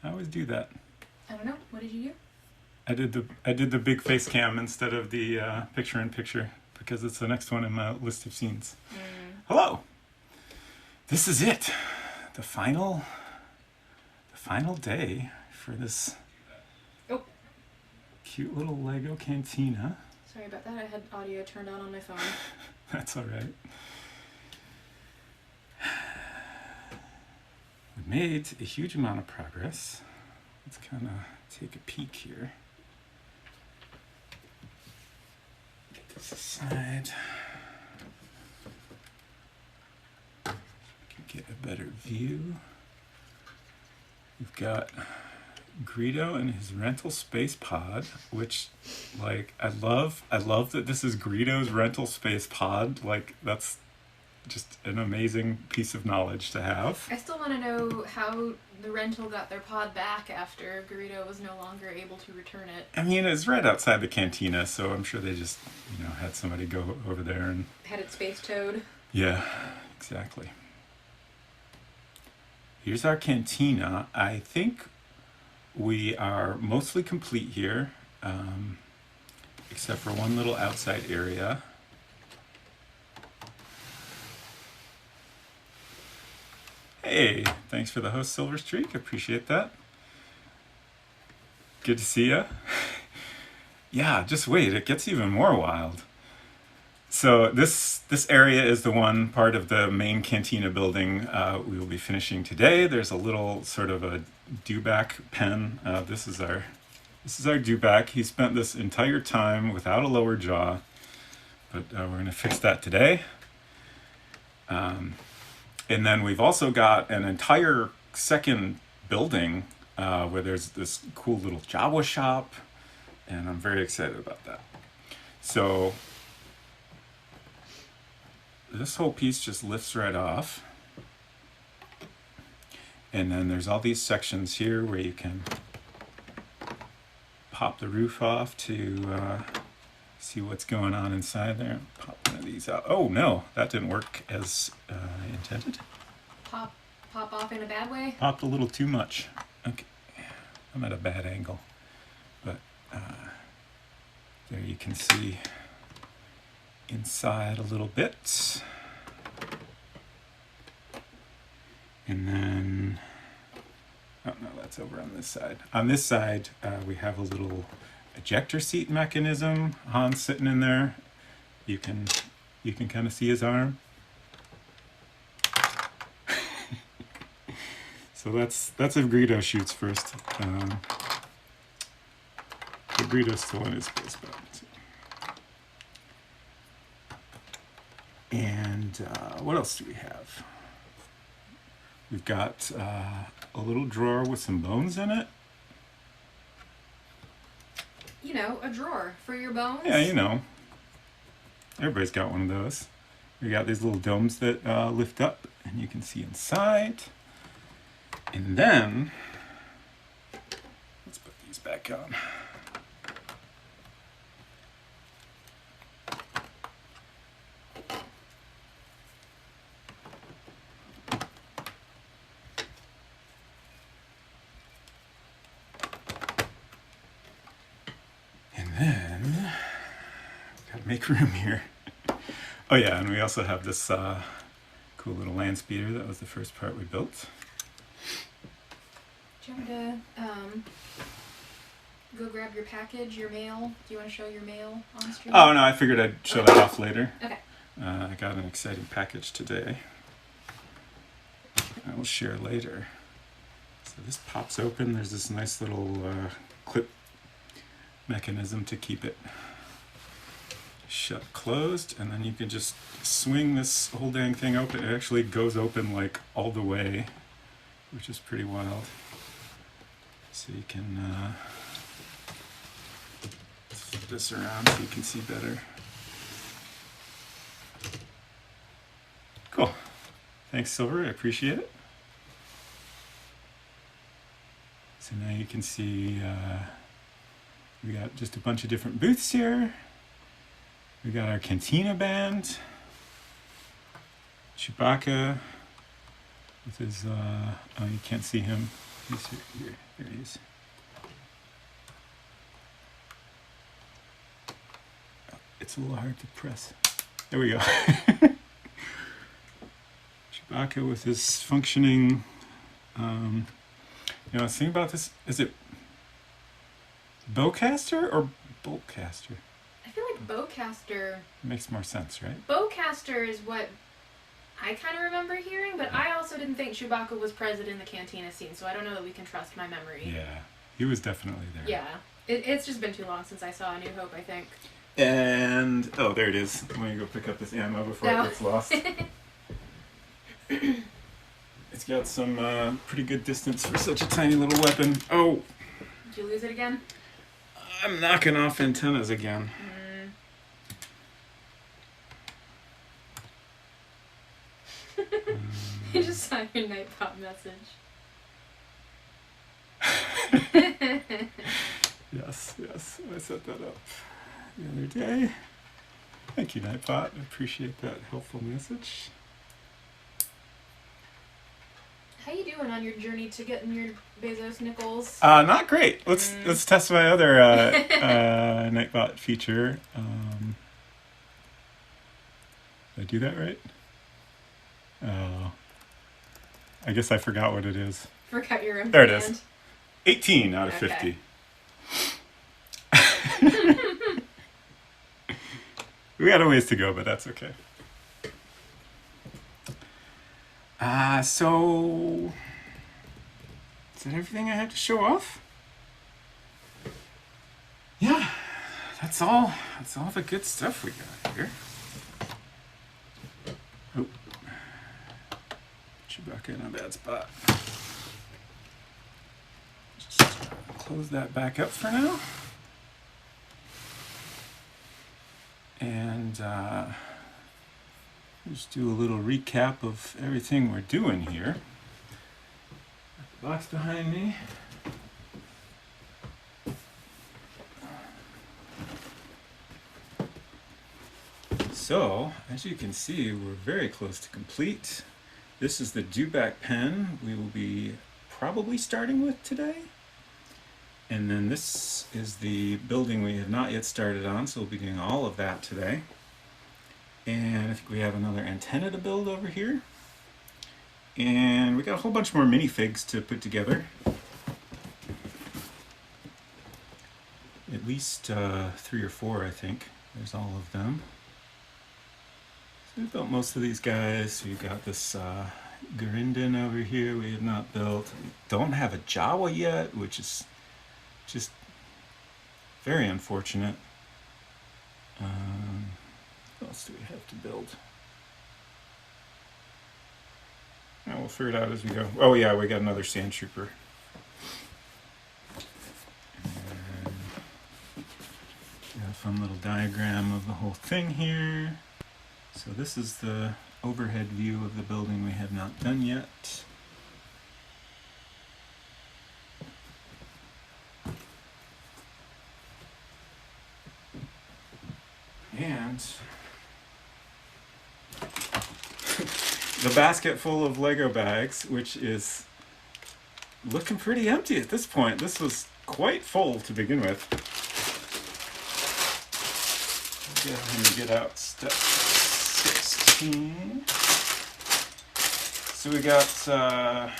I always do that. I don't know. What did you do? I did the big face cam instead of the picture in picture because it's the next one in my list of scenes. Hello. This is it. The final day for this cute little Lego Cantina. Sorry about that. I had audio turned on my phone. That's all right. We made a huge amount of progress. Let's kind of take a peek here. Get this aside. Can get a better view. We've got Greedo and his rental space pod, which, like, I love that this is Greedo's rental space pod. Like, that's just an amazing piece of knowledge to have. I still want to know how the rental got their pod back after Greedo was no longer able to return it. I mean, it's right outside the cantina, so I'm sure they just, had somebody go over there and... Had it space towed. Yeah, exactly. Here's our cantina. I think we are mostly complete here, except for one little outside area. Hey, thanks for the host, Silver Streak. Appreciate that. Good to see ya. Yeah, just wait. It gets even more wild. So this area is the one part of the main cantina building we will be finishing today. There's a little sort of a dewback pen. This is our dewback. He spent this entire time without a lower jaw, but we're going to fix that today. And then we've also got an entire second building where there's this cool little Jawa shop, and I'm very excited about that. So this whole piece just lifts right off. And then there's all these sections here where you can pop the roof off to see what's going on inside there. Pop one of these out. Oh no, that didn't work as intended. Pop off in a bad way? Popped a little too much. Okay, I'm at a bad angle. But there you can see inside a little bit. And then, oh no, that's over on this side. On this side, we have a little ejector seat mechanism. Han's sitting in there. You can kind of see his arm. So that's if Greedo shoots first. But Greedo's still in his space pod. And what else do we have? We've got a little drawer with some bones in it. A drawer for your bones? Yeah, Everybody's got one of those. We got these little domes that lift up and you can see inside. And then, let's put these back on. And then, gotta make room here. Oh yeah, and we also have this cool little land speeder. That was the first part we built. Do you want me to go grab your package, your mail? Do you want to show your mail on stream? Oh no, I figured I'd show that off later. Okay. I got an exciting package today. I will share later. So this pops open. There's this nice little clip mechanism to keep it shut closed, and then you can just swing this whole dang thing open. It actually goes open like all the way, which is pretty wild. So you can flip this around so you can see better. Cool. Thanks, Silver. I appreciate it. So now you can see we got just a bunch of different booths here. We got our Cantina band. Chewbacca with his, oh, you can't see him. He's here. There he is. It's a little hard to press. There we go. Chewbacca with his functioning. I was thinking about this. Is it bowcaster or boltcaster? I feel like bowcaster. Makes more sense, right? Bowcaster is what I kind of remember hearing, but I also didn't think Chewbacca was present in the cantina scene, so I don't know that we can trust my memory. Yeah, he was definitely there. Yeah. It's just been too long since I saw A New Hope, I think. And, oh, there it is. I'm going to go pick up this ammo before it gets lost. It's got some pretty good distance for such a tiny little weapon. Oh! Did you lose it again? I'm knocking off antennas again. I just saw your Nightbot message. Yes, I set that up the other day. Thank you, Nightbot. I appreciate that helpful message. How you doing on your journey to getting your Bezos nickels? Not great. Let's test my other Nightbot feature. Did I do that right? Oh, I guess I forgot what it is. Forgot your own There it brand. is. 18 out of 50. We got a ways to go, but that's okay. So is that everything I have to show off? Yeah, that's all. That's all the good stuff we got here. Oh, Chewbacca in a bad spot. Just close that back up for now. And just do a little recap of everything we're doing here. Got the box behind me. So, as you can see, we're very close to complete. This is the dewback pen we will be probably starting with today. And then this is the building we have not yet started on, so we'll be doing all of that today. And I think we have another antenna to build over here. And we got a whole bunch more minifigs to put together. At least 3 or 4, I think. There's all of them. So we've built most of these guys. We've got this Gurindin over here we have not built. We don't have a Jawa yet, which is just very unfortunate. What else do we have to build? Well, we'll figure it out as we go. Oh yeah, we got another sand trooper. And got a fun little diagram of the whole thing here. So this is the overhead view of the building we have not done yet. And the basket full of Lego bags, which is looking pretty empty at this point. This was quite full to begin with. Let me get out step 16. So we got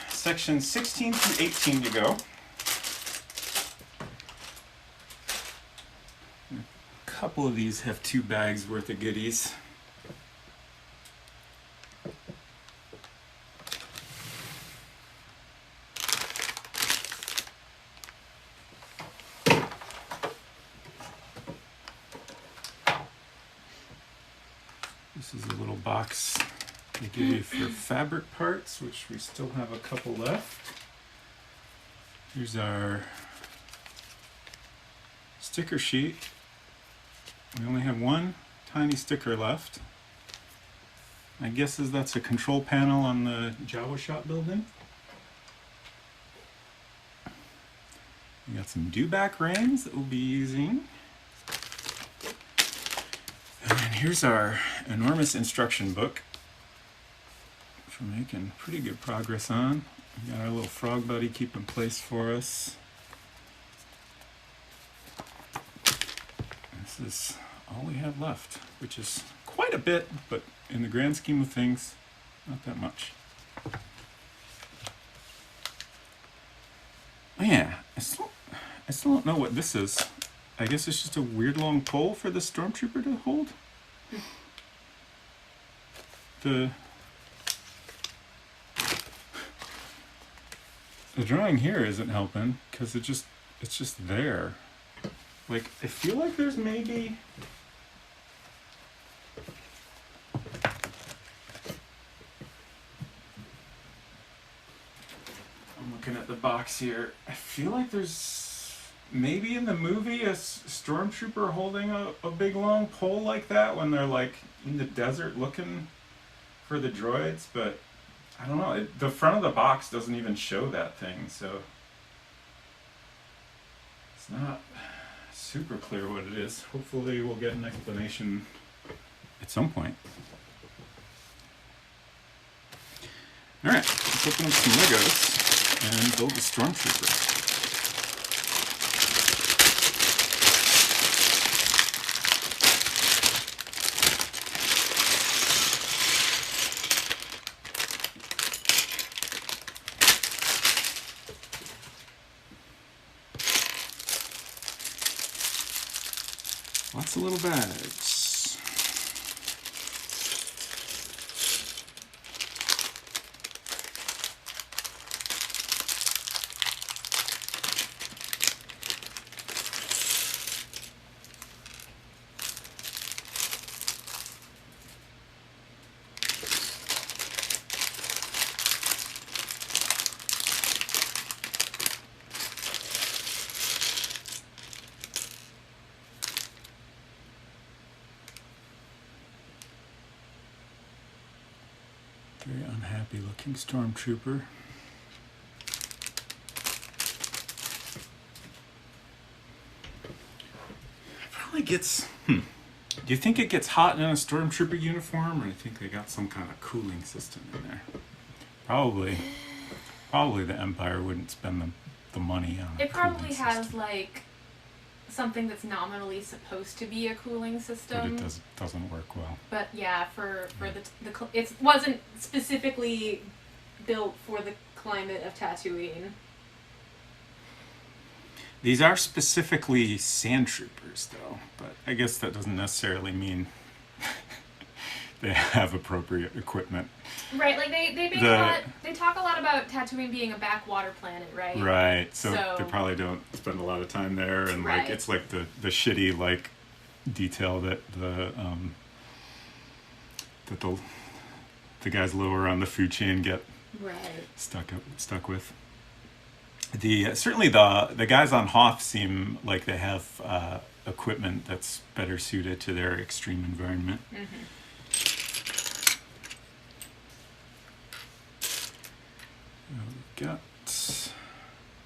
sections 16 through 18 to go. A couple of these have 2 bags worth of goodies. This is a little box they give you for fabric parts, which we still have a couple left. Here's our sticker sheet. We only have 1 tiny sticker left. My guess is that's a control panel on the Jawa shop building. We got some dewback rings that we'll be using. And here's our enormous instruction book, which we're making pretty good progress on. We got our little frog buddy keeping place for us. This is all we have left, which is quite a bit, but in the grand scheme of things, not that much. Oh yeah, I still don't know what this is. I guess it's just a weird long pole for the stormtrooper to hold. The drawing here isn't helping because it's just there. Like, I feel like there's maybe I'm looking at the box here. I feel like there's maybe in the movie a stormtrooper holding a big long pole like that when they're like in the desert looking for the droids, but I don't know. The front of the box doesn't even show that thing, so it's not super clear what it is. Hopefully we'll get an explanation at some point. Alright, let's open up some Legos and build the stormtrooper. Lots of little bags. Very unhappy looking stormtrooper. Probably gets, do you think it gets hot in a stormtrooper uniform, or do you think they got some kind of cooling system in there? Probably the Empire wouldn't spend the money on It probably cooling has system. like something that's nominally supposed to be a cooling system. But it doesn't work well. But yeah, for it wasn't specifically built for the climate of Tatooine. These are specifically sand troopers, though, but I guess that doesn't necessarily mean they have appropriate equipment. Right, like they talk a lot about Tatooine being a backwater planet, right? Right, so they probably don't spend a lot of time there, and Right. like it's like the shitty like detail that the guys lower on the food chain get Right. stuck with. Certainly the guys on Hoth seem like they have equipment that's better suited to their extreme environment. Mm-hmm. We've got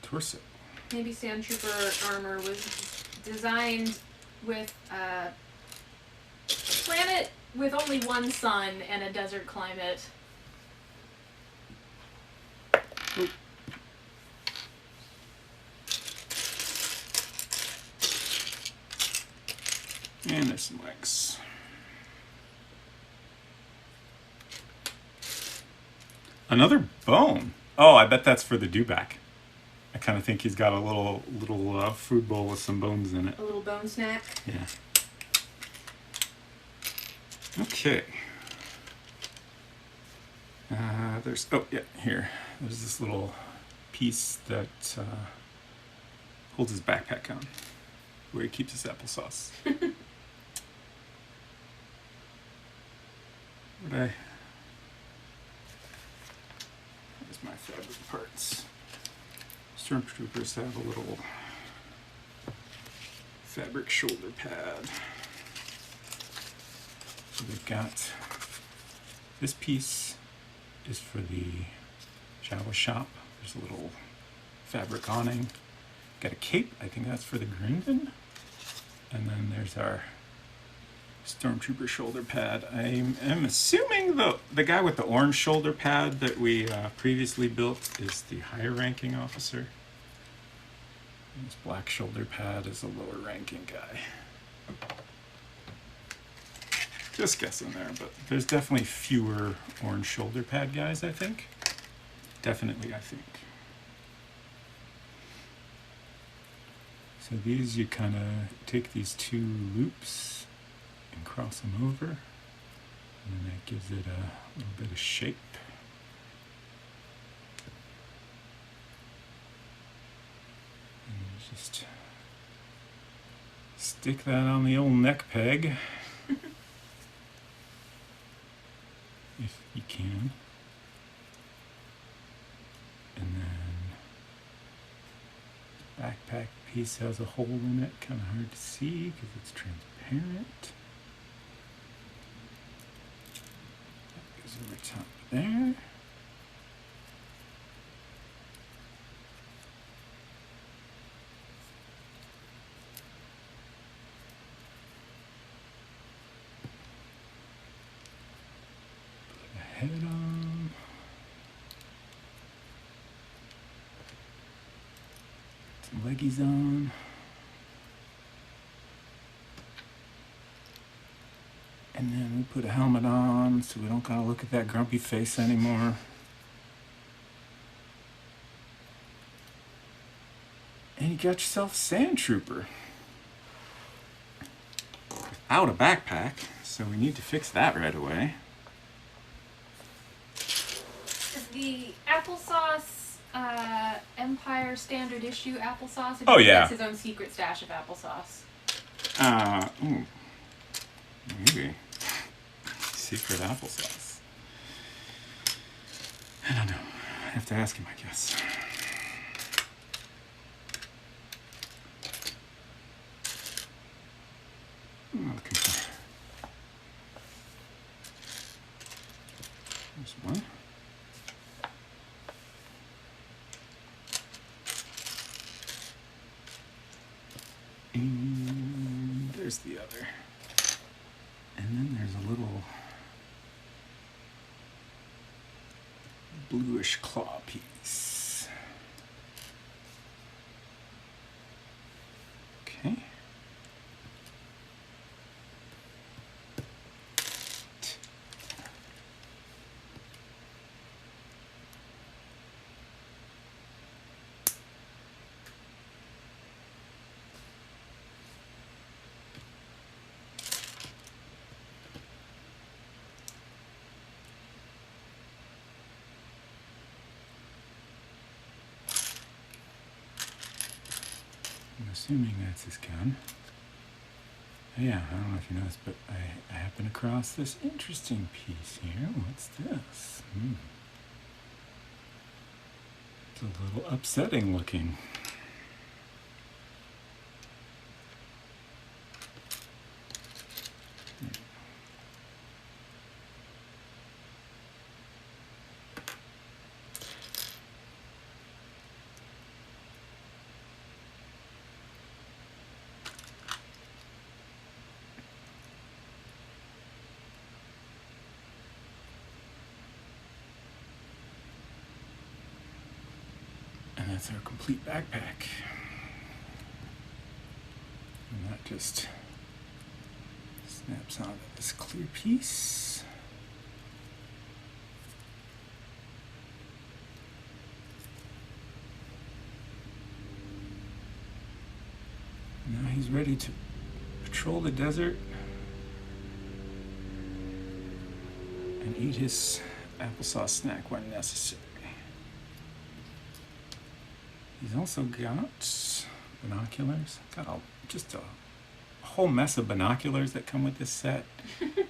torso. Maybe sand trooper armor was designed with a planet with only one sun and a desert climate. Oop. And there's some legs. Another bone. Oh, I bet that's for the dewback. I kind of think he's got a little food bowl with some bones in it. A little bone snack. Yeah. Okay. Here. There's this little piece that holds his backpack on, where he keeps his applesauce. There's my fabric parts. Stormtroopers have a little fabric shoulder pad. So they've got this piece is for the Jawa shop. There's a little fabric awning. Got a cape. I think that's for the Grindan. And then there's our Stormtrooper shoulder pad. I'm assuming the guy with the orange shoulder pad that we previously built is the higher ranking officer. This black shoulder pad is a lower ranking guy. Just guessing there, but there's definitely fewer orange shoulder pad guys, I think. Definitely, I think. So these, you kind of take these two loops and cross them over, and then that gives it a little bit of shape. And you just stick that on the old neck peg, if you can. And then backpack piece has a hole in it, kind of hard to see because it's transparent. That goes over top there. Put a head on. Some leggies on. And then we put a helmet on so we don't gotta look at that grumpy face anymore. And you got yourself a sand trooper. Without a backpack, so we need to fix that right away. Is the applesauce Empire standard issue applesauce? Oh, yeah. He has his own secret stash of applesauce. Ooh. Maybe. Secret applesauce. I don't know. I have to ask him, I guess. What am I looking for? There's one. And there's the other. And then there's a little bluish claw piece. Okay. I'm assuming that's his gun. Yeah, I don't know if you noticed, but I happened across this interesting piece here. What's this? It's a little upsetting looking. And that's our complete backpack. And that just snaps onto this clear piece. Now he's ready to patrol the desert and eat his applesauce snack when necessary. He's also got binoculars. Got just a whole mess of binoculars that come with this set.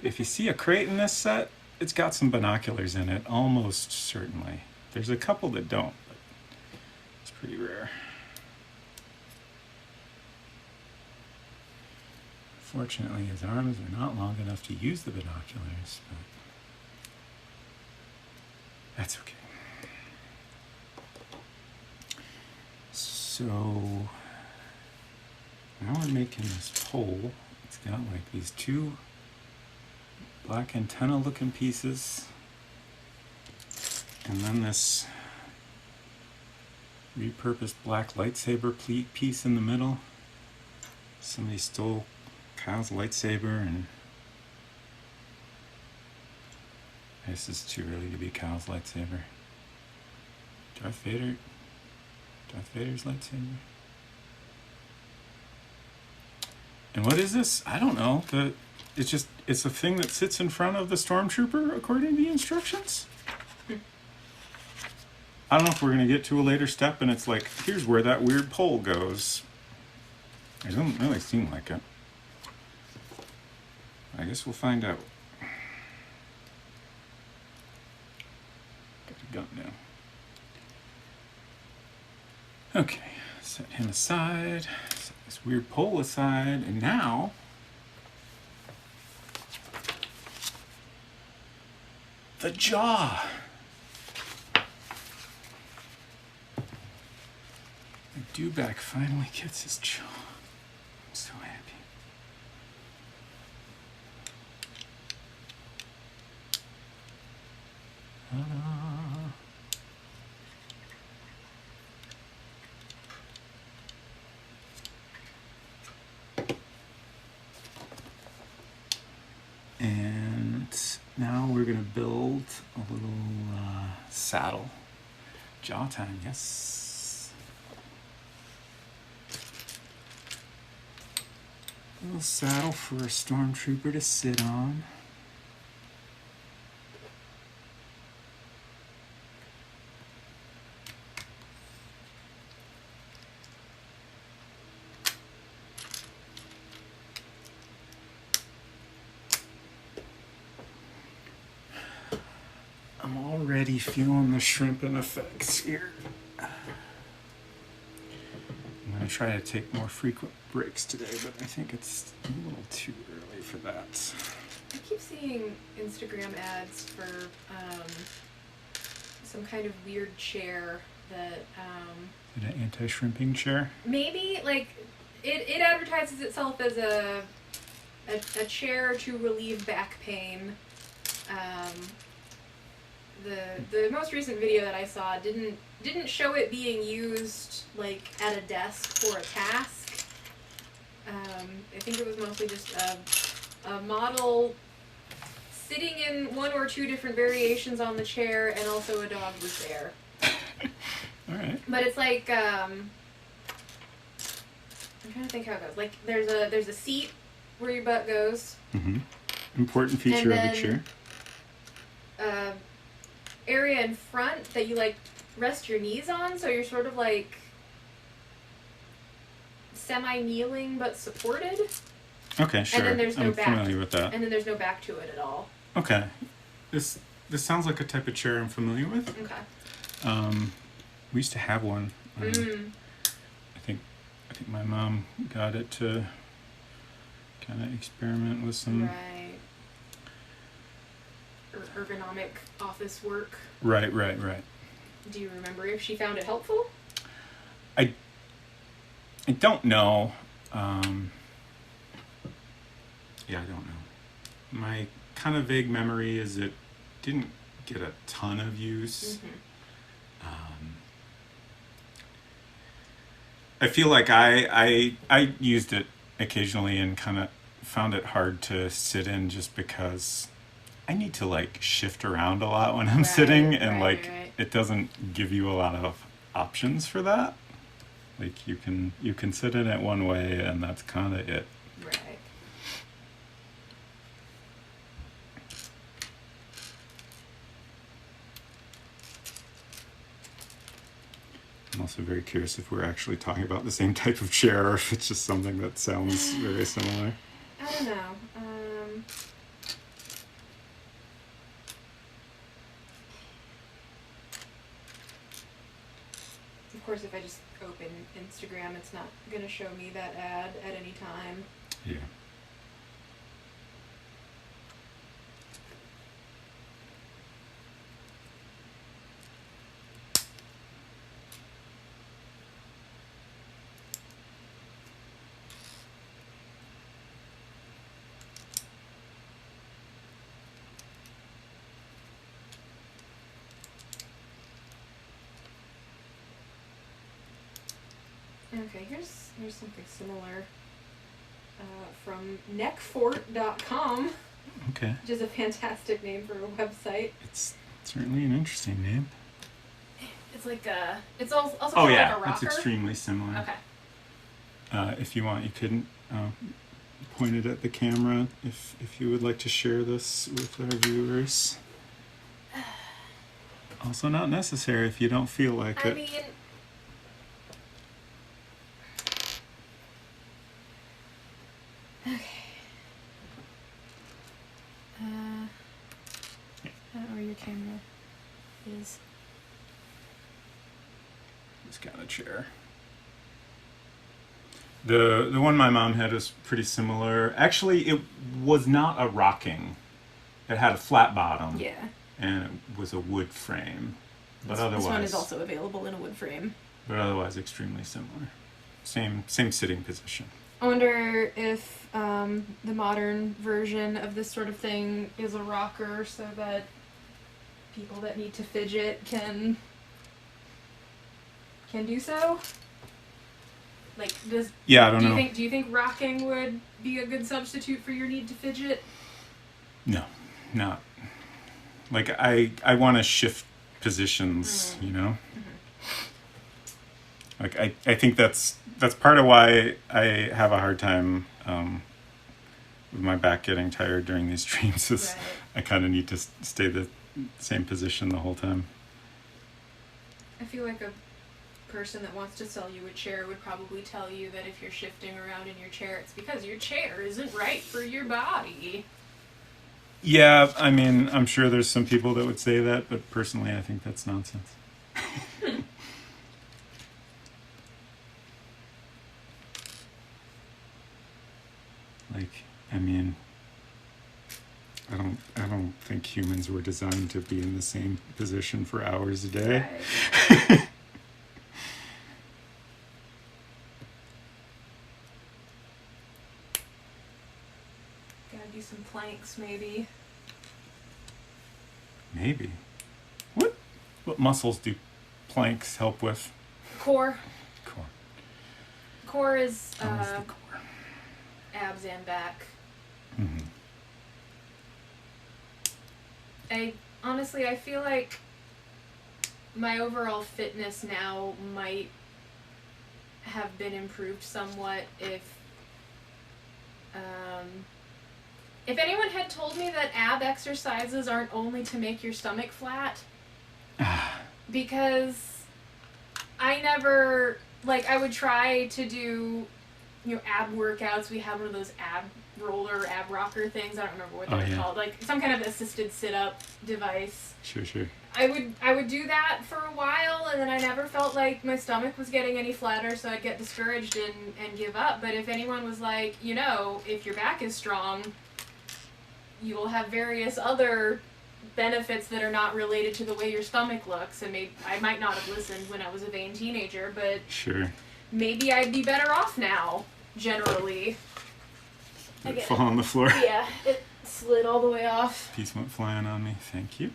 If you see a crate in this set, it's got some binoculars in it, almost certainly. There's a couple that don't, but it's pretty rare. Fortunately, his arms are not long enough to use the binoculars, but that's okay. So now we're making this pole. It's got like these two black antenna looking pieces. And then this repurposed black lightsaber piece in the middle. Somebody stole Kyle's lightsaber, and this is too early to be Kyle's lightsaber. Darth Vader's lightsaber. And what is this? I don't know. It's a thing that sits in front of the stormtrooper according to the instructions. I don't know if we're going to get to a later step and it's like, here's where that weird pole goes. It doesn't really seem like it. I guess we'll find out. Got a gun now. Okay, set him aside. Set this weird pole aside. And now... the jaw! Dewback finally gets his jaw. I'm so happy. Ta-da. And now we're going to build a little saddle. Jaw time, yes. A little saddle for a stormtrooper to sit on. I'm already feeling the shrimping effects here. I'm going to try to take more frequent breaks today, but I think it's a little too early for that. I keep seeing Instagram ads for some kind of weird chair that... Is it an anti-shrimping chair? Maybe, like, it advertises itself as a chair to relieve back pain. The most recent video that I saw didn't show it being used like at a desk for a task. I think it was mostly just a model sitting in one or two different variations on the chair, and also a dog was there. All right. But it's like I'm trying to think how it goes. Like there's a seat where your butt goes. Mm-hmm. Important feature of the chair. Area in front that you like rest your knees on, so you're sort of like semi-kneeling but supported. Okay, sure. And then there's no I'm back. familiar with that. And then there's no back to it at all. Okay. This sounds like a type of chair I'm familiar with. Okay. We used to have one. I think my mom got it to kind of experiment with some Right. Ergonomic office work. Right. Do you remember if she found it helpful? I don't know. Yeah, I don't know. My kind of vague memory is it didn't get a ton of use. I feel like I used it occasionally and kind of found it hard to sit in just because I need to like shift around a lot when I'm sitting, and right. It doesn't give you a lot of options for that. Like you can sit in it one way and that's kind of it. Right. I'm also very curious if we're actually talking about the same type of chair or if it's just something that sounds very similar. I don't know. Of course, if I just open Instagram, it's not going to show me that ad at any time. Yeah. Okay, here's something similar from neckfort.com, Okay. which is a fantastic name for a website. It's certainly an interesting name. It's like a, it's also Oh kind of yeah, like a rocker. it's extremely similar. Okay. If you want, you could point it at the camera if you would like to share this with our viewers. Also not necessary if you don't feel like I it. mean, okay. I don't know where your camera is. Just got a chair. The one my mom had is pretty similar. Actually, it was not a rocking. It had a flat bottom. Yeah. And it was a wood frame. But This otherwise, one is also available in a wood frame. But otherwise, extremely similar. Same sitting position. I wonder if the modern version of this sort of thing is a rocker so that people that need to fidget can do so. Like, Yeah, I don't know. Do you think rocking would be a good substitute for your need to fidget? No, not. Like I want to shift positions, you know. Mm-hmm. Like I think that's part of why I have a hard time with my back getting tired during these streams. Is Right. I kind of need to stay the same position the whole time. I feel like a person that wants to sell you a chair would probably tell you that if you're shifting around in your chair, it's because your chair isn't right for your body. Yeah, I mean, I'm sure there's some people that would say that, but personally, I think that's nonsense. Like, I mean, I don't think humans were designed to be in the same position for hours a day. Right. Gotta do some planks, maybe. Maybe. What muscles do planks help with? Core. Core. Core is How is the core? abs and back. Mm-hmm. I feel like my overall fitness now might have been improved somewhat if anyone had told me that ab exercises aren't only to make your stomach flat, because I never, like, I would try to do, ab workouts. We had one of those ab rocker things. I don't remember what they were called. Like some kind of assisted sit-up device. Sure. I would do that for a while, and then I never felt like my stomach was getting any flatter, so I'd get discouraged and give up. But if anyone was like, if your back is strong, you will have various other benefits that are not related to the way your stomach looks, and I might not have listened when I was a vain teenager, but Sure. maybe I'd be better off now, generally. Did it fall on the floor? Yeah, it slid all the way off. Piece went flying on me. Thank you.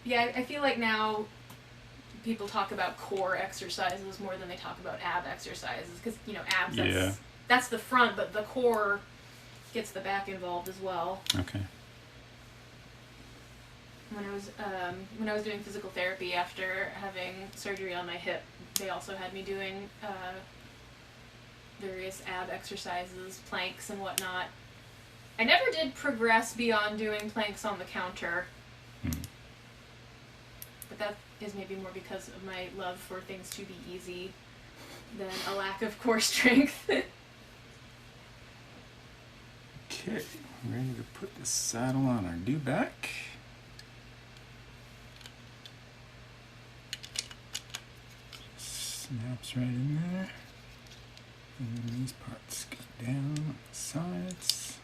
Yeah, I feel like now people talk about core exercises more than they talk about ab exercises, because abs, that's the front, but the core gets the back involved as well. Okay. When I was doing physical therapy after having surgery on my hip, they also had me doing various ab exercises, planks and whatnot. I never did progress beyond doing planks on the counter. But that is maybe more because of my love for things to be easy than a lack of core strength. Okay, ready to put the saddle on our dewback. Snaps right in there. And then these parts go down on the sides.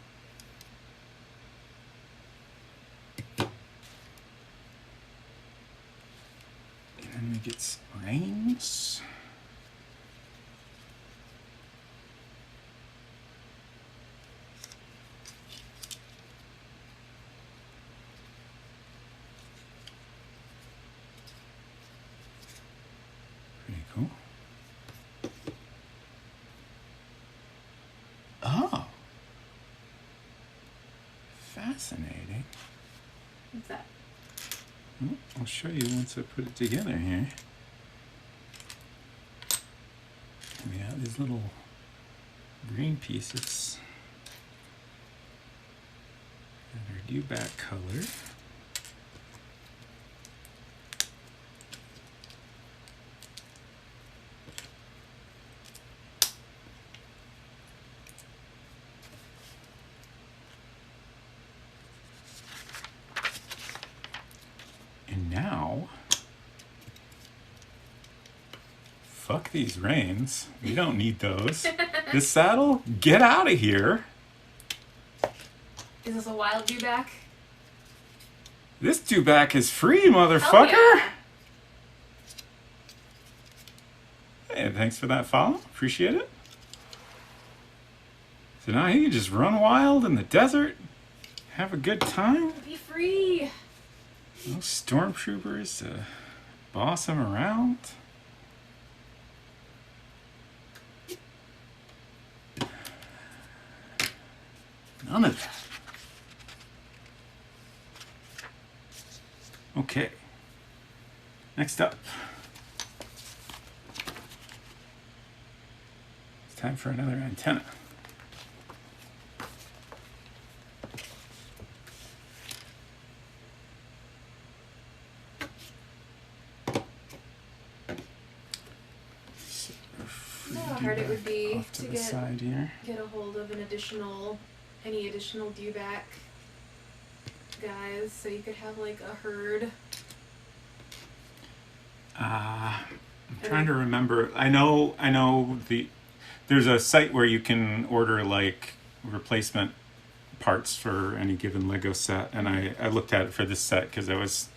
And then we get some reins. fascinating. What's that? Well, I'll show you once I put it together here. We have these little green pieces that are dewback color. And now, fuck these reins. We don't need those. This saddle, get out of here. Is this a wild dewback? This dewback is free, motherfucker. Oh, yeah. Hey, thanks for that follow. Appreciate it. So now you can just run wild in the desert, have a good time. Be free. No stormtroopers to boss him around. None of that. Okay. Next up. It's time for another antenna. How hard it would be Off to to the side here. get a hold of any additional dewback guys, so you could have like a herd. I'm trying to remember. I know there's a site where you can order like replacement parts for any given Lego set, and I looked at it for this set because I was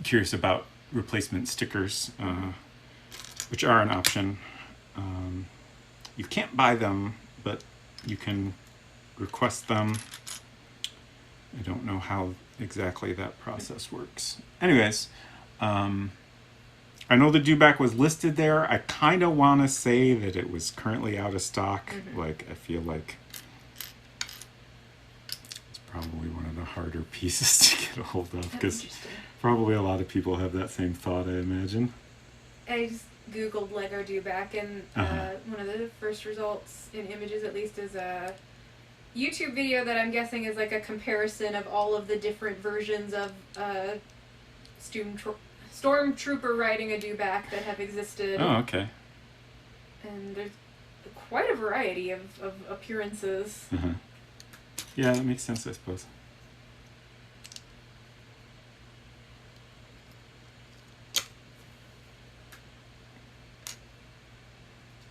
curious about replacement stickers, which are an option. You can't buy them, but you can request them. I don't know how exactly that process works. Anyways, I know the dewback was listed there. I kind of want to say that it was currently out of stock. Mm-hmm. Like, I feel like it's probably one of the harder pieces to get a hold of, because Interesting. probably a lot of people have that same thought, I imagine. I just googled Lego dewback, and Uh-huh. one of the first results in images, at least, is a YouTube video that I'm guessing is like a comparison of all of the different versions of stormtrooper riding a dewback that have existed. Oh, okay. And there's quite a variety of appearances. Uh-huh. Yeah, that makes sense, I suppose.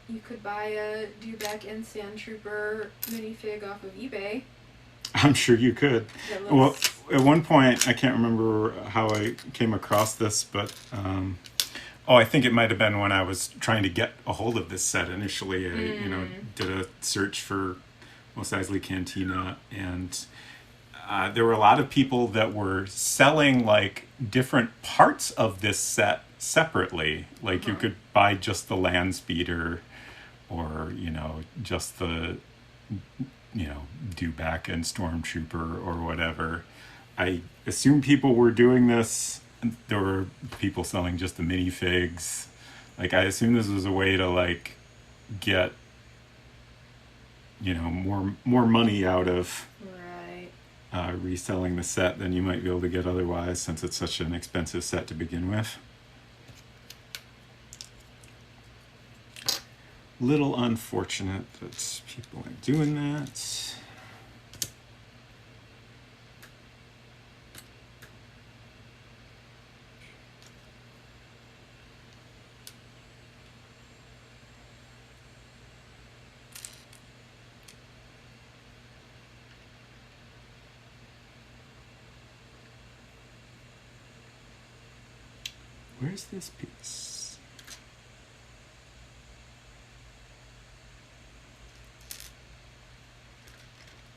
You could buy a dewback and sandtrooper minifig off of eBay. I'm sure you could. That Well, looks at one point, I can't remember how I came across this, but I think it might have been when I was trying to get a hold of this set initially. I did a search for Eisley Cantina, and there were a lot of people that were selling like different parts of this set separately. Like you could buy just the land speeder, or just the dewback and stormtrooper or whatever. I assume people were doing this. There were people selling just the minifigs. Like, I assume this was a way to like get more money out of right. reselling the set than you might be able to get otherwise, since it's such an expensive set to begin with. Little unfortunate that people are doing that. Where's this piece?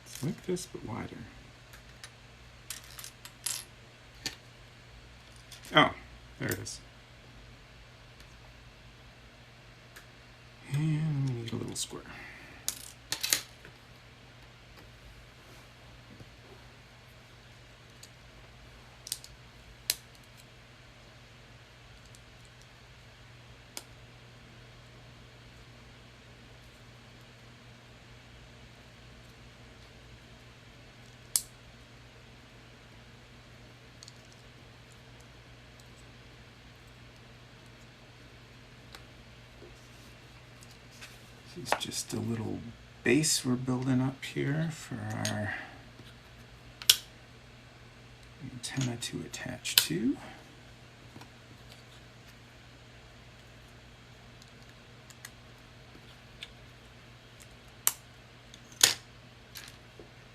It's like this, but wider. Oh, there it is. And we need a little square. is just a little base we're building up here for our antenna to attach to.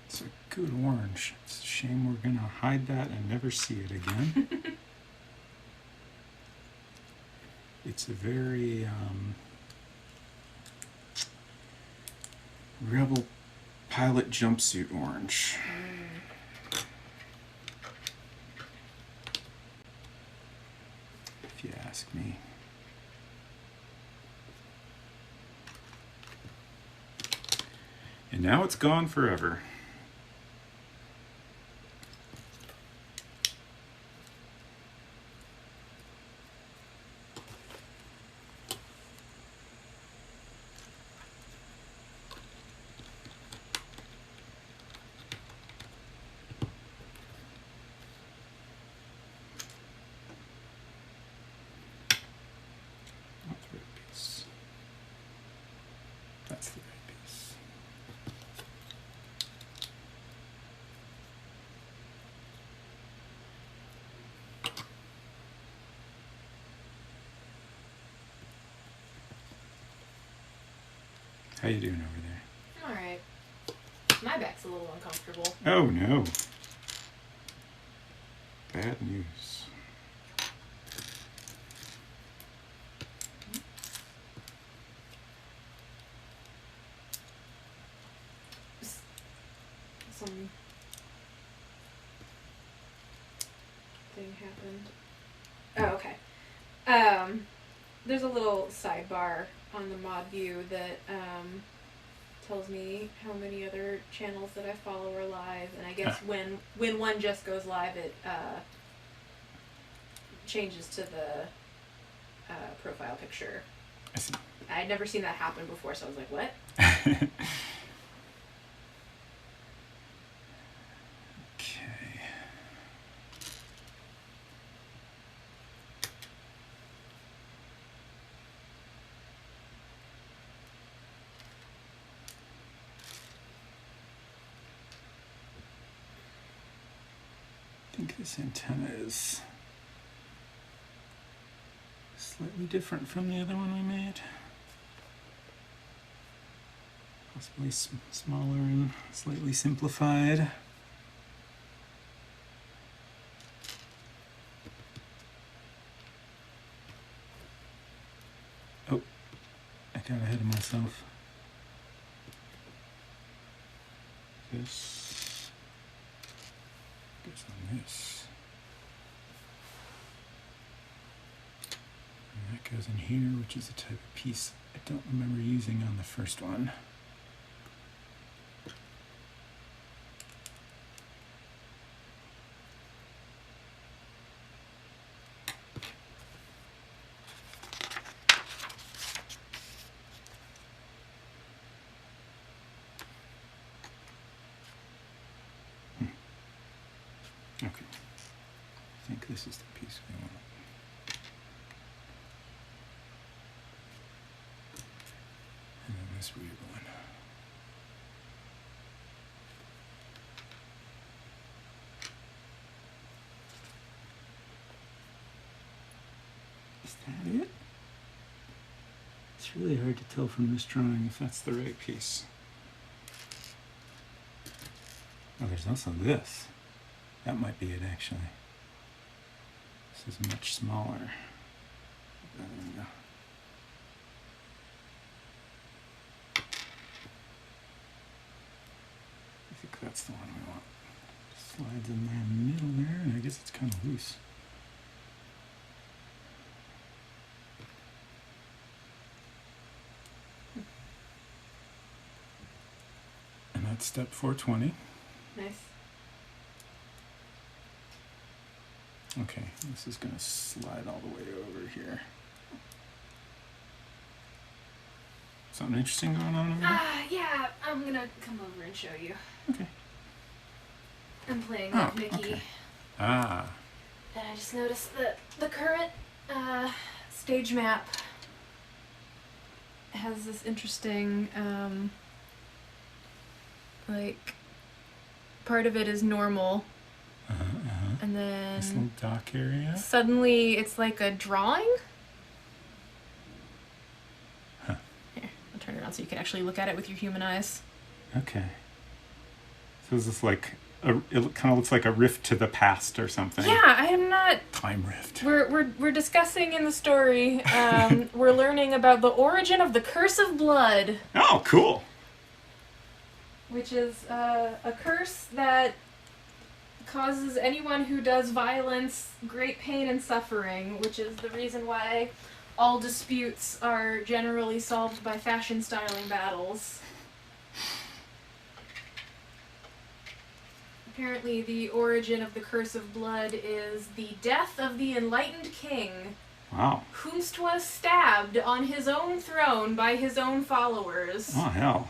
It's a good orange. It's a shame we're going to hide that and never see it again. It's a very Rebel pilot jumpsuit orange. If you ask me. And now it's gone forever. That's the right piece. How you doing over there? All right. My back's a little uncomfortable. Oh no. Bad news. Some thing happened. Oh, okay. There's a little sidebar on the mod view that tells me how many other channels that I follow are live, and I guess when one just goes live, it changes to the profile picture. I see. I'd never seen that happen before, so I was like, what? I think this antenna is slightly different from the other one we made. Possibly smaller and slightly simplified. Oh, I got ahead of myself. This goes on this. And that goes in here, which is a type of piece I don't remember using on the first one. Okay, I think this is the piece we want. And then this weird one. Is that it? It's really hard to tell from this drawing if that's the right piece. Oh, there's also this. That might be it, actually. This is much smaller. I think that's the one we want. Slides in there in the middle there, and I guess it's kind of loose. And that's step 420. Nice. Okay, this is going to slide all the way over here. Something interesting going on over there? Yeah, I'm gonna come over and show you. Okay. I'm playing with Mickey. Okay. Ah. And I just noticed that the current stage map has this interesting, like, part of it is normal, and This little then dock area. suddenly it's like a drawing. Huh. Here, I'll turn it on so you can actually look at it with your human eyes. Okay. So is this like it kind of looks like a rift to the past or something? Yeah, I am not. Time rift. We're discussing in the story. We're learning about the origin of the curse of blood, Oh, cool. which is a curse that causes anyone who does violence great pain and suffering, which is the reason why all disputes are generally solved by fashion styling battles. Apparently, the origin of the curse of blood is the death of the enlightened king, Wow. whomst was stabbed on his own throne by his own followers. Oh, hell.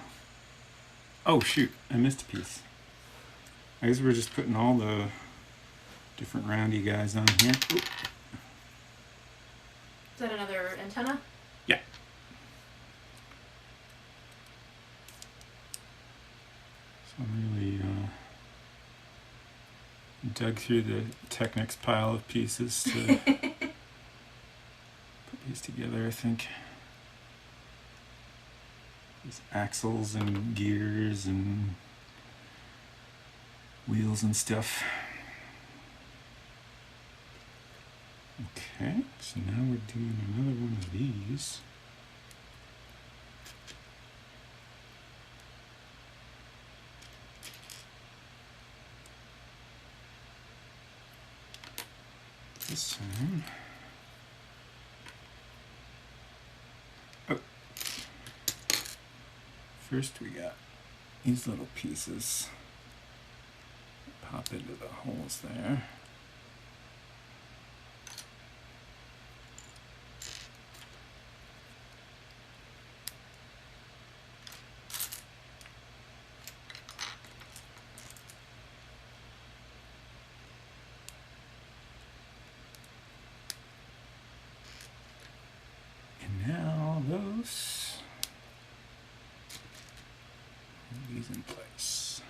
Oh, shoot. I missed a piece. I guess we're just putting all the different roundy guys on here. Oop. Is that another antenna? Yeah. So I'm really dug through the Technics pile of pieces to put these together, I think. These axles and gears and wheels and stuff. Okay, so now we're doing another one of these. This time. Oh. First we got these little pieces. Pop into the holes there. And now those, these in place.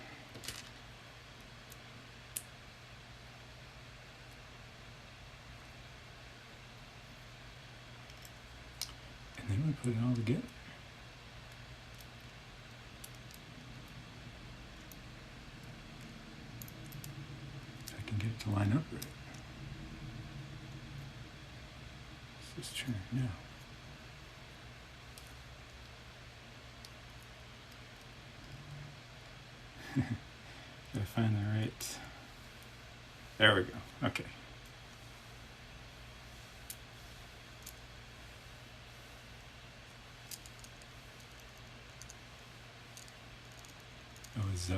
And then we put it all together. If I can get it to line up right. Let's just turn it now. Gotta find the right. There we go. Okay. I was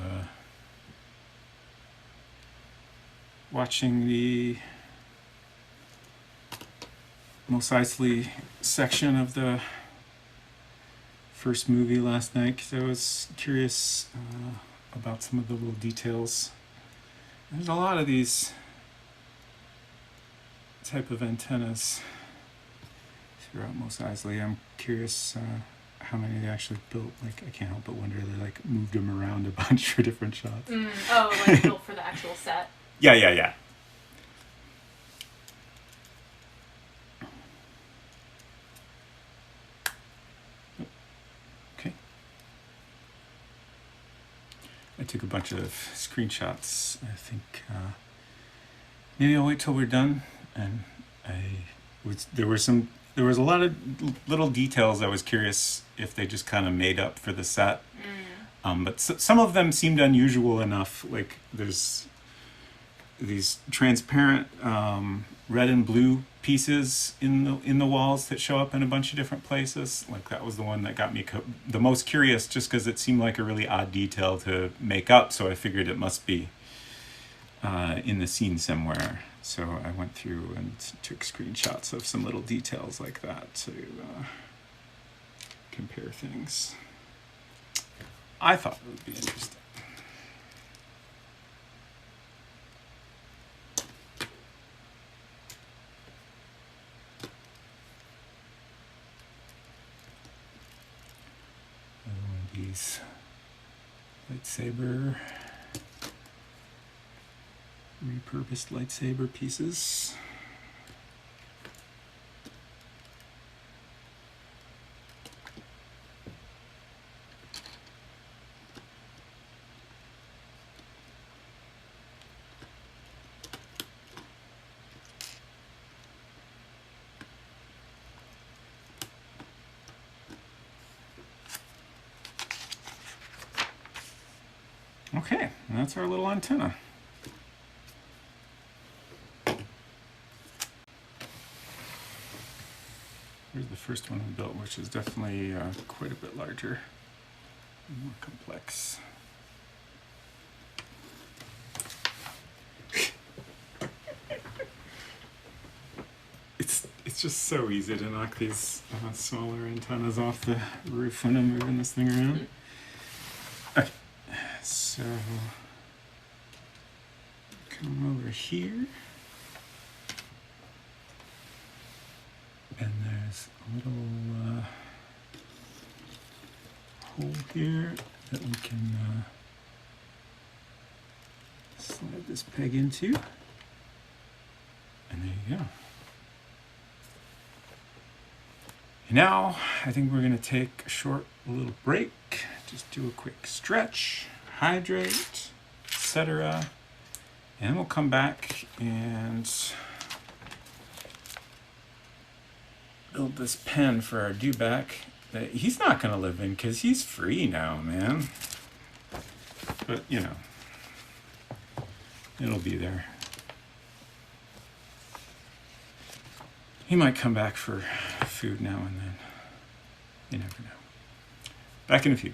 watching the Mos Eisley section of the first movie last night because I was curious about some of the little details. There's a lot of these type of antennas throughout Mos Eisley. I'm curious how many they actually built. Like, I can't help but wonder they like moved them around a bunch for different shots. Oh, like built for the actual set. Yeah. Okay. I took a bunch of screenshots. I think maybe I'll wait till we're done. And there was a lot of little details I was curious if they just kind of made up for the set. But some of them seemed unusual enough. Like there's these transparent red and blue pieces in the walls that show up in a bunch of different places. Like that was the one that got me the most curious, just because it seemed like a really odd detail to make up. So I figured it must be in the scene somewhere. So I went through and took screenshots of some little details like that to compare things. I thought it would be interesting. these lightsaber, repurposed lightsaber pieces. Okay, and that's our little antenna. Here's the first one we built, which is definitely quite a bit larger and more complex. It's just so easy to knock these smaller antennas off the roof when I'm moving this thing around. Okay, so come over here. And there's a little hole here that we can slide this peg into. And there you go. Now, I think we're going to take a short little break, just do a quick stretch, hydrate, etc. And we'll come back and build this pen for our dewback that he's not going to live in because he's free now, man. But, you know, it'll be there. He might come back for food now and then. You never know. Back in a few.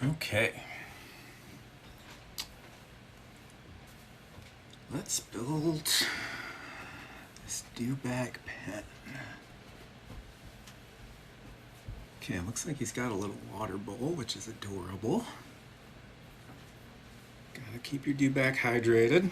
Okay. Let's build this dewback pen. Okay, it looks like he's got a little water bowl, which is adorable. Gotta keep your dewback hydrated.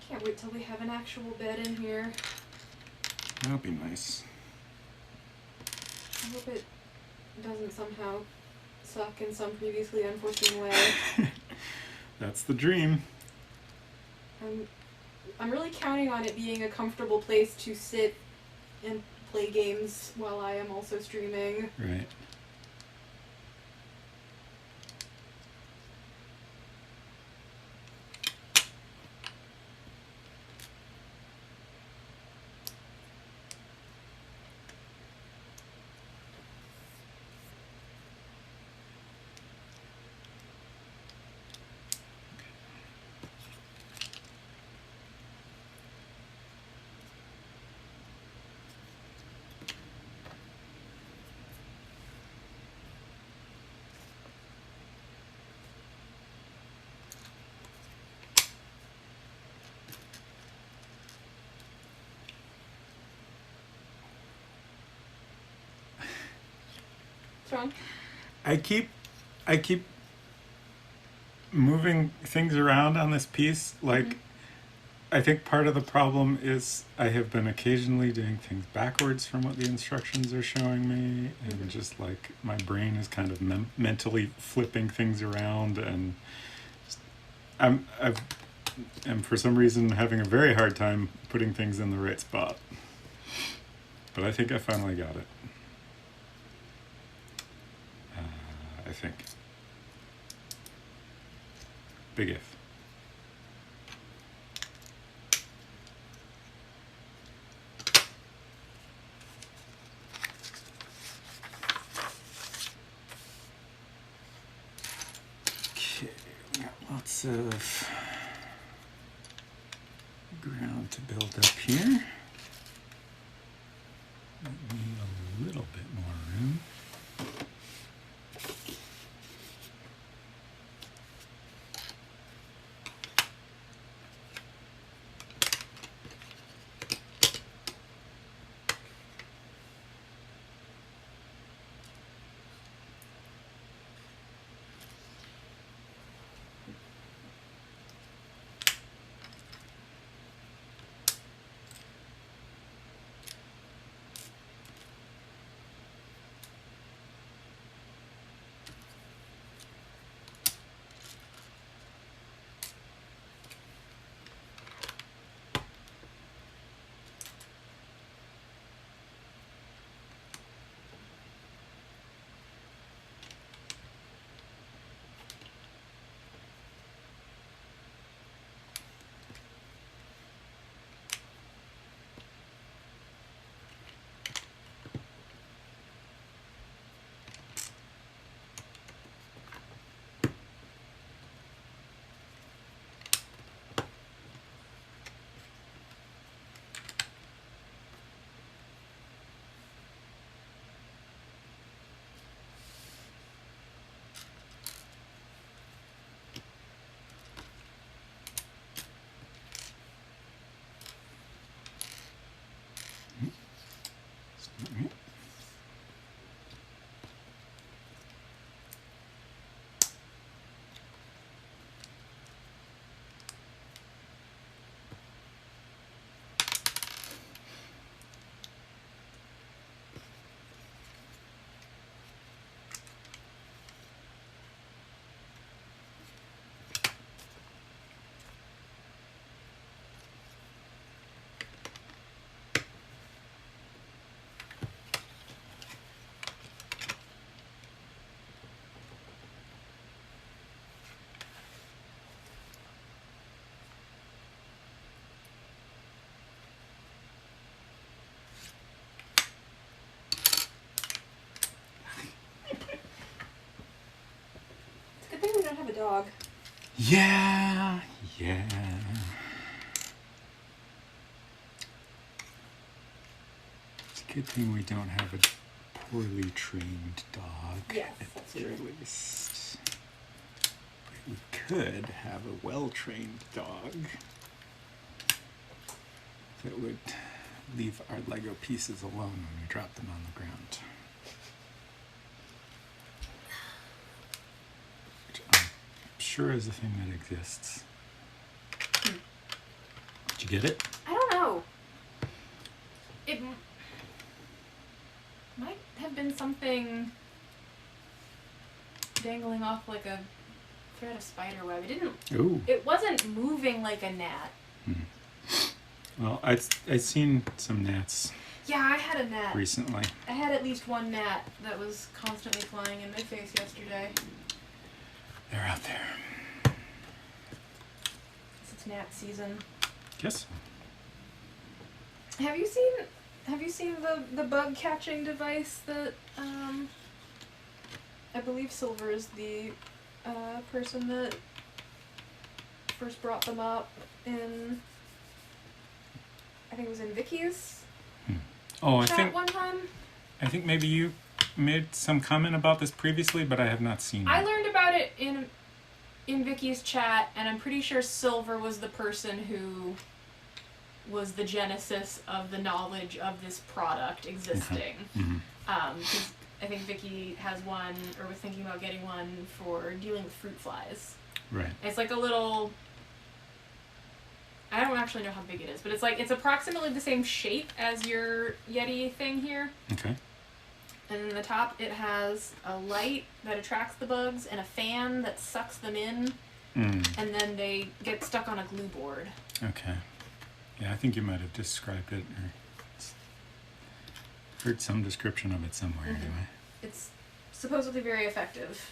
Can't wait till we have an actual bed in here. That'll be nice. I hope it doesn't somehow suck in some previously unforeseen way. That's the dream. I'm really counting on it being a comfortable place to sit and play games while I am also streaming. Right. What's wrong? I keep moving things around on this piece. Like, I think part of the problem is I have been occasionally doing things backwards from what the instructions are showing me, and just like my brain is kind of mentally flipping things around, and I'm for some reason having a very hard time putting things in the right spot. But I think I finally got it. I think. Big if. Okay, we got lots of ground to build up here. We need a little bit more room. dog. Yeah. It's a good thing we don't have a poorly trained dog. Yes, at that's the true. least. But we could have a well-trained dog that would leave our Lego pieces alone when we drop them on the ground. Which I'm sure is a thing that exists. Did you get it? I don't know. It might have been something dangling off like a thread of spider web. It didn't. Ooh. It wasn't moving like a gnat. Well, I've seen some gnats Yeah, I had a gnat. recently. I had at least one gnat that was constantly flying in my face yesterday. They're out there. It's gnat season. Yes. Have you seen the bug catching device that I believe Silver is the person that first brought them up in, I think it was in Vicky's Oh, chat one time? I think maybe you made some comment about this previously, but I have not seen I it. learned about it in Vicky's chat, and I'm pretty sure Silver was the person who was the genesis of the knowledge of this product existing. Mm-hmm. 'Cause I think Vicky has one, or was thinking about getting one for dealing with fruit flies. Right. It's like a little, I don't actually know how big it is, but it's approximately the same shape as your Yeti thing here. Okay. And in the top it has a light that attracts the bugs and a fan that sucks them in, and then they get stuck on a glue board. Okay. Yeah, I think you might have described it or heard some description of it somewhere anyway. It's supposedly very effective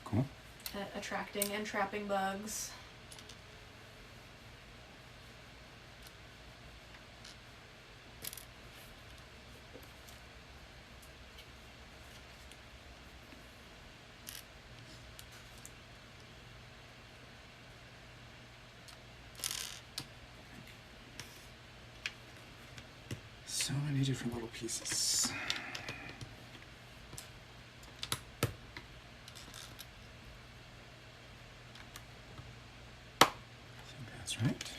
Cool. at attracting and trapping bugs. So many different little pieces. I think that's right.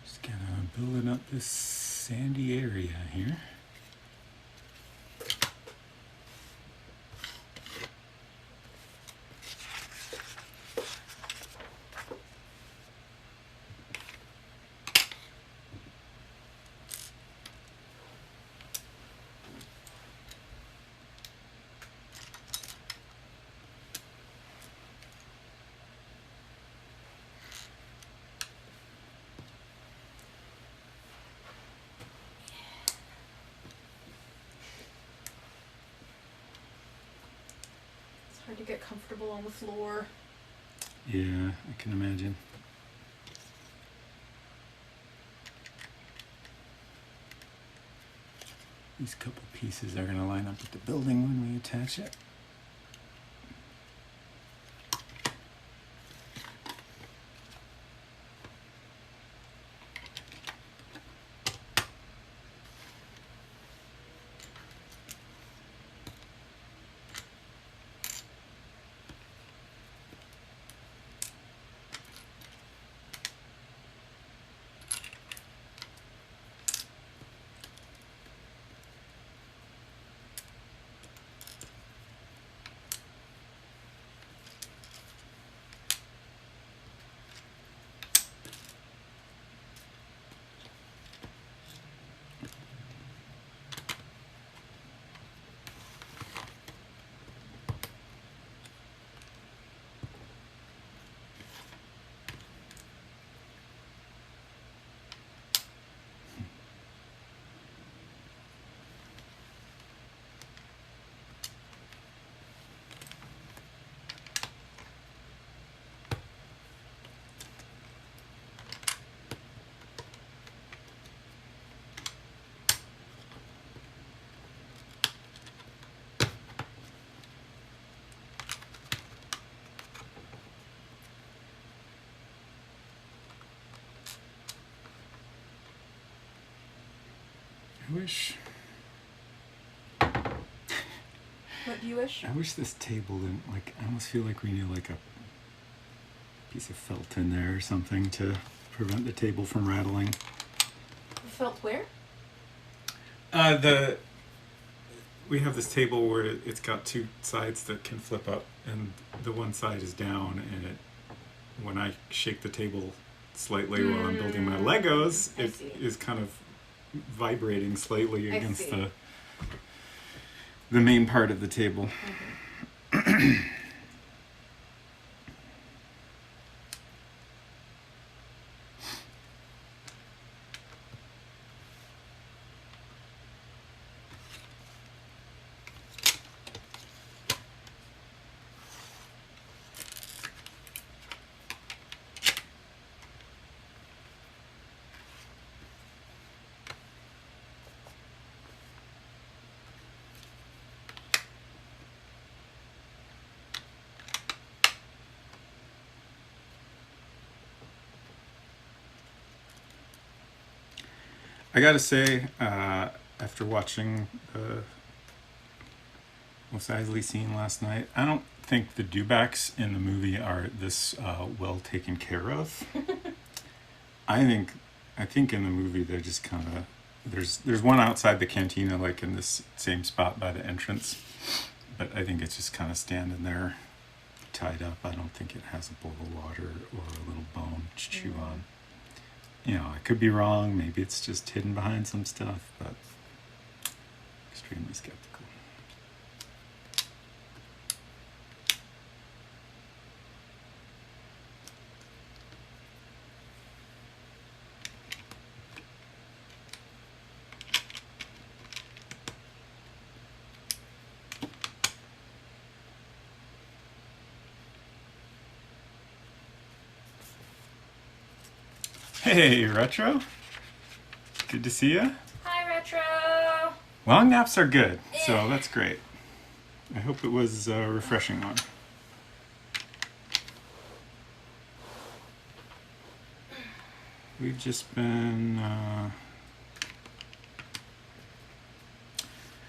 Just kind of building up this sandy area here. It's hard to get comfortable on the floor. Yeah, I can imagine. These couple pieces are going to line up with the building when we attach it. wish What do you wish? I wish this table didn't, like, I almost feel like we need like a piece of felt in there or something to prevent the table from rattling. Felt where? We have this table where it's got two sides that can flip up, and the one side is down, and when I shake the table slightly while I'm building my Legos, it is kind of vibrating slightly against the main part of the table. Mm-hmm. I gotta say, after watching the Eisley scene last night, I don't think the dewbacks in the movie are this well taken care of. I think in the movie they're just kind of there's one outside the cantina, like in this same spot by the entrance, but I think it's just kind of standing there, tied up. I don't think it has a bowl of water or a little bone to chew on. You know, I could be wrong. Maybe it's just hidden behind some stuff, but extremely skeptical. Hey, Retro. Good to see you. Hi, Retro. Long naps are good, so that's great. I hope it was a refreshing one. We've just been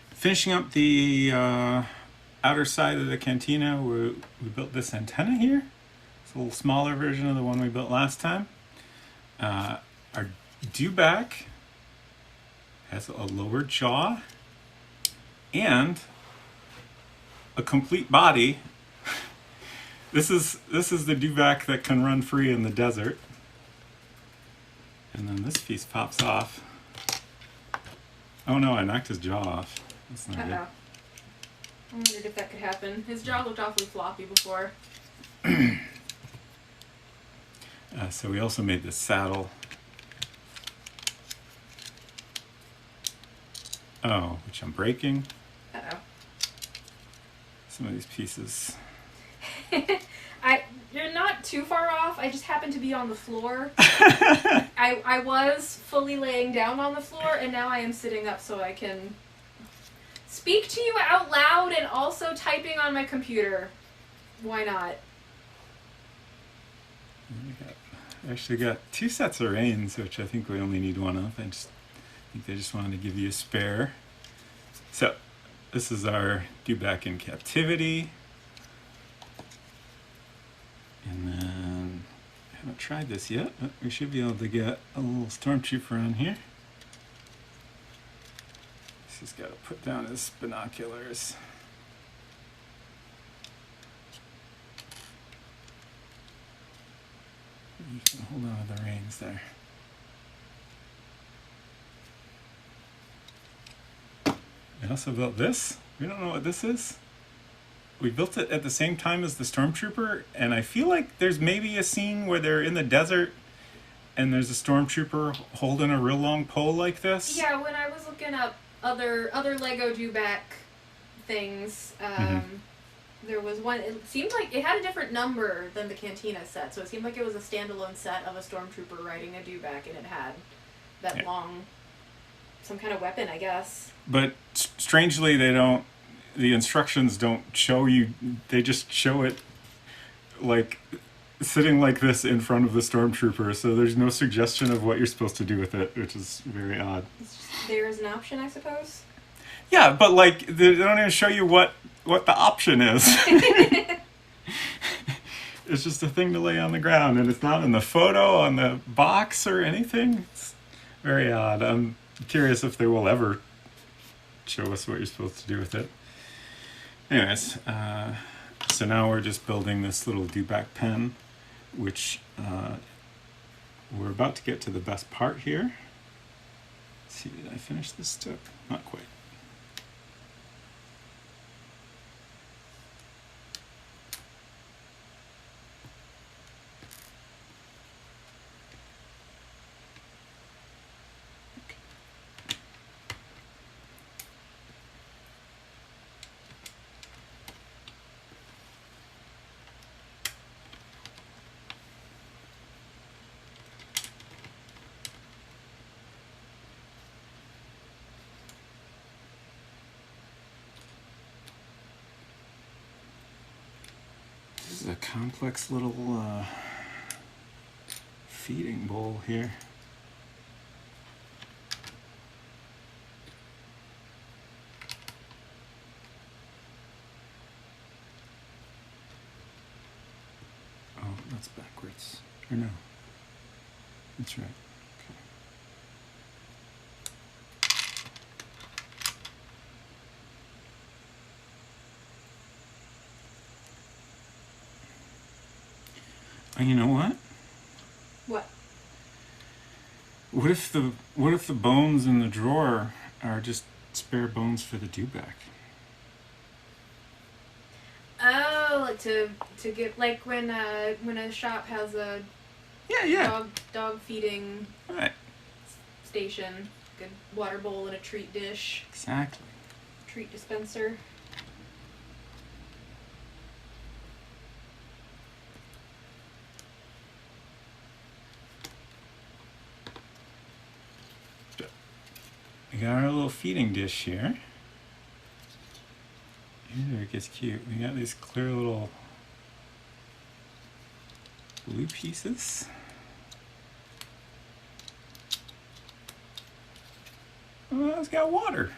finishing up the outer side of the cantina. We built this antenna here. It's a little smaller version of the one we built last time. Our dewback has a lower jaw and a complete body. This is the dewback that can run free in the desert. And then this piece pops off. Oh no, I knocked his jaw off. That's not good. I wondered if that could happen. His jaw looked awfully floppy before. So we also made this saddle. Oh, which I'm breaking. Uh-oh. Some of these pieces. You're not too far off. I just happened to be on the floor. I was fully laying down on the floor, and now I am sitting up so I can speak to you out loud and also typing on my computer. Why not? I actually got 2 sets of reins, which I think we only need one of. I think they just wanted to give you a spare. So, this is our dewback in captivity. And then, I haven't tried this yet, but we should be able to get a little stormtrooper on here. He's got to put down his binoculars. You can hold on to the reins there. We also built this. We don't know what this is. We built it at the same time as the stormtrooper, and I feel like there's maybe a scene where they're in the desert and there's a stormtrooper holding a real long pole like this. Yeah, when I was looking up other Lego dewback things, there was one. It seemed like it had a different number than the Cantina set, so it seemed like it was a standalone set of a stormtrooper riding a dewback, and it had that long, some kind of weapon, I guess. But strangely, the instructions don't show you. They just show it like sitting like this in front of the stormtrooper, so there's no suggestion of what you're supposed to do with it, which is very odd. It's just there as an option, I suppose. Yeah, but like they don't even show you what the option is. It's just a thing to lay on the ground, and it's not in the photo on the box or anything. It's very odd. I'm curious if they will ever show us what you're supposed to do with it. Anyways, so now we're just building this little dewback pen, which we're about to get to the best part here. Let's see, did I finish this step? Not quite. This is a complex little feeding bowl here. Oh, that's backwards. Or no. That's right. Okay. And you know what? What? What if the bones in the drawer are just spare bones for the dewback? Oh, like to get like when a shop has a Yeah. dog feeding Right. station, like a water bowl and a treat dish, Exactly. treat dispenser. We got our little feeding dish here. Here it gets cute. We got these clear little blue pieces. Oh, it's got water.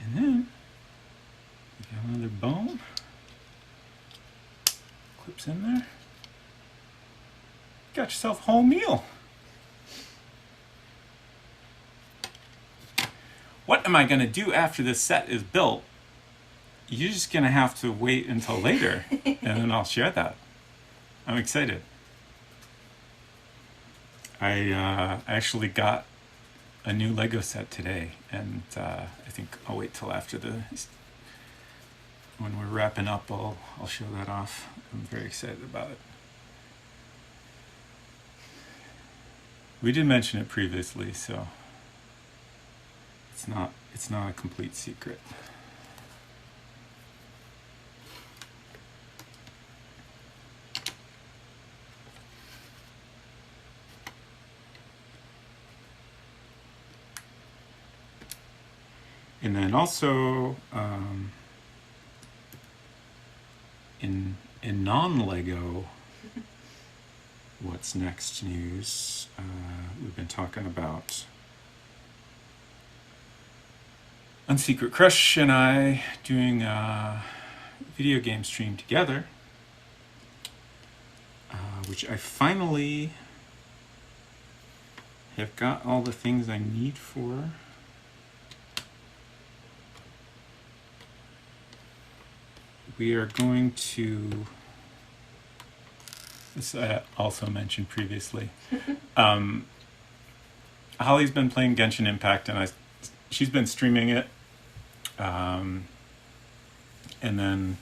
And then we got another bone. Clips in there. Got yourself a whole meal. What am I going to do after this set is built? You're just going to have to wait until later, and then I'll share that. I'm excited. I actually got a new Lego set today, and I think I'll wait till after when we're wrapping up, I'll show that off. I'm very excited about it. We did mention it previously, so it's not a complete secret. And then also in non-Lego what's next news, we've been talking about Unsecret Crush and I doing a video game stream together, which I finally have got all the things I need for. We are going to, this I also mentioned previously, Holly's been playing Genshin Impact, and she's been streaming it, and then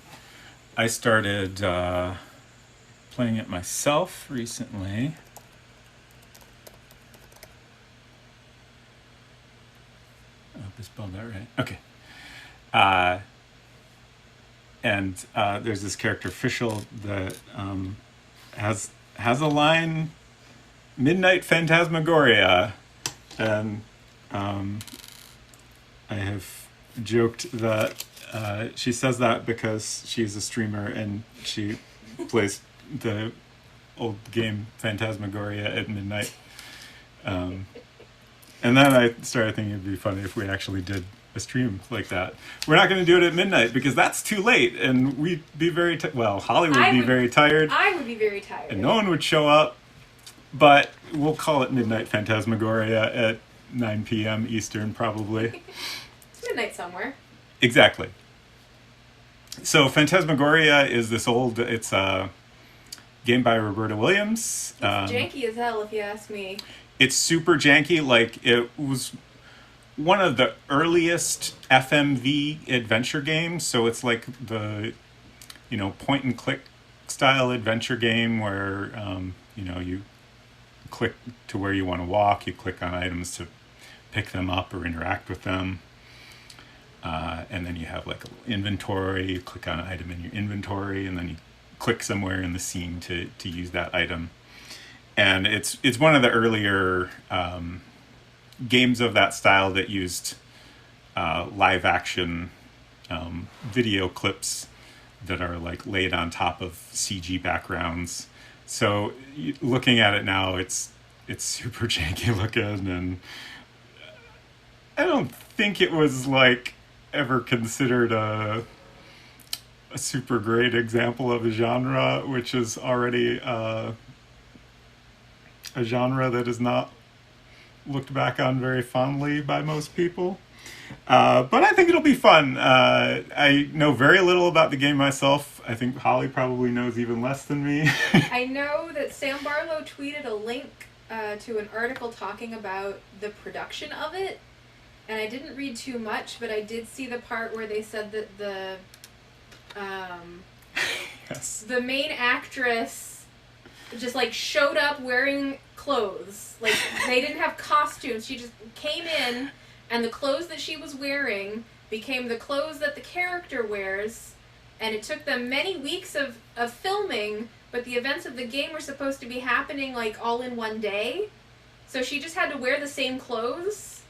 I started playing it myself recently. I hope I spelled that right. Okay. And there's this character Fischl that has a line, "Midnight Phantasmagoria," and I have joked that she says that because she's a streamer and she plays the old game Phantasmagoria at midnight. And then I started thinking it'd be funny if we actually did a stream like that. We're not going to do it at midnight because that's too late, and we'd be very Holly would be very tired. I would be very tired, and no one would show up. But we'll call it Midnight Phantasmagoria at 9 p.m. Eastern, probably. It's midnight somewhere. Exactly. So Phantasmagoria is this old, it's a game by Roberta Williams. It's janky as hell, if you ask me. It's super janky. Like, it was one of the earliest FMV adventure games. So it's like the, point and click style adventure game where, you click to where you want to walk, you click on items to pick them up or interact with them. And then you have like an inventory, you click on an item in your inventory, and then you click somewhere in the scene to use that item. And it's one of the earlier games of that style that used live action video clips that are like laid on top of CG backgrounds. So looking at it now, it's super janky looking, and I don't think it was like ever considered a super great example of a genre, which is already a genre that is not looked back on very fondly by most people. But I think it'll be fun. I know very little about the game myself. I think Holly probably knows even less than me. I know that Sam Barlow tweeted a link to an article talking about the production of it, and I didn't read too much, but I did see the part where they said that Yes. the main actress just like showed up wearing clothes. Like, they didn't have costumes. She just came in, and the clothes that she was wearing became the clothes that the character wears, and it took them many weeks of filming, but the events of the game were supposed to be happening like all in one day. So she just had to wear the same clothes,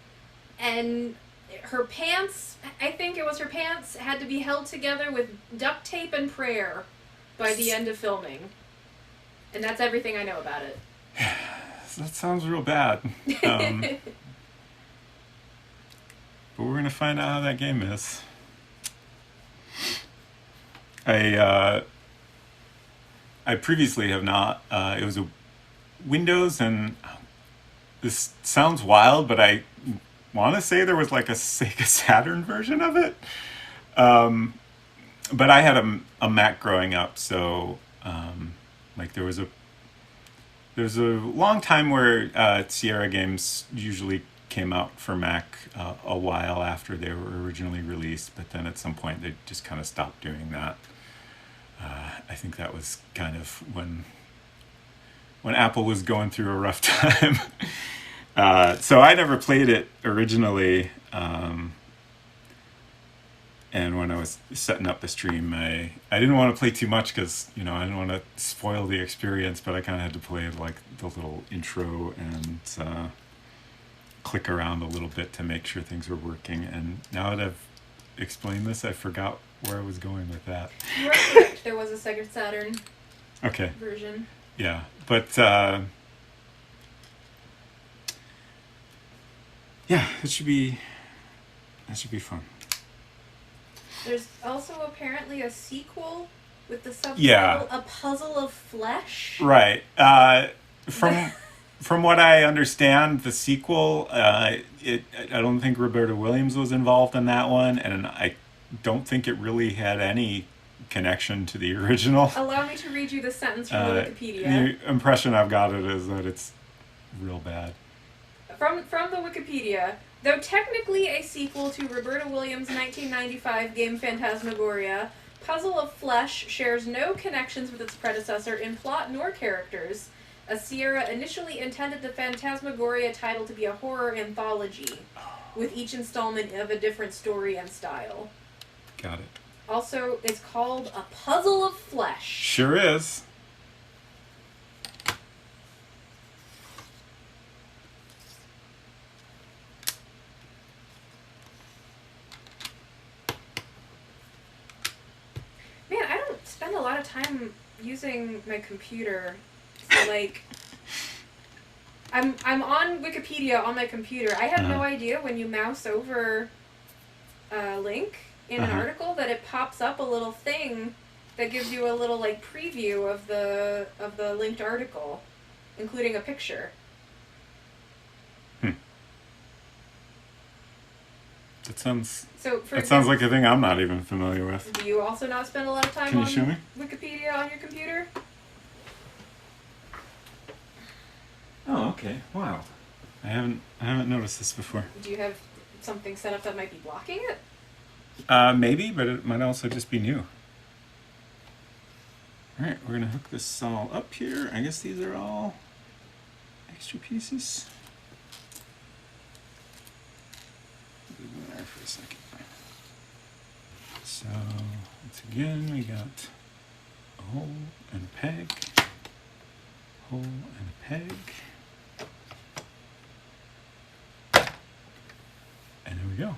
and her pants, I think it was her pants, had to be held together with duct tape and prayer by the end of filming. And that's everything I know about it. That sounds real bad. But we're going to find out how that game is. I previously have not. It was a Windows, and this sounds wild, but I want to say there was like a Sega Saturn version of it. But I had a Mac growing up, so like there was a long time where Sierra games usually came out for Mac a while after they were originally released, but then at some point they just kind of stopped doing that. I think that was kind of when Apple was going through a rough time. So I never played it originally. And when I was setting up the stream, I didn't want to play too much because, I didn't want to spoil the experience, but I kind of had to play like the little intro and click around a little bit to make sure things were working. And now that I've explained this, I forgot where I was going with that. You are correct. There was a Sega Saturn version. Yeah, but yeah, that should be fun. There's also apparently a sequel with the subtitle A Puzzle of Flesh. Right. From what I understand, the sequel, I don't think Roberta Williams was involved in that one, and I don't think it really had any connection to the original. Allow me to read you the sentence from Wikipedia. The impression I've got it is that it's real bad. From the Wikipedia, though technically a sequel to Roberta Williams' 1995 game Phantasmagoria, Puzzle of Flesh shares no connections with its predecessor in plot nor characters, as Sierra initially intended the Phantasmagoria title to be a horror anthology, with each installment of a different story and style. Got it. Also, it's called A Puzzle of Flesh. Sure is. Man, I don't spend a lot of time using my computer. So like, I'm on Wikipedia on my computer. I had no idea when you mouse over a link in an article that it pops up a little thing that gives you a little like preview of the linked article, including a picture. That sounds. So That sounds like a thing I'm not even familiar with. Do you also not spend a lot of time Can you on show me? Wikipedia on your computer? Oh, okay. Wow. I haven't noticed this before. Do you have something set up that might be blocking it? Maybe, but it might also just be new. All right, we're gonna hook this all up here. I guess these are all extra pieces. Leave them there for a second. So once again, we got a hole and a peg, hole and a peg, and there we go.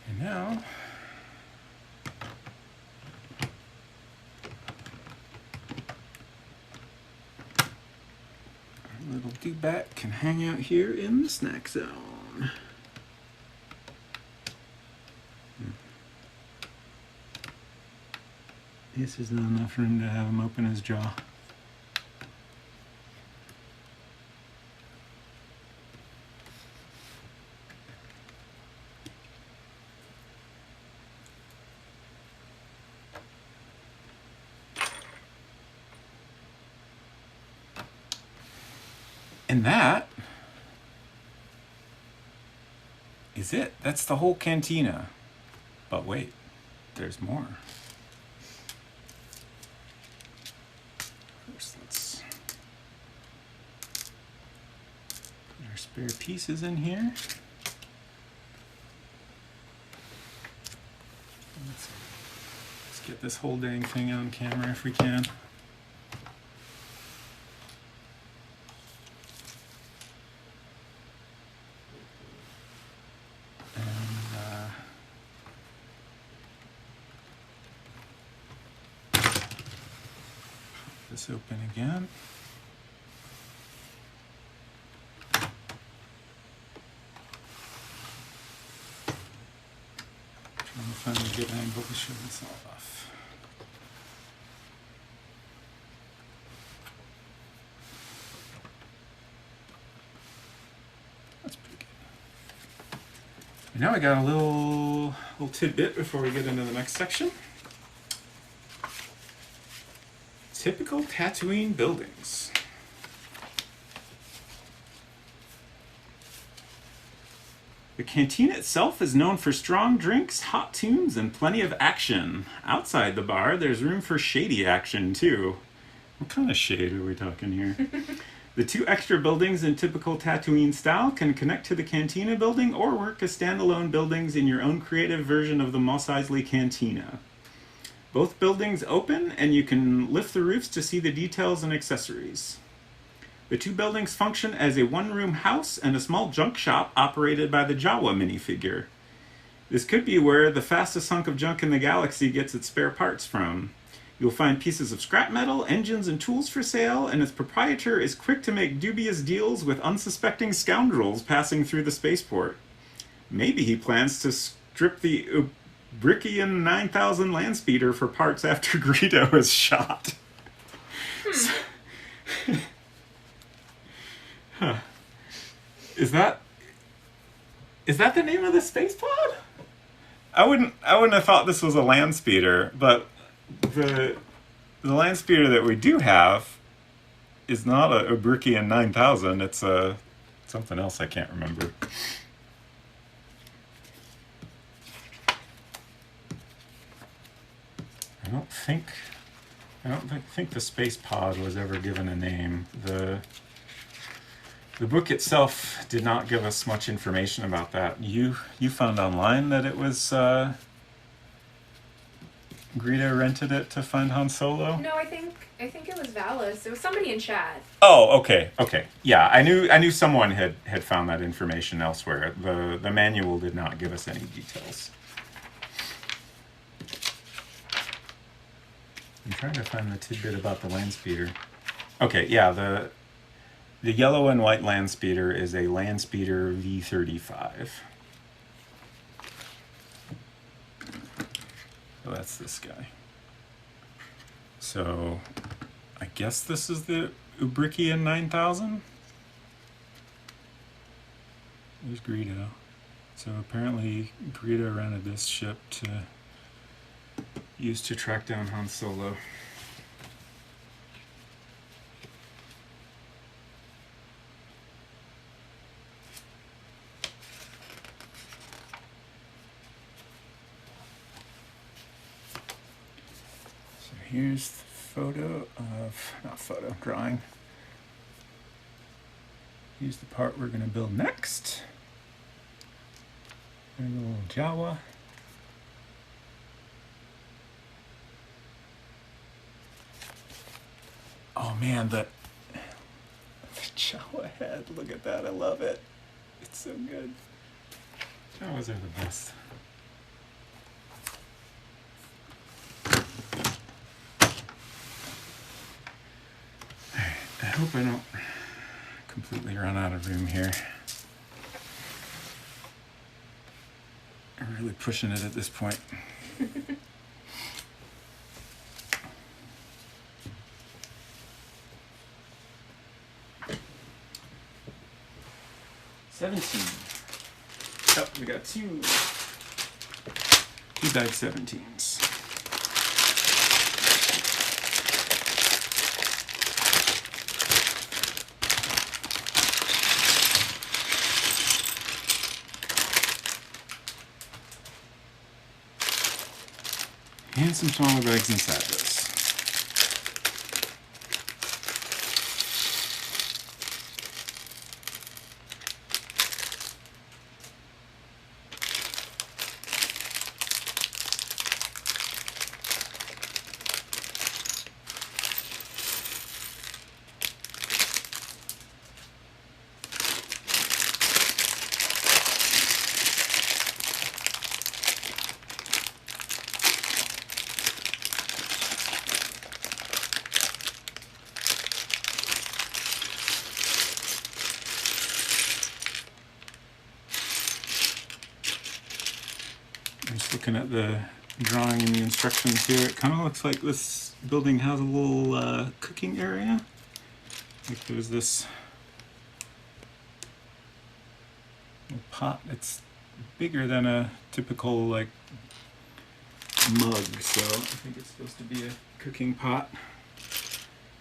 And now, our little dewback can hang out here in the snack zone. This is not enough room to have him open his jaw. And that is it. That's the whole cantina. But wait, there's more. First, let's put our spare pieces in here. Let's get this whole dang thing on camera if we can. This open again. Trying to find a good angle to show this all off. That's pretty good. And now I got a little tidbit before we get into the next section. Typical Tatooine buildings. The cantina itself is known for strong drinks, hot tunes, and plenty of action. Outside the bar, there's room for shady action, too. What kind of shade are we talking here? The two extra buildings in typical Tatooine style can connect to the cantina building or work as standalone buildings in your own creative version of the Mos Eisley Cantina. Both buildings open, and you can lift the roofs to see the details and accessories. The two buildings function as a one-room house and a small junk shop operated by the Jawa minifigure. This could be where the fastest hunk of junk in the galaxy gets its spare parts from. You'll find pieces of scrap metal, engines, and tools for sale, and its proprietor is quick to make dubious deals with unsuspecting scoundrels passing through the spaceport. Maybe he plans to strip the Brickian 9000 Landspeeder for parts after Greedo is shot. Huh. Is that the name of the space pod? I wouldn't have thought this was a Landspeeder, but the Landspeeder that we do have is not a Brickian 9000. It's a something else I can't remember. I don't think the space pod was ever given a name. The book itself did not give us much information about that. You found online that it was Greta rented it to find Han Solo? No, I think it was Valis. It was somebody in chat. Oh, okay, okay. Yeah, I knew someone had found that information elsewhere. The manual did not give us any details. I'm trying to find the tidbit about the land speeder. Okay, yeah, the yellow and white land speeder is a land speeder V35. So that's this guy. So I guess this is the Ubrikian 9000? There's Greedo. So apparently Greedo rented this ship to use to track down Han Solo. So here's the photo of, not photo, drawing. Here's the part we're going to build next. There's a little Jawa. Oh man, the Jawa head, look at that, I love it. It's so good. Jawas are the best. Alright, I hope I don't completely run out of room here. I'm really pushing it at this point. Oh, we got two bag 17s. And some smaller bags inside this. Looking at the drawing and the instructions here, it kind of looks like this building has a little cooking area. Like there's this little pot. It's bigger than a typical like mug, so I think it's supposed to be a cooking pot.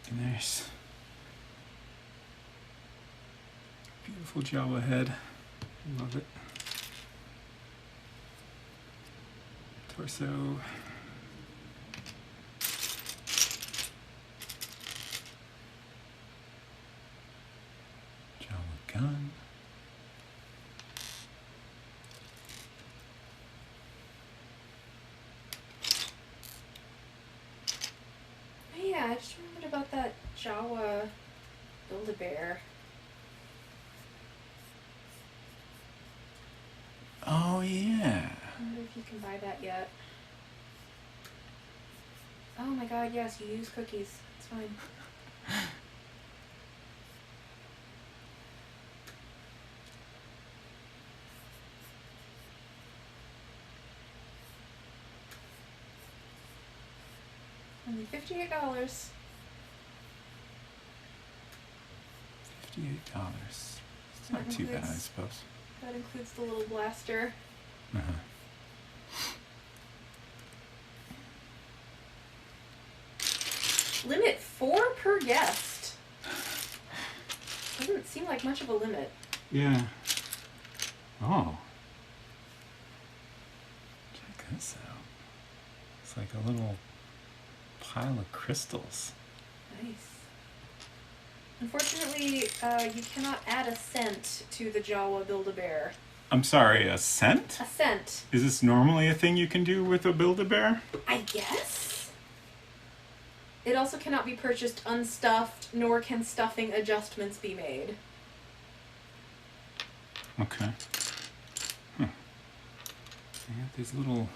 And there's beautiful Jawa head. Love it. Torso. Jawa gun. Oh yeah, I just remembered about that Jawa Build-A-Bear. Oh yeah. I wonder if you can buy that yet. Oh my god, yes, you use cookies. It's fine. Only $58. $58. It's not too bad, I suppose. That includes the little blaster. Uh-huh. Limit 4 per guest. Doesn't seem like much of a limit. Yeah. Oh. Check this out. It's like a little pile of crystals. Nice. Unfortunately, you cannot add a scent to the Jawa Build-A-Bear. I'm sorry, a cent? A cent. Is this normally a thing you can do with a Build-A-Bear? I guess? It also cannot be purchased unstuffed, nor can stuffing adjustments be made. Okay. Huh. They got these little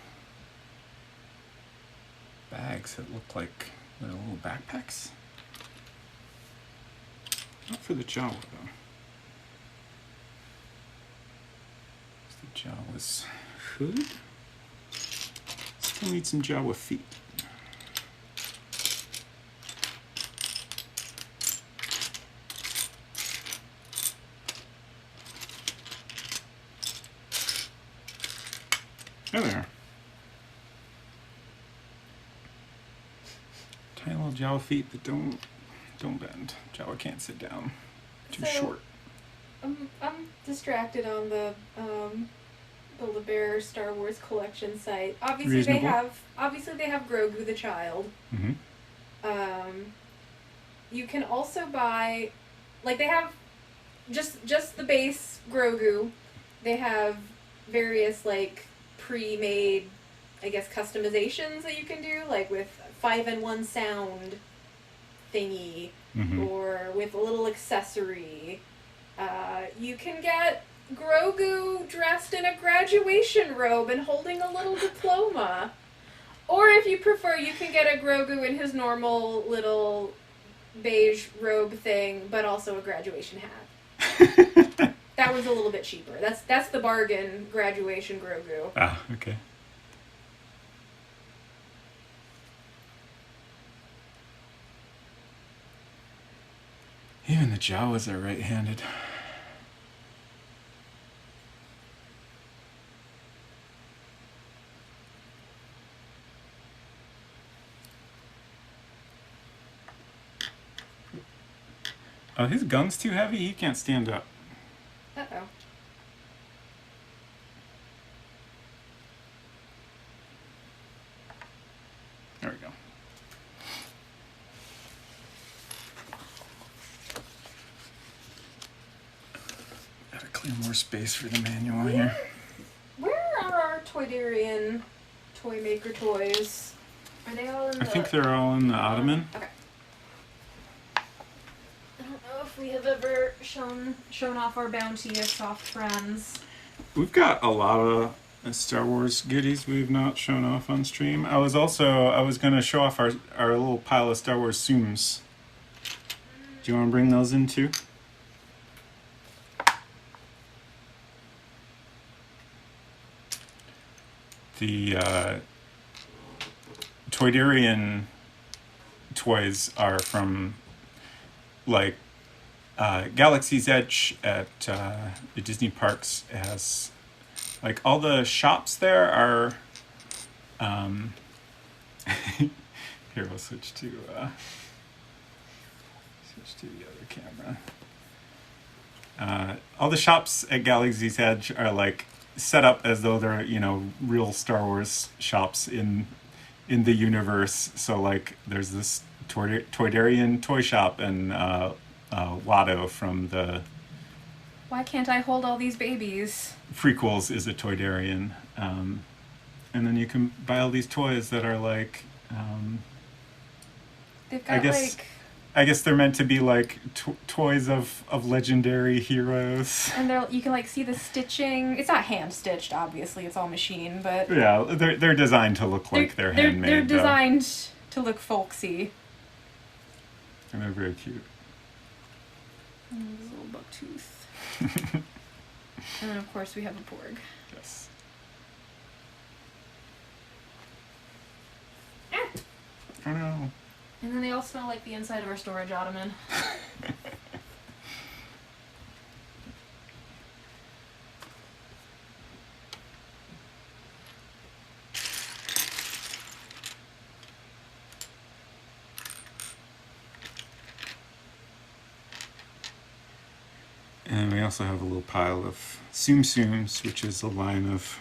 bags that look like they're little backpacks. Not for the Jawa, though. It's the Jawa's hood. Still need some Jawa feet. There they are. Tiny little Jawa feet that don't bend. Jawa can't sit down. Too short. I'm distracted on the Build-A-Bear Star Wars collection site. Obviously Reasonable. they have Grogu the child. Mm-hmm. You can also buy, like, they have just the base Grogu. They have various, like, pre-made, I guess, customizations that you can do, like with 5-in-1 sound thingy, Mm-hmm. or with a little accessory. You can get Grogu dressed in a graduation robe and holding a little diploma. Or if you prefer, you can get a Grogu in his normal little beige robe thing, but also a graduation hat. That was a little bit cheaper. That's the bargain graduation Grogu. Ah, okay. Even the Jawas are right-handed. Oh, his gun's too heavy. He can't stand up. Uh-oh. There we go. Gotta clear more space for the manual here. Where are our Toydarian toy maker toys? Are they all in the... I think they're all in the ottoman. Okay. I don't know if we have ever shown off our bounty of soft friends. We've got a lot of Star Wars goodies we've not shown off on stream. I was going to show off our little pile of Star Wars Zooms. Do you want to bring those in too? The Toydarian toys are from, like, Galaxy's Edge at the Disney parks. It has, like, all the shops there are here, we'll switch to the other camera. All the shops at Galaxy's Edge are, like, set up as though they're, you know, real Star Wars shops in the universe. So, like, there's this Toydarian toy shop and Watto from the Why can't I hold all these babies? prequels is a Toydarian. And then you can buy all these toys that are like, They've got I guess they're meant to be like toys of legendary heroes. and you can like see the stitching. It's not hand stitched, obviously. It's all machine, but Yeah, they're designed to look like they're handmade. They're designed to look folksy. And they're very cute. And there's a little buck tooth. And then of course we have a porg. Yes. Ah! Oh no. And then they all smell like the inside of our storage ottoman. And we also have a little pile of Tsum Tsums, which is a line of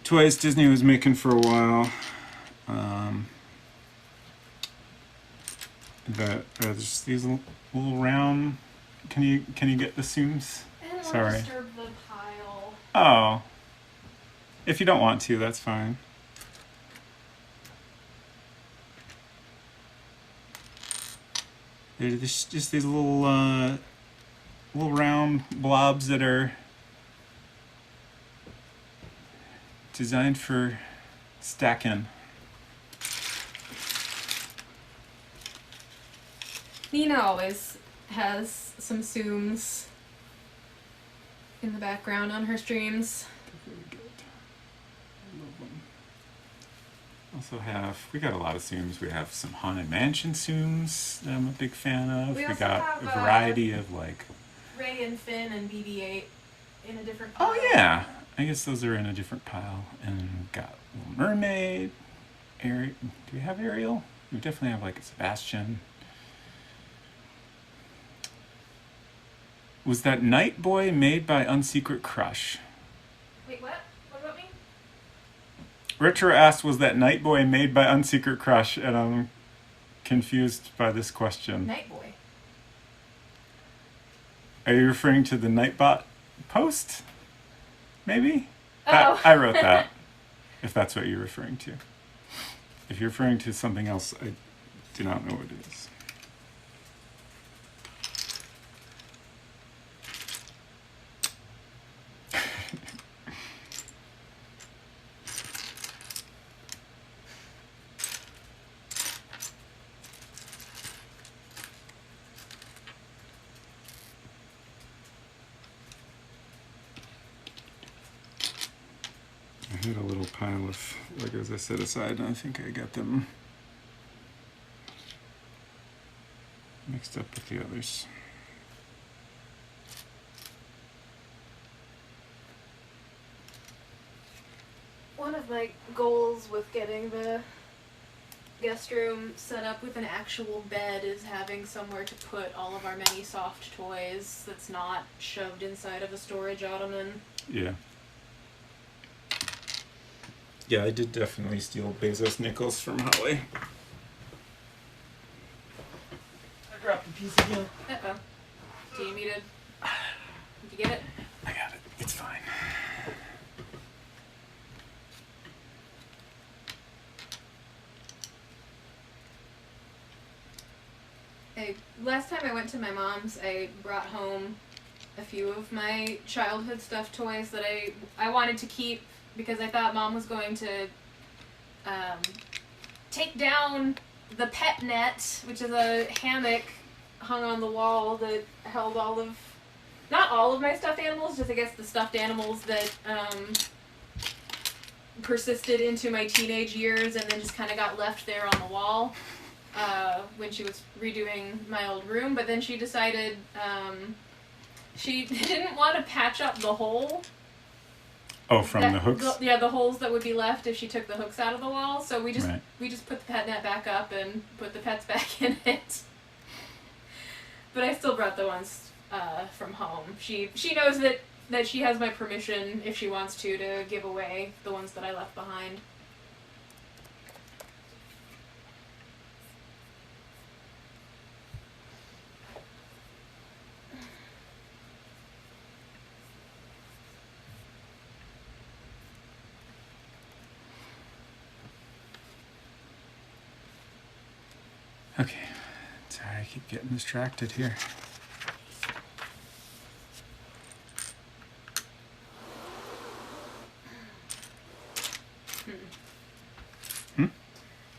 toys Disney was making for a while. That are just these little round. Can you get the Tsums? And want to Sorry. disturb the pile. Oh. If you don't want to, that's fine. They're just these little round blobs that are designed for stacking. Nina always has some Zooms in the background on her streams. Very good. Love them. Also we got a lot of Zooms. We have some Haunted Mansion Zooms that I'm a big fan of. We also got have, a variety of like... Ray and Finn and BB-8 in a different pile. Oh yeah! I guess those are in a different pile. And we've got Little Mermaid, Ariel. Do we have Ariel? We definitely have like a Sebastian. Was that Night Boy made by Unsecret Crush? Wait, what? What about me? Retro asked, was that Night Boy made by Unsecret Crush? And I'm confused by this question. Night Boy. Are you referring to the Nightbot post? Maybe? Oh. I wrote that, if that's what you're referring to. If you're referring to something else, I do not know what it is. I had a little pile of Legos I set aside, and I think I got them mixed up with the others. One of my goals with getting the guest room set up with an actual bed is having somewhere to put all of our many soft toys that's not shoved inside of a storage ottoman. Yeah. Yeah, I did definitely steal Bezos nickels from Holly. I dropped a piece again. Uh-oh. Do you need it? Did you get it? I got it. It's fine. Last time I went to my mom's, I brought home a few of my childhood stuffed toys that I wanted to keep because I thought Mom was going to take down the pet net, which is a hammock hung on the wall that held not all of my stuffed animals, just I guess the stuffed animals that persisted into my teenage years and then just kind of got left there on the wall when she was redoing my old room. But then she decided she didn't want to patch up the hole. Oh, from the hooks? The holes that would be left if she took the hooks out of the wall. So we just put the pet net back up and put the pets back in it. But I still brought the ones from home. She knows that she has my permission if she wants to give away the ones that I left behind. Okay. Sorry, I keep getting distracted here.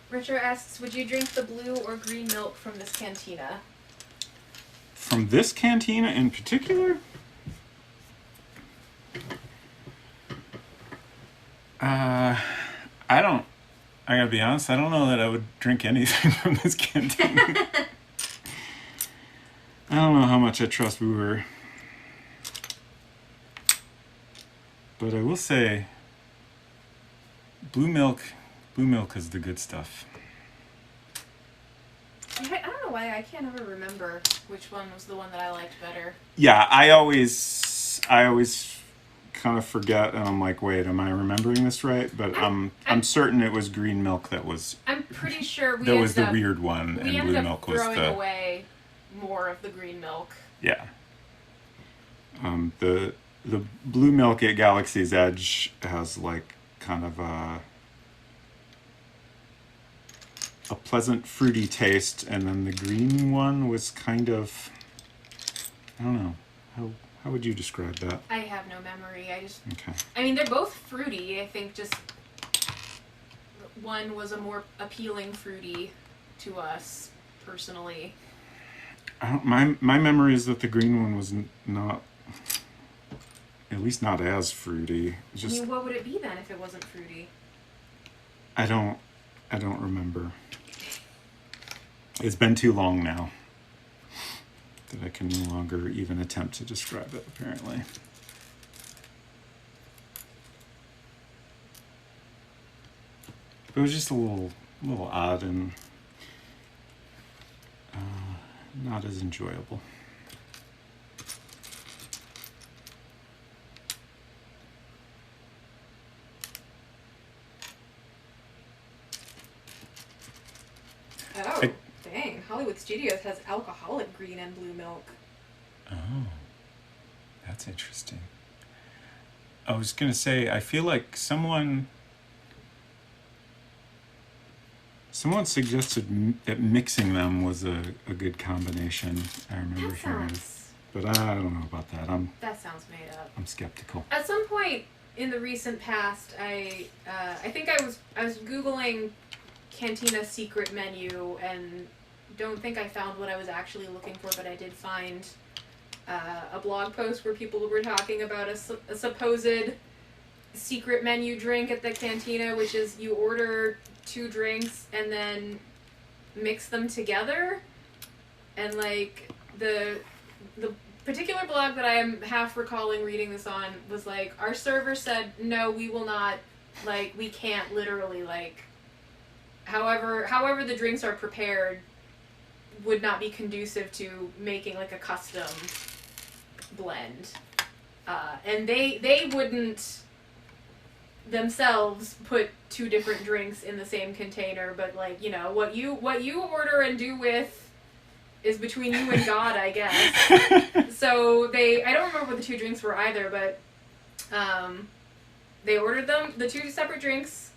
Richard asks, would you drink the blue or green milk from this cantina? From this cantina in particular? I gotta be honest, I don't know that I would drink anything from this cantina. I don't know how much I trust Brewer. But I will say, blue milk is the good stuff. I don't know why I can't ever remember which one was the one that I liked better. Yeah, I always kind of forget, and I'm like, wait, am I remembering this right? But I'm certain it was green milk that was. I'm pretty sure that was the weird one, and blue milk was throwing away more of the green milk. Yeah. The blue milk at Galaxy's Edge has like kind of a pleasant fruity taste, and then the green one was kind of, I don't know, how would you describe that? I have no memory. Okay. I mean, they're both fruity. I think just one was a more appealing fruity to us personally. My memory is that the green one was not, at least not as fruity. I mean, what would it be then if it wasn't fruity? I don't remember. It's been too long now that I can no longer even attempt to describe it, apparently. It was just a little odd and not as enjoyable. Oh, dang. Hollywood Studios has alcoholic green and blue milk. Oh, that's interesting. I was going to say, I feel like someone suggested that mixing them was a good combination. I remember hearing, but I don't know about that. That sounds made up. I'm skeptical. At some point in the recent past, I think I was Googling Cantina secret menu, and don't think I found what I was actually looking for, but I did find a blog post where people were talking about a supposed secret menu drink at the Cantina, which is you order 2 drinks and then mix them together, and like the particular blog that I am half recalling reading this on was like, our server said no, we will not, like, we can't literally, like, however the drinks are prepared would not be conducive to making like a custom blend, and they wouldn't themselves put 2 different drinks in the same container, but like, you know, what you order and do with is between you and God, I guess. So I don't remember what the 2 drinks were either, but they ordered the 2 separate drinks,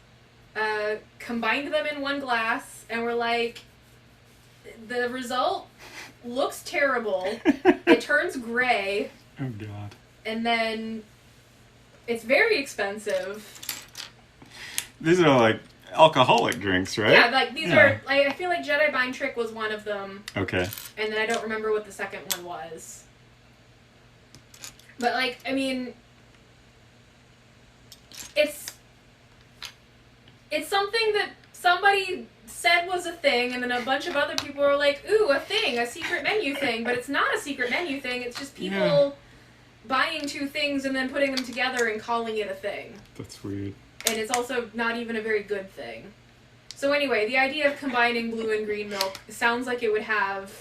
combined them in one glass, and were like, the result looks terrible. It turns gray. Oh God. And then it's very expensive. These are like alcoholic drinks, right? Yeah, like these are, like, I feel like Jedi Mind Trick was one of them. Okay. And then I don't remember what the second one was. But like, I mean, it's something that somebody said was a thing, and then a bunch of other people were like, ooh, a thing, a secret menu thing, but it's not a secret menu thing, it's just people buying 2 things and then putting them together and calling it a thing. That's weird. And it's also not even a very good thing. So anyway, the idea of combining blue and green milk sounds like it would have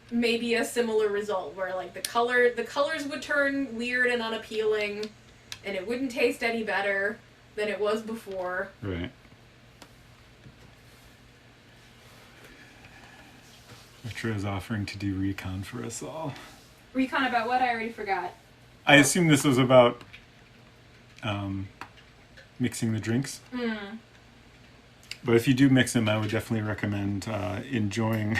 maybe a similar result, where like the colors would turn weird and unappealing, and it wouldn't taste any better than it was before. Right. Retro is offering to do recon for us all. Recon about what? I already forgot. I assume this was about mixing the drinks. But if you do mix them, I would definitely recommend enjoying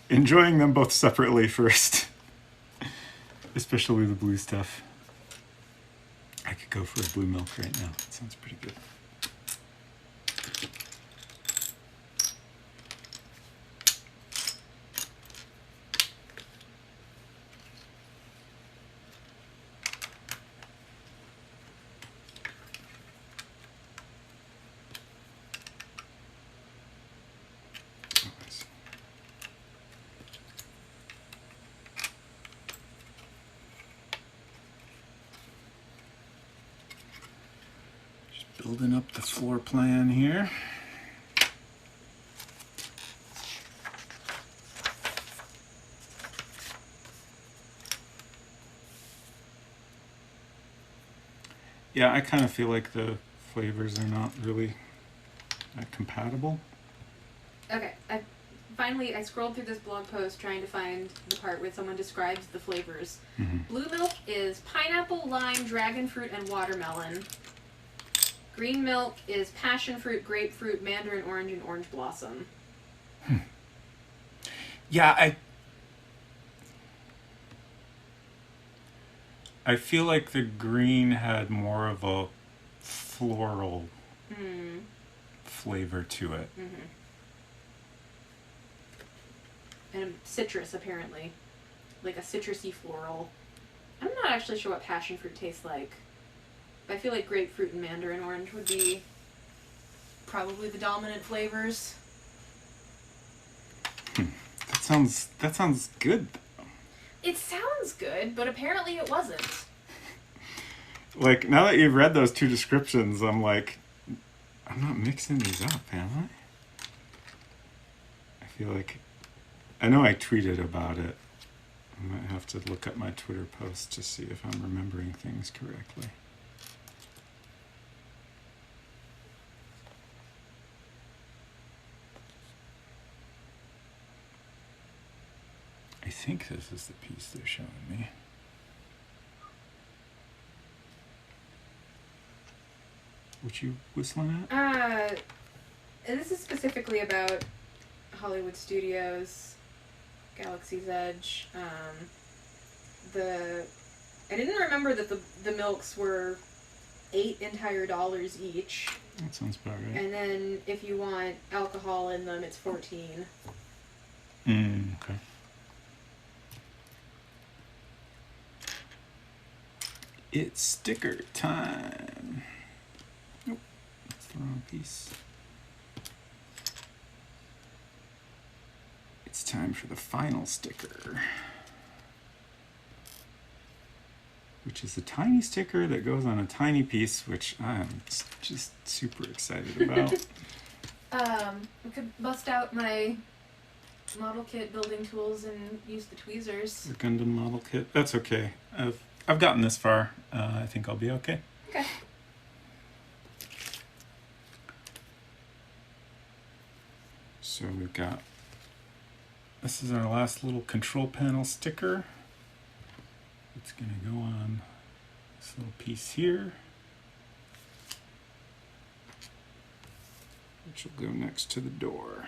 them both separately first. Especially the blue stuff. I could go for a blue milk right now. That sounds pretty good. Building up the floor plan here. Yeah, I kind of feel like the flavors are not really compatible. Okay, finally, I scrolled through this blog post trying to find the part where someone describes the flavors. Blue milk is pineapple, lime, dragon fruit, and watermelon. Green milk is passion fruit, grapefruit, mandarin orange, and orange blossom. Yeah, I feel like the green had more of a floral flavor to it. And citrus, apparently. Like a citrusy floral. I'm not actually sure what passion fruit tastes like. But I feel like grapefruit and mandarin orange would be probably the dominant flavors. That sounds good. It sounds good, but apparently it wasn't. Like, now that you've read those two descriptions, I'm like, I'm not mixing these up, am I? I feel like, I know I tweeted about it. I might have to look up my Twitter post to see if I'm remembering things correctly. I think this is the piece they're showing me. What you whistling at? This is specifically about Hollywood Studios, Galaxy's Edge. I didn't remember that the milks were $8 entire each. That sounds about right. And then if you want alcohol in them, it's 14. Okay. It's sticker time. Nope, that's the wrong piece. It's time for the final sticker, which is a tiny sticker that goes on a tiny piece, which I'm just super excited about. I could bust out my model kit building tools and use the tweezers. The Gundam model kit. That's okay. I've gotten this far. I think I'll be okay. Okay. So we've got, this is our last little control panel sticker. It's going to go on this little piece here, which will go next to the door.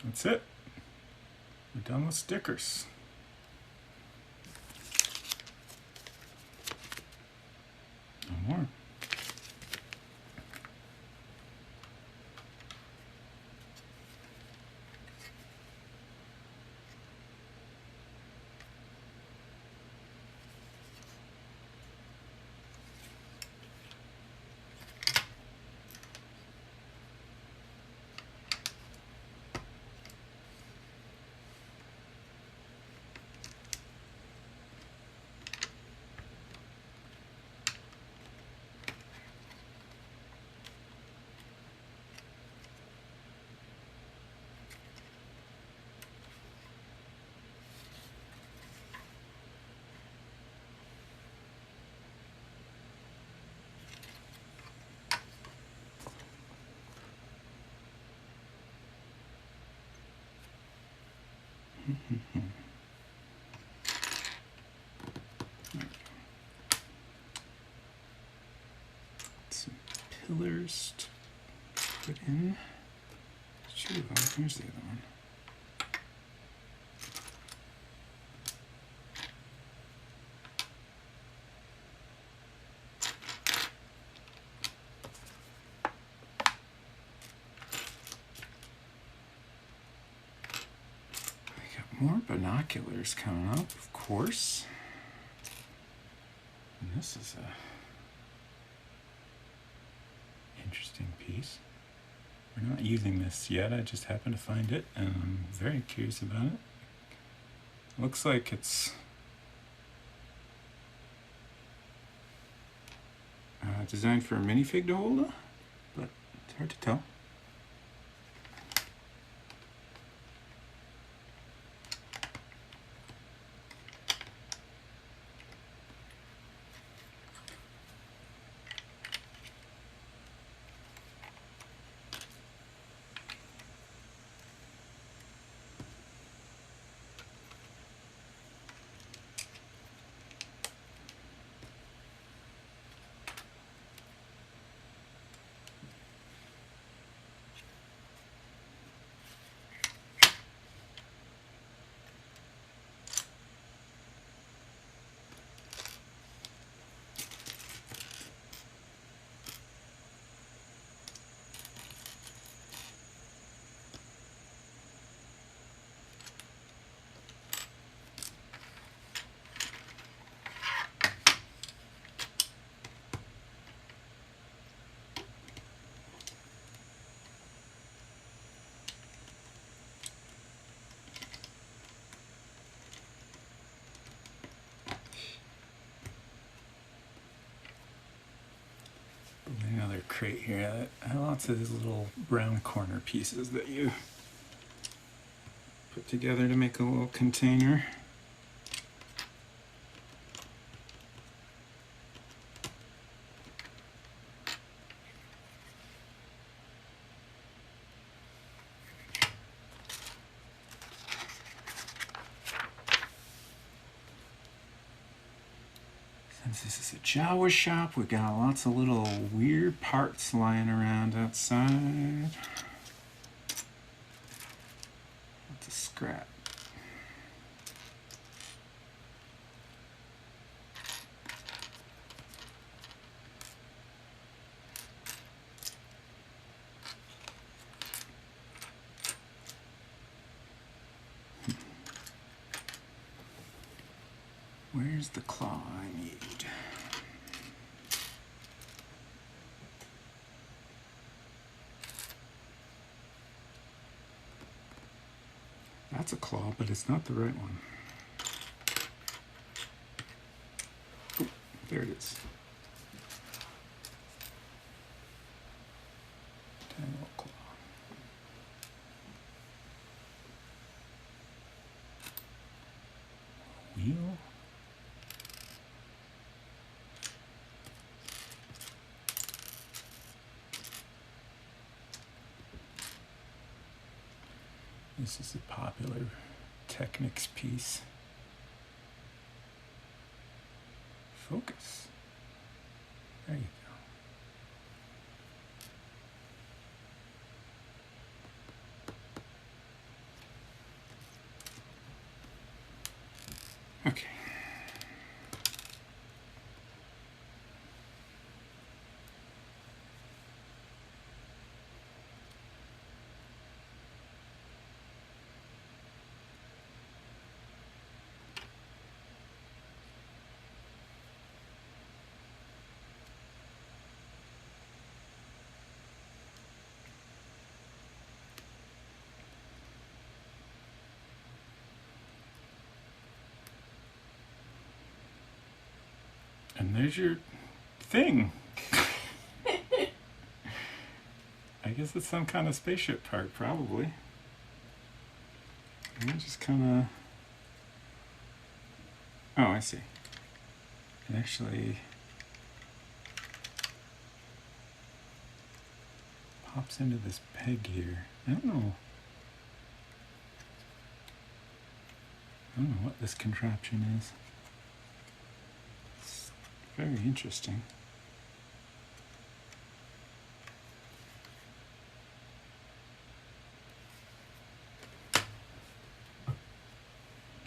That's it. We're done with stickers. No more. Some pillars to put in. Two of them. Here's the other one. More binoculars coming up, of course. And this is a interesting piece. We're not using this yet. I just happened to find it, and I'm very curious about it. Looks like it's designed for a minifig to hold, but it's hard to tell. Another crate here that has lots of these little brown corner pieces that you put together to make a little container. Since this is a Jawa shop, we got lots of little weird parts lying around outside. Lots of scrap. Where's the claw I need? That's a claw, but it's not the right one. Oh, there it is. Tiny little claw. Wheel. This is a popular Technics piece. Focus. There you go. Okay. And there's your thing. I guess it's some kind of spaceship part, probably. And it just kind of... Oh, I see. It actually pops into this peg here. I don't know what this contraption is. It's very interesting.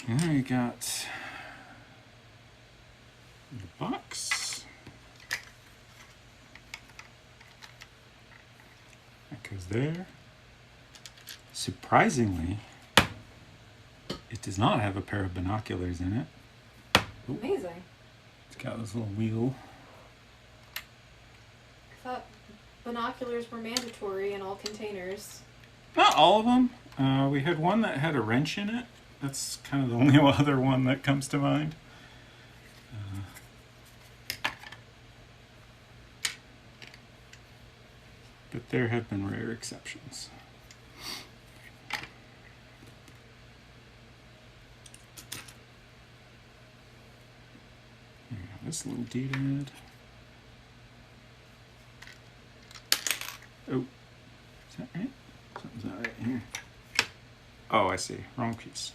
Now you got the box. That goes there. Surprisingly, it does not have a pair of binoculars in it. Ooh. Amazing. It's got this little wheel. I thought binoculars were mandatory in all containers. Not all of them. We had one that had a wrench in it. That's kind of the only other one that comes to mind. but there have been rare exceptions. This little doodad. Oh, is that right? Something's not right here. Oh, I see. Wrong piece.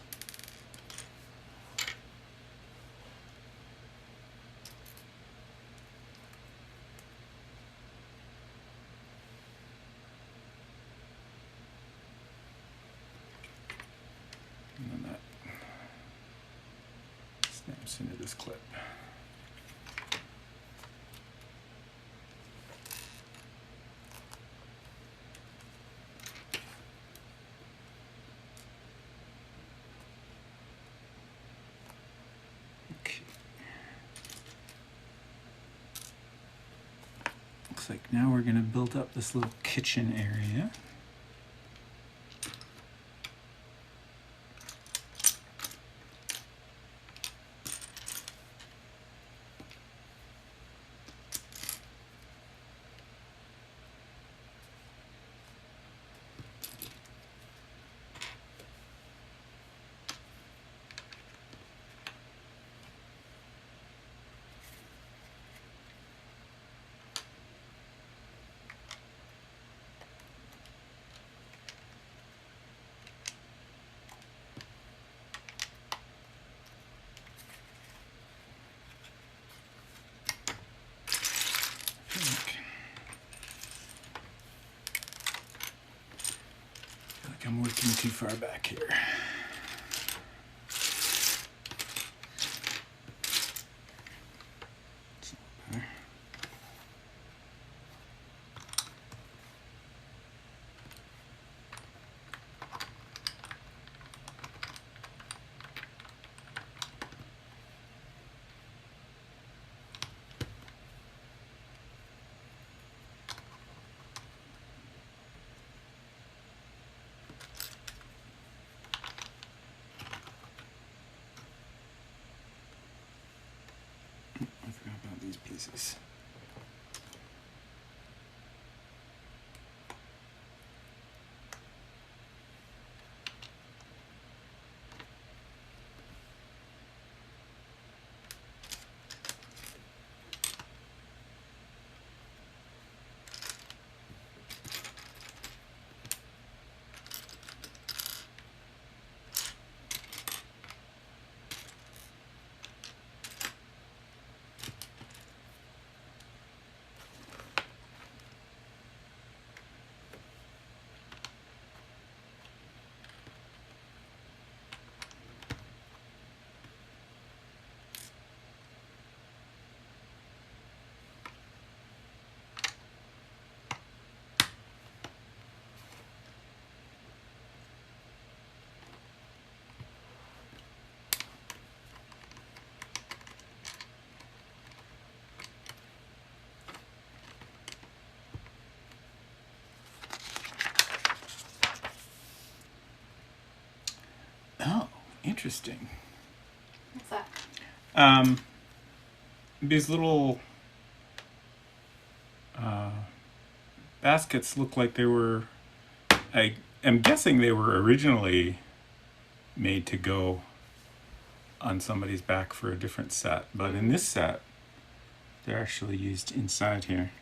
And then that snaps into this clip. Looks like now we're going to build up this little kitchen area. I'm working too far back here. I forgot about these pieces. Oh, interesting. What's that? These little baskets look like they were, I am guessing they were originally made to go on somebody's back for a different set, but in this set, they're actually used inside here.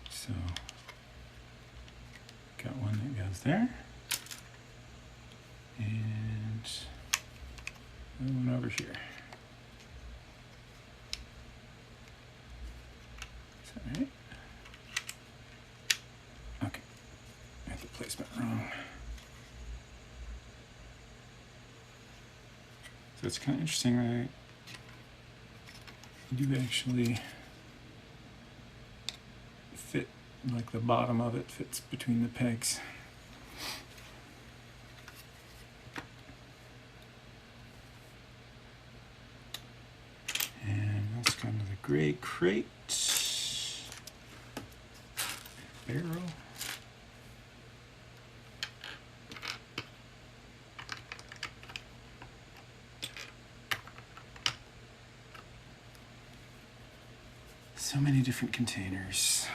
So, got one that goes there. And one over here. Is that right? Okay. I had the placement wrong. So it's kind of interesting, right? You do actually fit, like the bottom of it fits between the pegs. Gray crate, barrel. So many different containers.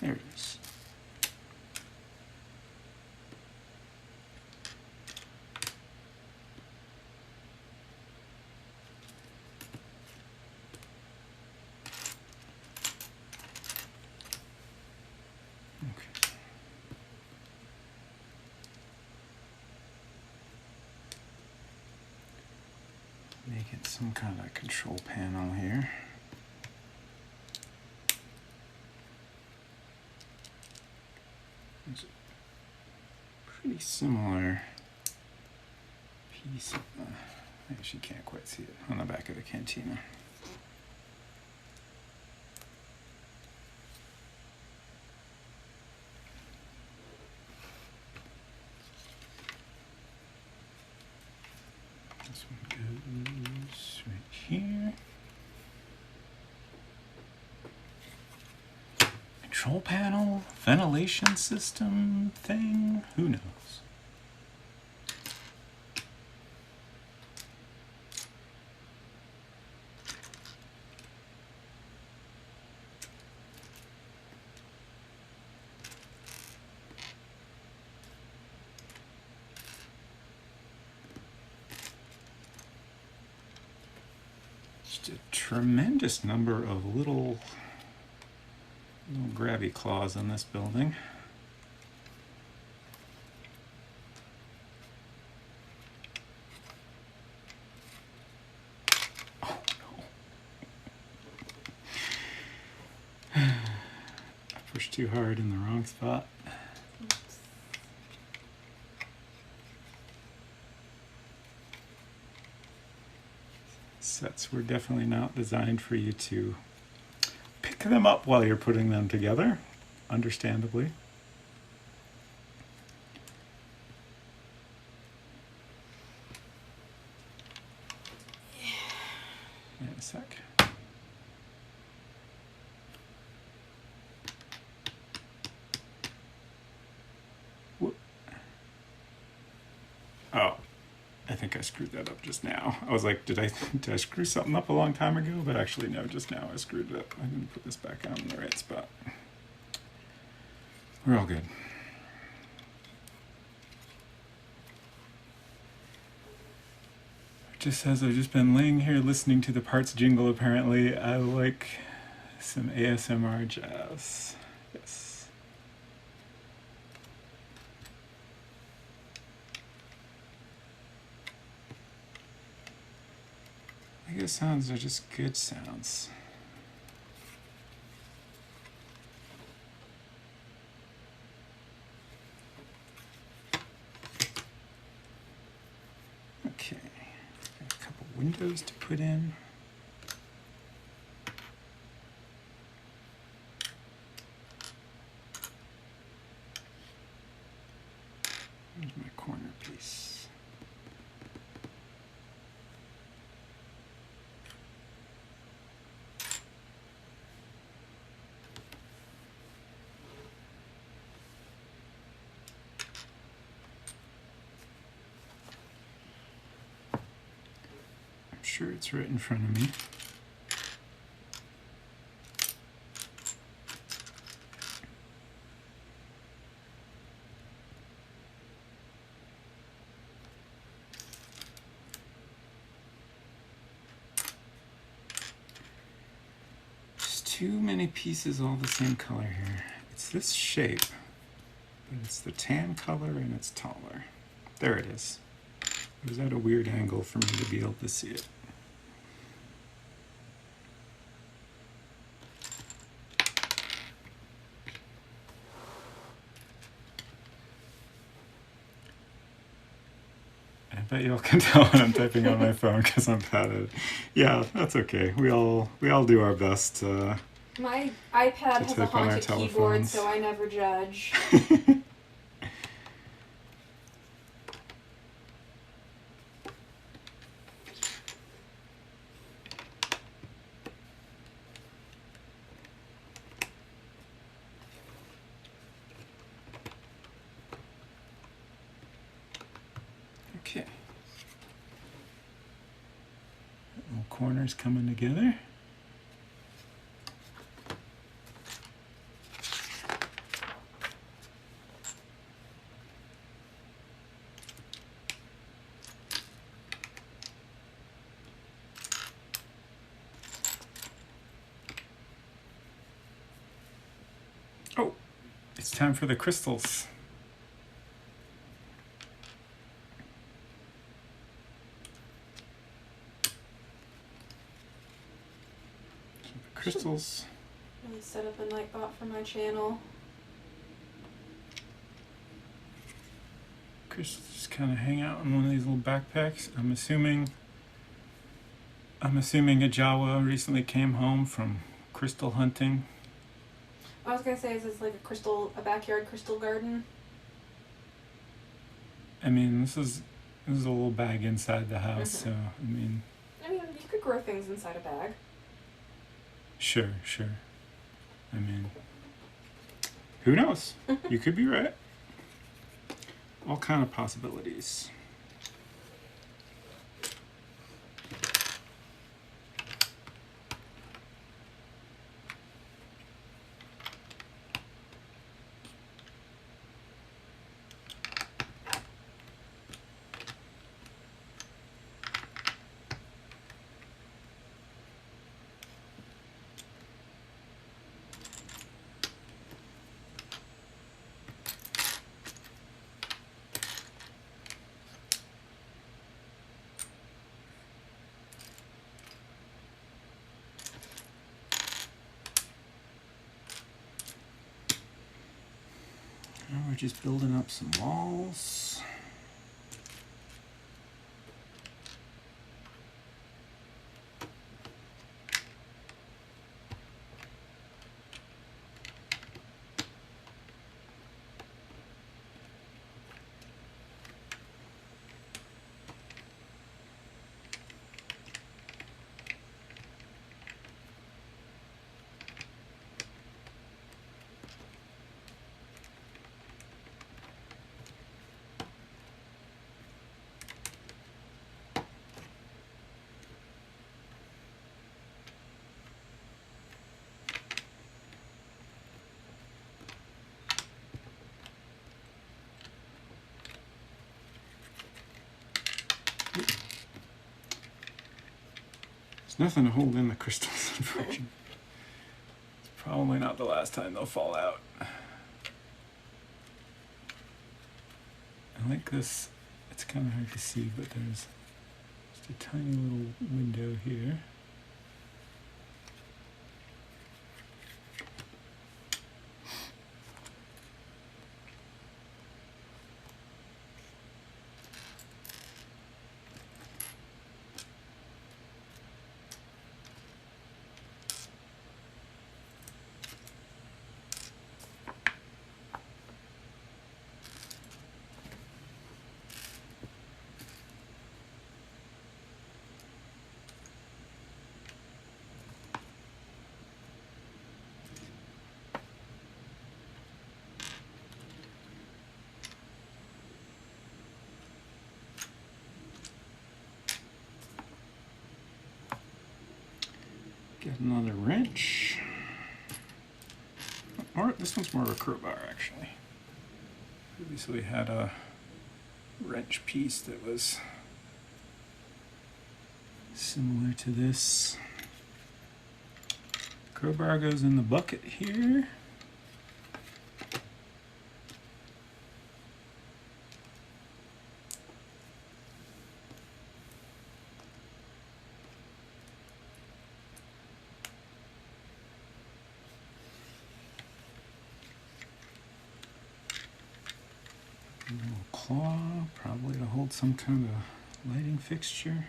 There it is. Okay. Make it some kind of control panel here. It's a pretty similar piece of the, I guess you can't quite see it, on the back of the cantina. This one goes right here. Control panel, ventilation system thing, who knows? Just a tremendous number of little grabby claws on this building. Oh no. I pushed too hard in the wrong spot. Sets were definitely not designed for you to pick them up while you're putting them together, understandably. In a sec. Whoop. Oh, I think I screwed that up just now. I was like, did I screw something up a long time ago? But actually, no, just now I screwed it up. I'm going to put this back on in the right spot. We're all good. Just as I've just been laying here listening to the parts jingle, apparently, I like some ASMR jazz. Yes. I guess sounds are just good sounds. Okay, got a couple windows to put in. Here's my corner piece. Sure, it's right in front of me. There's too many pieces all the same color here. It's this shape, but it's the tan color and it's taller. There it is. It was at a weird angle for me to be able to see it. I bet you all can tell when I'm typing on my phone because I'm bad at it. Yeah, that's okay. We all do our best. My iPad has a type on our haunted keyboard, telephones. so I never judge. Okay. Little corners coming together. It's time for the crystals. So the crystals. Really set up a nightbot for my channel. Crystals just kind of hang out in one of these little backpacks. I'm assuming a Jawa recently came home from crystal hunting. I was gonna say, is this like a backyard crystal garden? I mean, this is a little bag inside the house, so I mean, you could grow things inside a bag. sure. I mean, who knows? You could be right. All kind of possibilities. Now we're just building up some walls. Nothing to hold in the crystals, unfortunately. It's probably not the last time they'll fall out. I like this. It's kind of hard to see, but there's just a tiny little window here. Get another wrench. Or this one's more of a crowbar, actually. So we had a wrench piece that was similar to this. Crowbar goes in the bucket here. A little claw, probably to hold some kind of lighting fixture.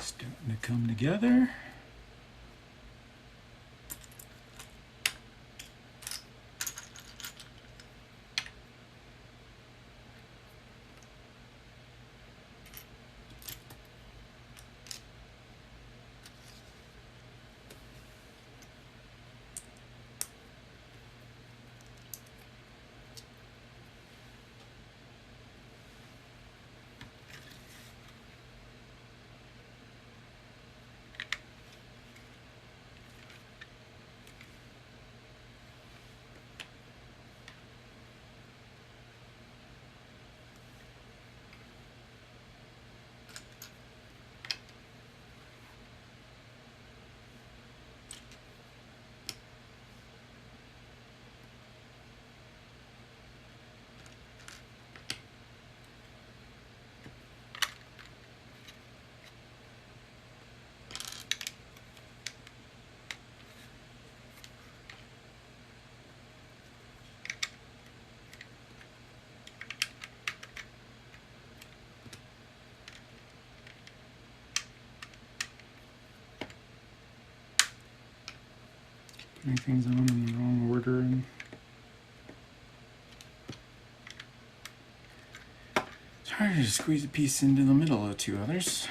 Starting to come together. putting things on in the wrong order. And it's harder to squeeze a piece into the middle of two others.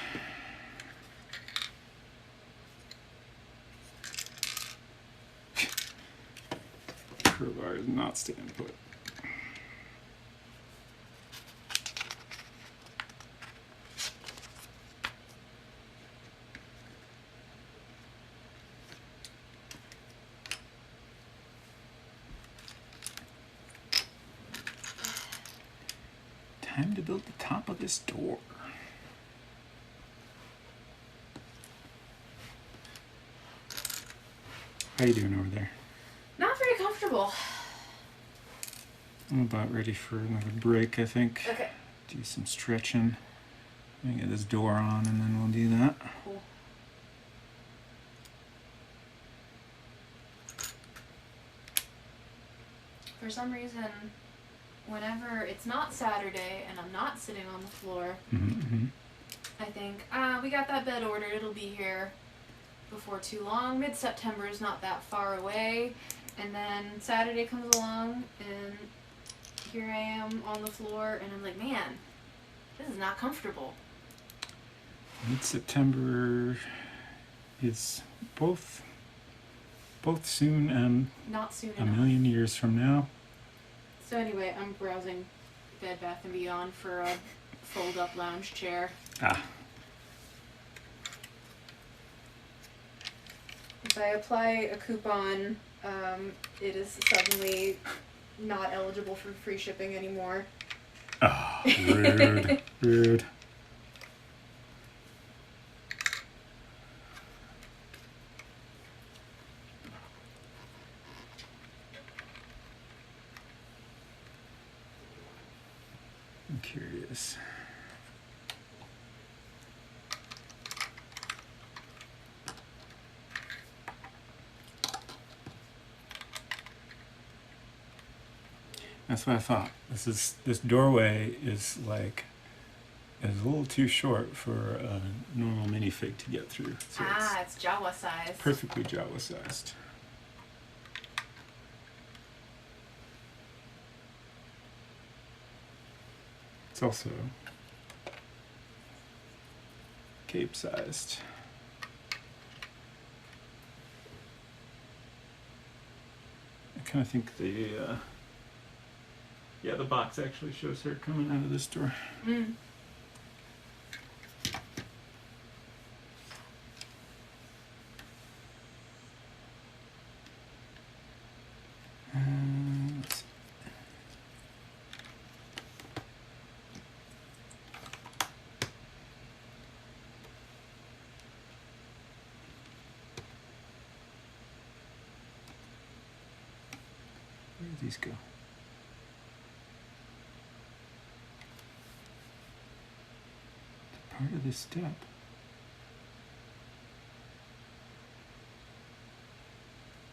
Crowbar is not staying put. Time to build the top of this door. How you doing over there? Not very comfortable. I'm about ready for another break, I think. Okay. Do some stretching. Let me get this door on and then we'll do that. Cool. For some reason, whenever it's not Saturday and I'm not sitting on the floor, Mm-hmm. I think, we got that bed ordered, it'll be here before too long. Mid-September is not that far away. And then Saturday comes along and here I am on the floor and I'm like, man, this is not comfortable. Mid-September is both soon and Not soon a enough. million years from now. So anyway, I'm browsing Bed Bath & Beyond for a fold-up lounge chair. Ah, If I apply a coupon, it is suddenly not eligible for free shipping anymore. oh, rude, rude. I'm curious. That's what I thought. This doorway is a little too short for a normal minifig to get through. So It's Jawa size. perfectly Jawa sized. It's also cape sized. I kind of think the box actually shows her coming out of this door. Mm. Let's see. Where do these go? Part of this step.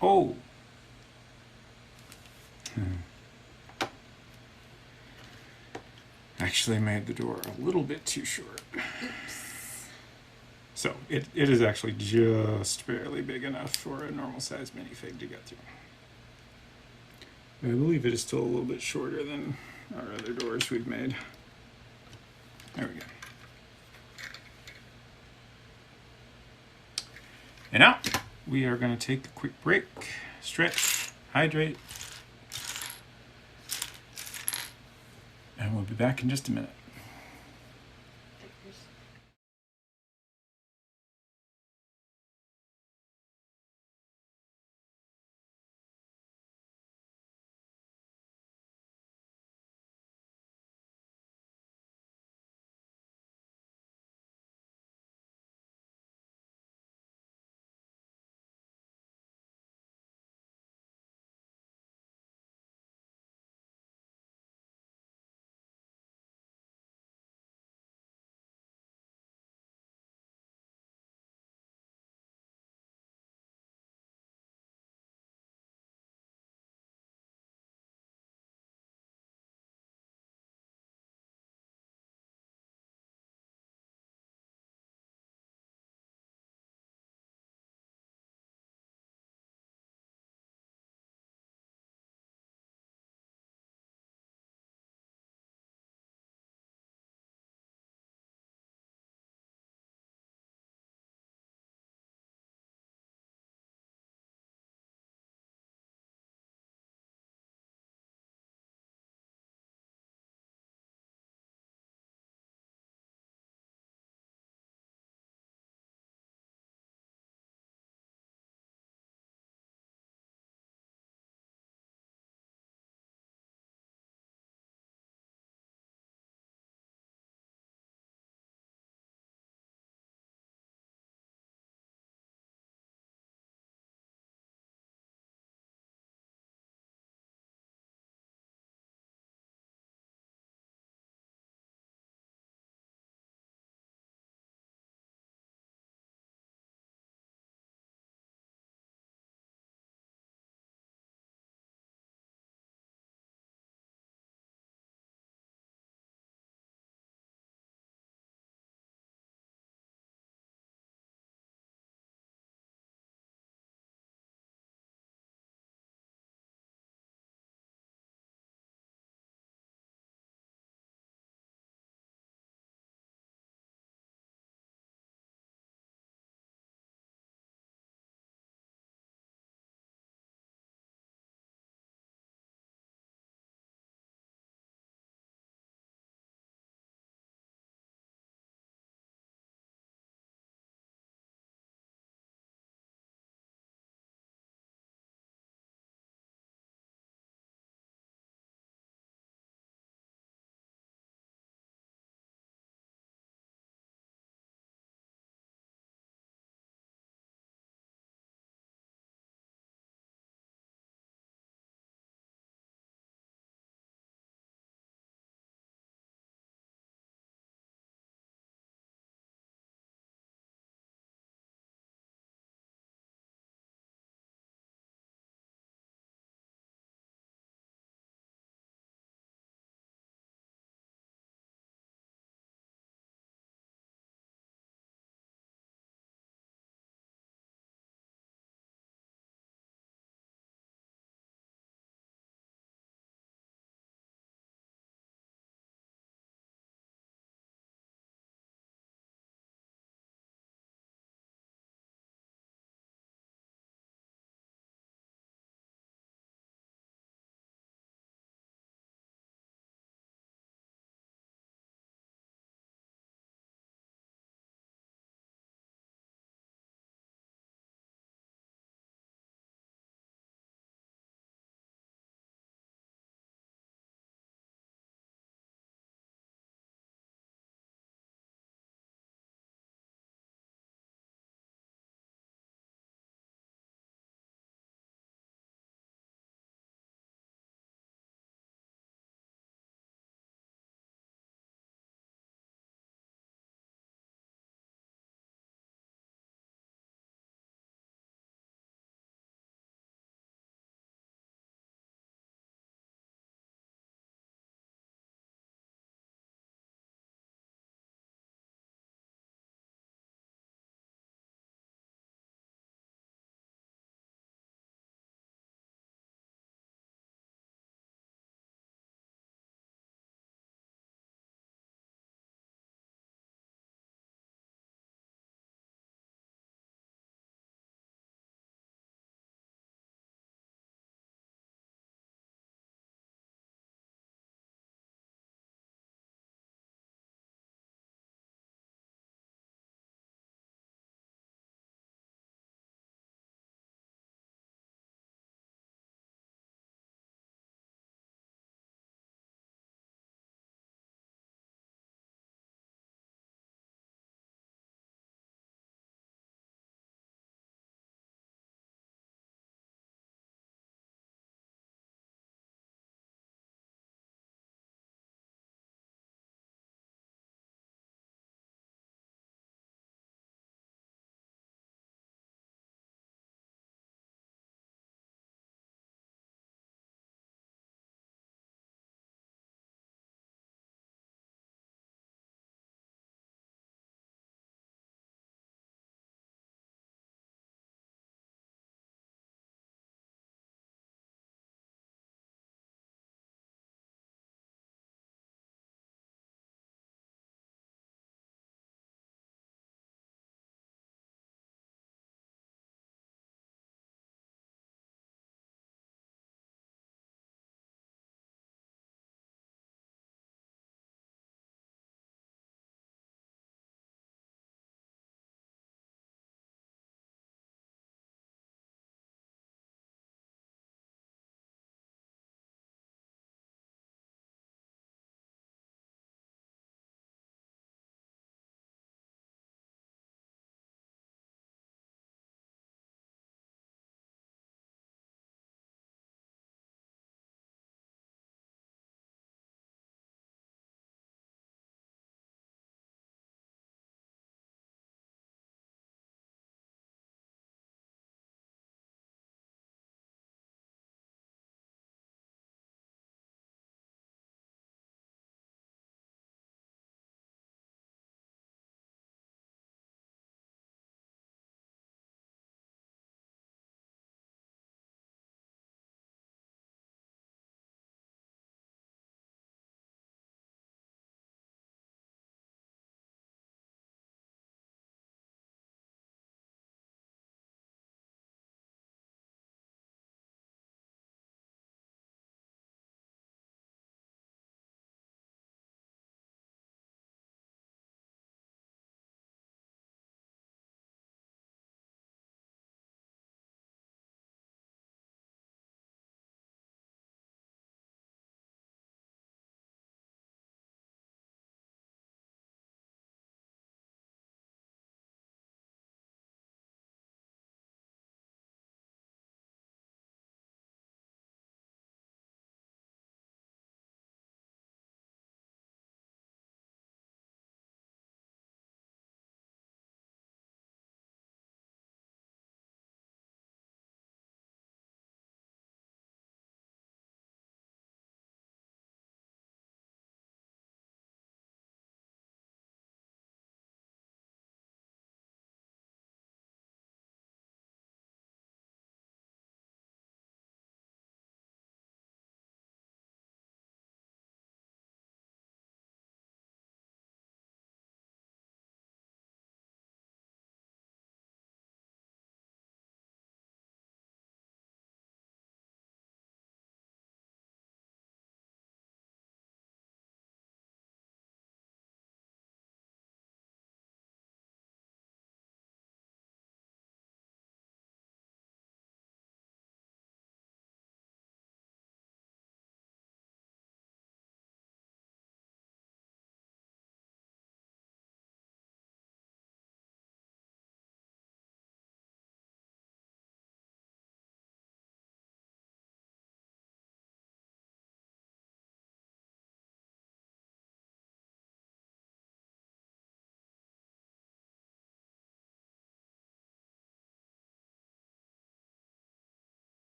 Oh! Actually made the door a little bit too short. Oops. So it is actually just barely big enough for a normal sized minifig to get through. I believe it is still a little bit shorter than our other doors we've made. There we go. And now we are going to take a quick break, stretch, hydrate, and we'll be back in just a minute.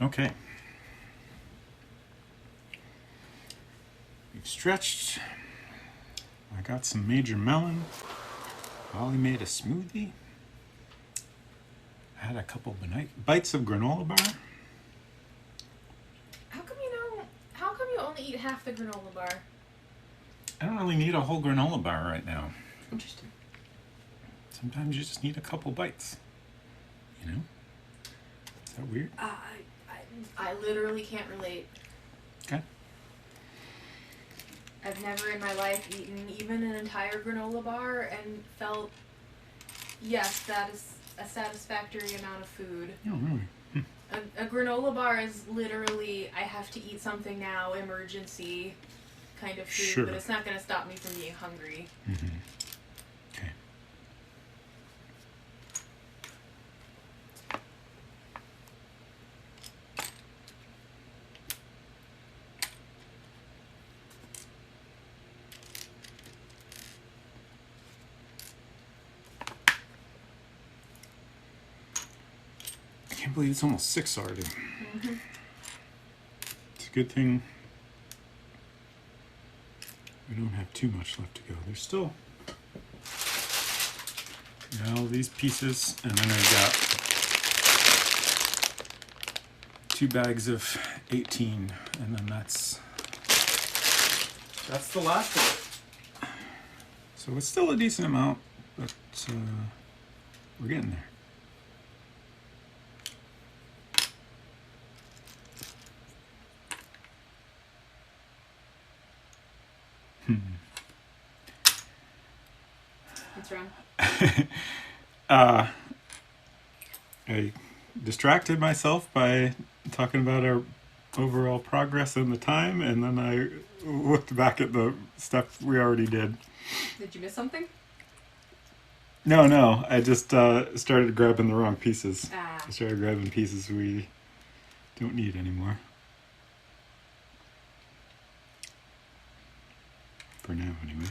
Okay. We've stretched. I got some major melon. Ollie made a smoothie. I had a couple bites of granola bar. How come you only eat half the granola bar? I don't really need a whole granola bar right now. Interesting. Sometimes you just need a couple bites. You know? Is that weird? I literally can't relate. Okay. I've never in my life eaten even an entire granola bar and felt, yes, that is a satisfactory amount of food. Oh, really? A granola bar is literally, I have to eat something now, emergency kind of food, Sure. but it's not going to stop me from being hungry. Mm-hmm. Okay. I can't believe it's almost 6 already. Mm-hmm. It's a good thing we don't have too much left to go. There's still all these pieces, and then I got 2 bags of 18, and then that's the last of it. So it's still a decent amount, but we're getting there. What's wrong? I distracted myself by talking about our overall progress and the time, and then I looked back at the stuff we already did. Did you miss something? No, I just started grabbing the wrong pieces. Ah. I started grabbing pieces we don't need anymore. For now, anyway.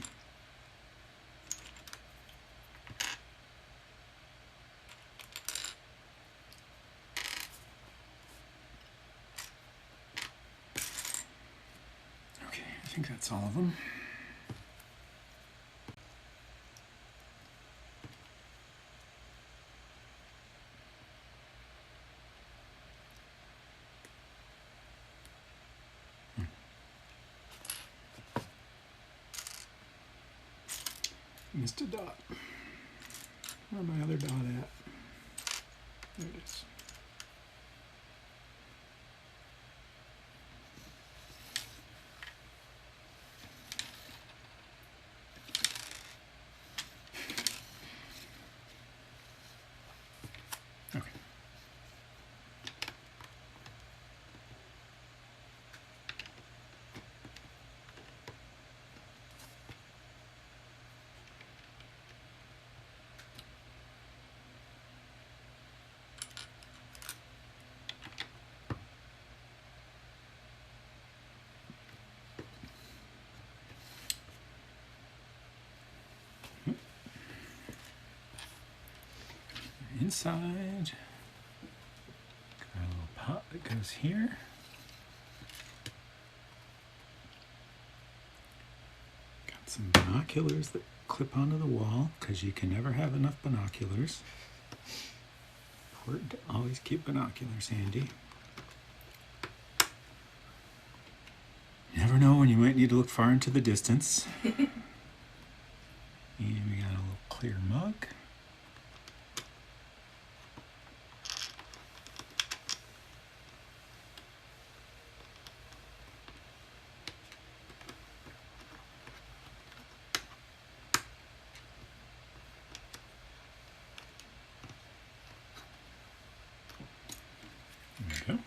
Okay, I think that's all of them. Missed a dot. Where's my other dot at? There it is. Okay. Inside, got a little pot that goes here. Got some binoculars that clip onto the wall, because you can never have enough binoculars. Important to always keep binoculars handy. You never know when you might need to look far into the distance. And we got a little clear mug. There we go.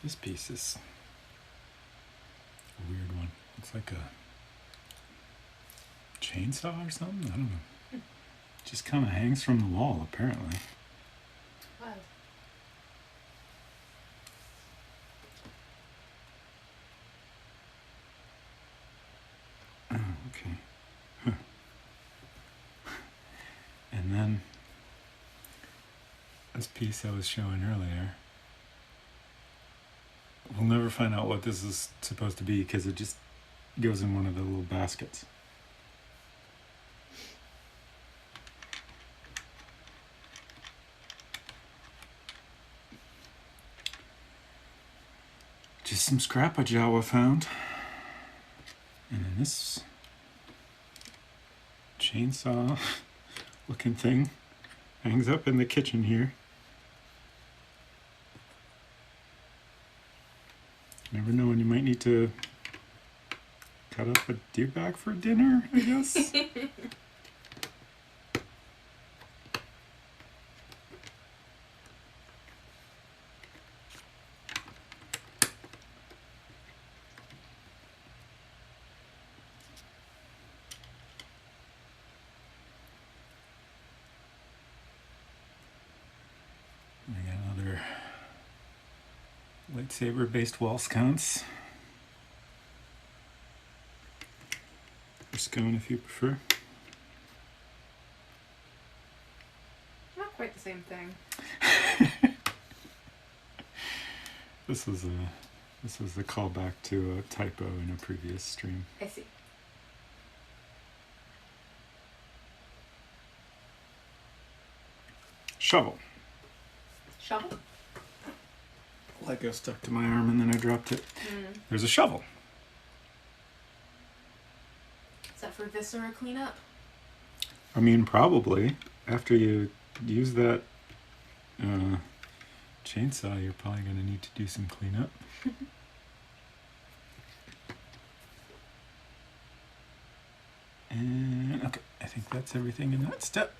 This piece is a weird one. It's like a chainsaw or something? I don't know. It just kind of hangs from the wall, apparently. Wow. Oh, okay. Huh. And then this piece I was showing earlier. We'll never find out what this is supposed to be because it just goes in one of the little baskets. Just some scrap a Jawa found. And then this chainsaw looking thing hangs up in the kitchen here. Never know when you might need to cut up a dewback for dinner, I guess. I got another lightsaber-based wall sconce. Or scone if you prefer. Not quite the same thing. This was the callback to a typo in a previous stream. I see. Shovel. Shovel? Lego stuck to my arm and then I dropped it. Mm. There's a shovel. Is that for viscera cleanup? I mean, probably. After you use that chainsaw, you're probably going to need to do some cleanup. And, okay, I think that's everything in that step.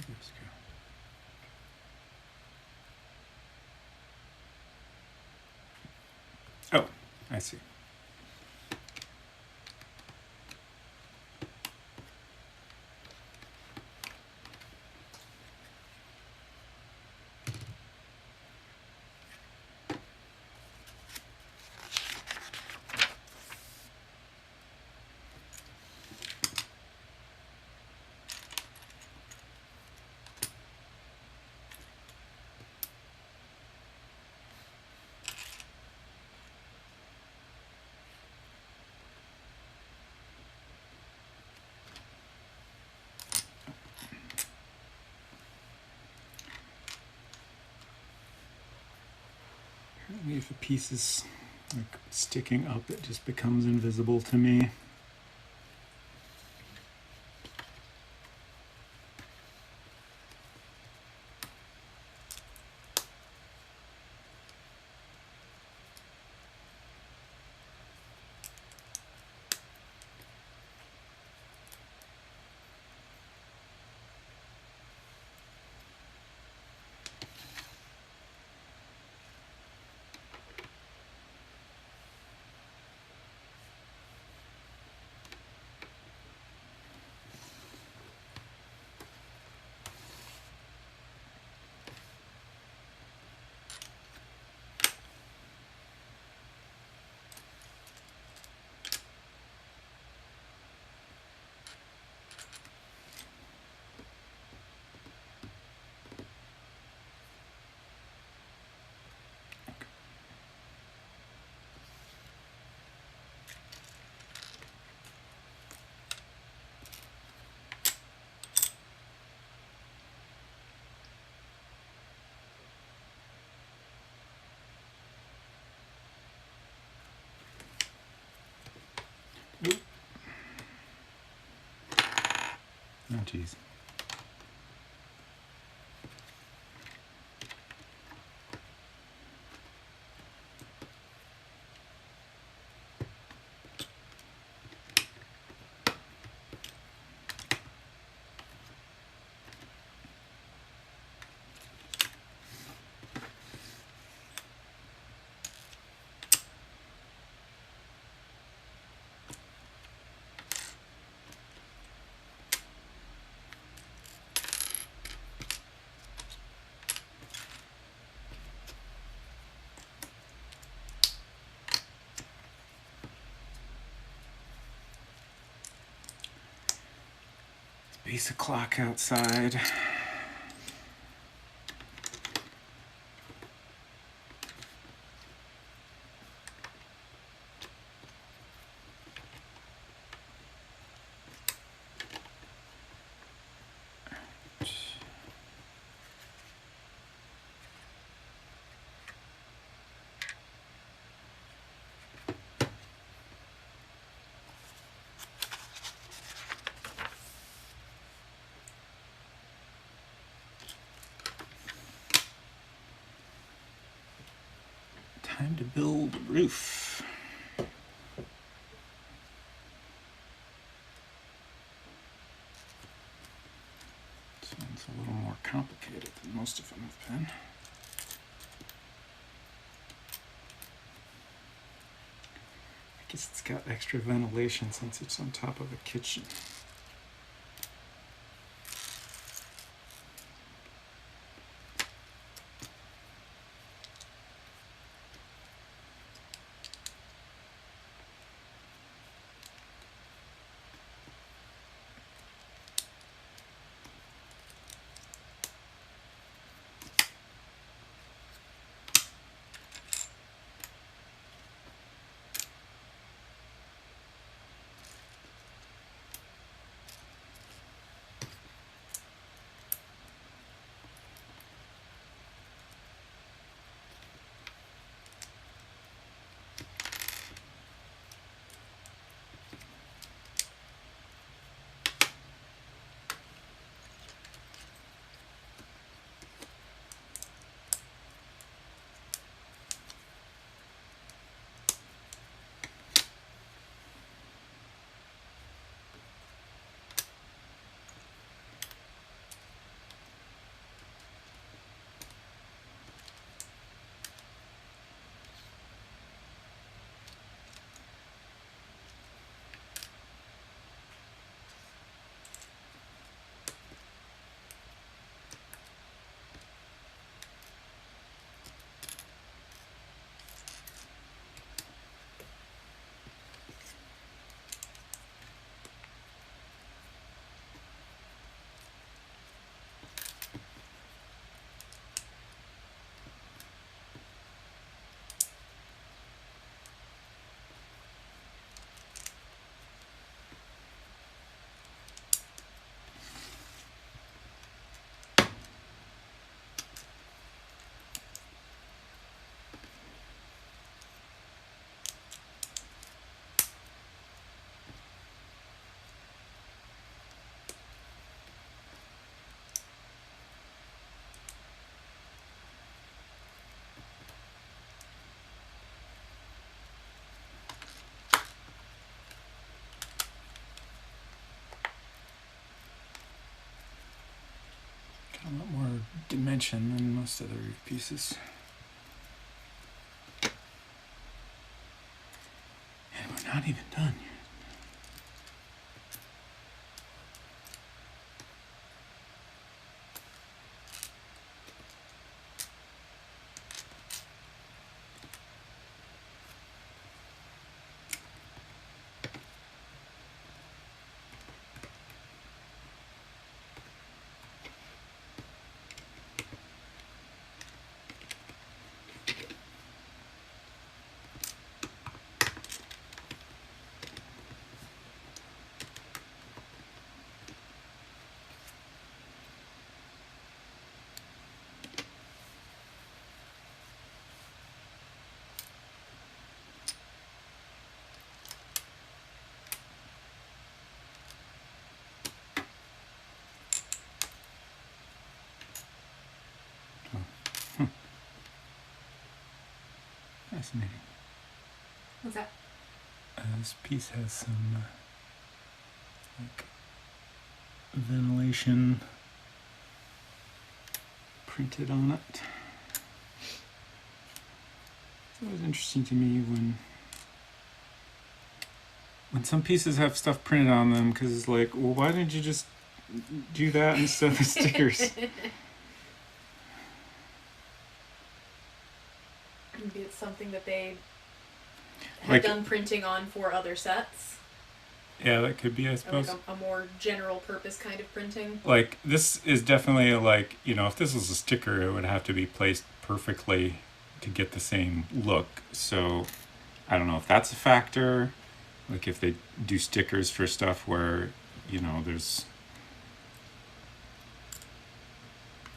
Let's go. Oh, I see. Apparently if a piece is like sticking up, it just becomes invisible to me. geez. Basic clock outside. Time to build the roof. This one's a little more complicated than most of them have been. I guess it's got extra ventilation since it's on top of a kitchen. Got a lot more dimension than most other roof pieces. And we're not even done yet. fascinating. What's that? This piece has some like ventilation printed on it. It's always interesting to me when some pieces have stuff printed on them, because it's like, well, why didn't you just do that instead of the stickers? Maybe it's something that they have Like- done printing on for other sets. Yeah, that could be, I Or suppose. like a more general purpose kind of printing. Like, this is definitely like, you know, if this was a sticker, it would have to be placed perfectly to get the same look. So I don't know if that's a factor. Like, if they do stickers for stuff where, you know, there's,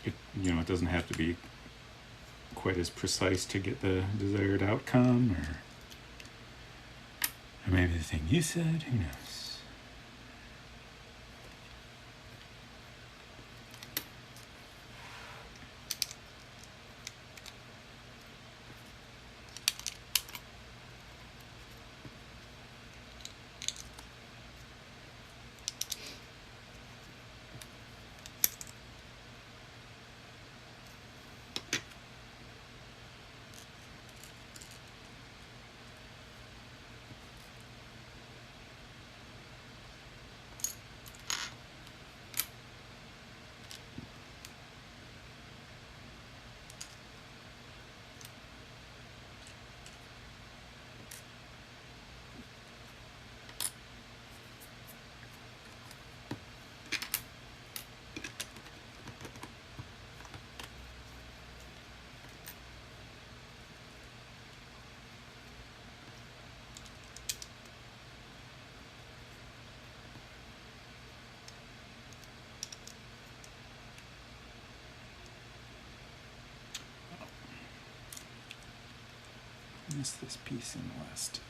it doesn't have to be quite as precise to get the desired outcome, or maybe the thing you said, who knows? Missed this piece in the west.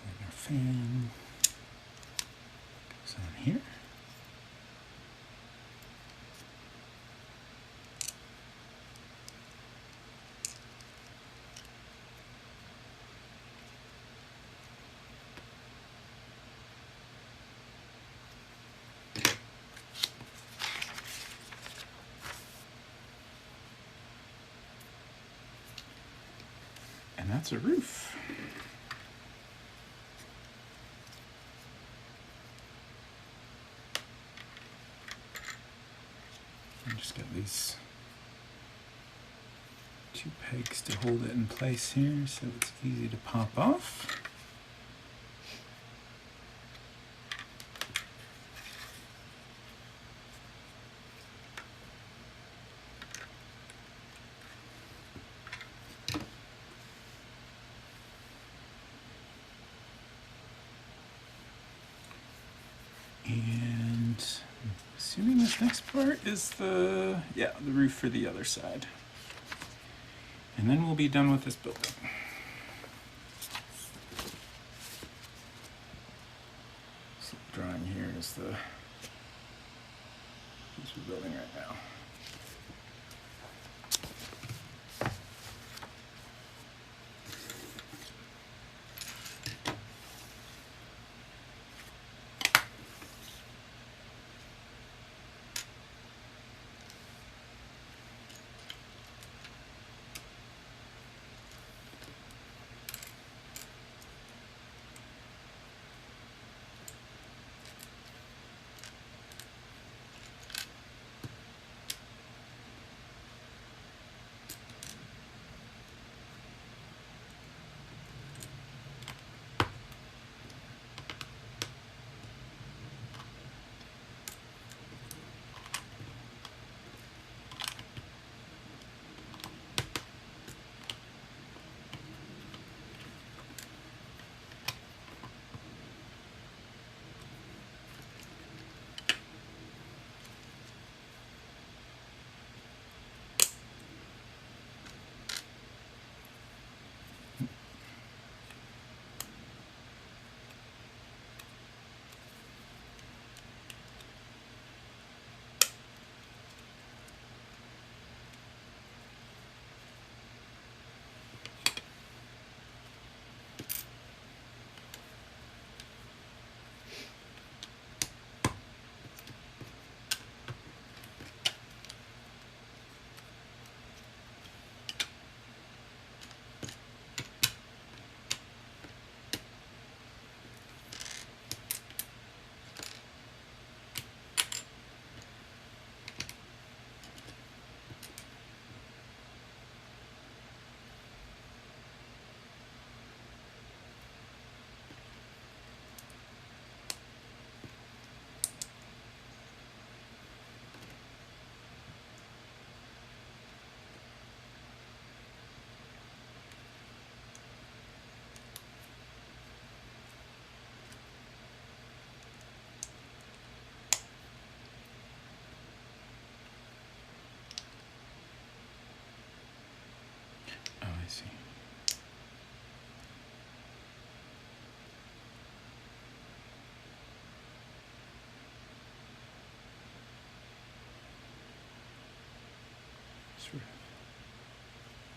And our fan goes on here. And that's a roof. I just got these 2 pegs to hold it in place here so it's easy to pop off. And I'm assuming this next part is the roof for the other side. And then we'll be done with this building. So the drawing here is the piece we're building right now.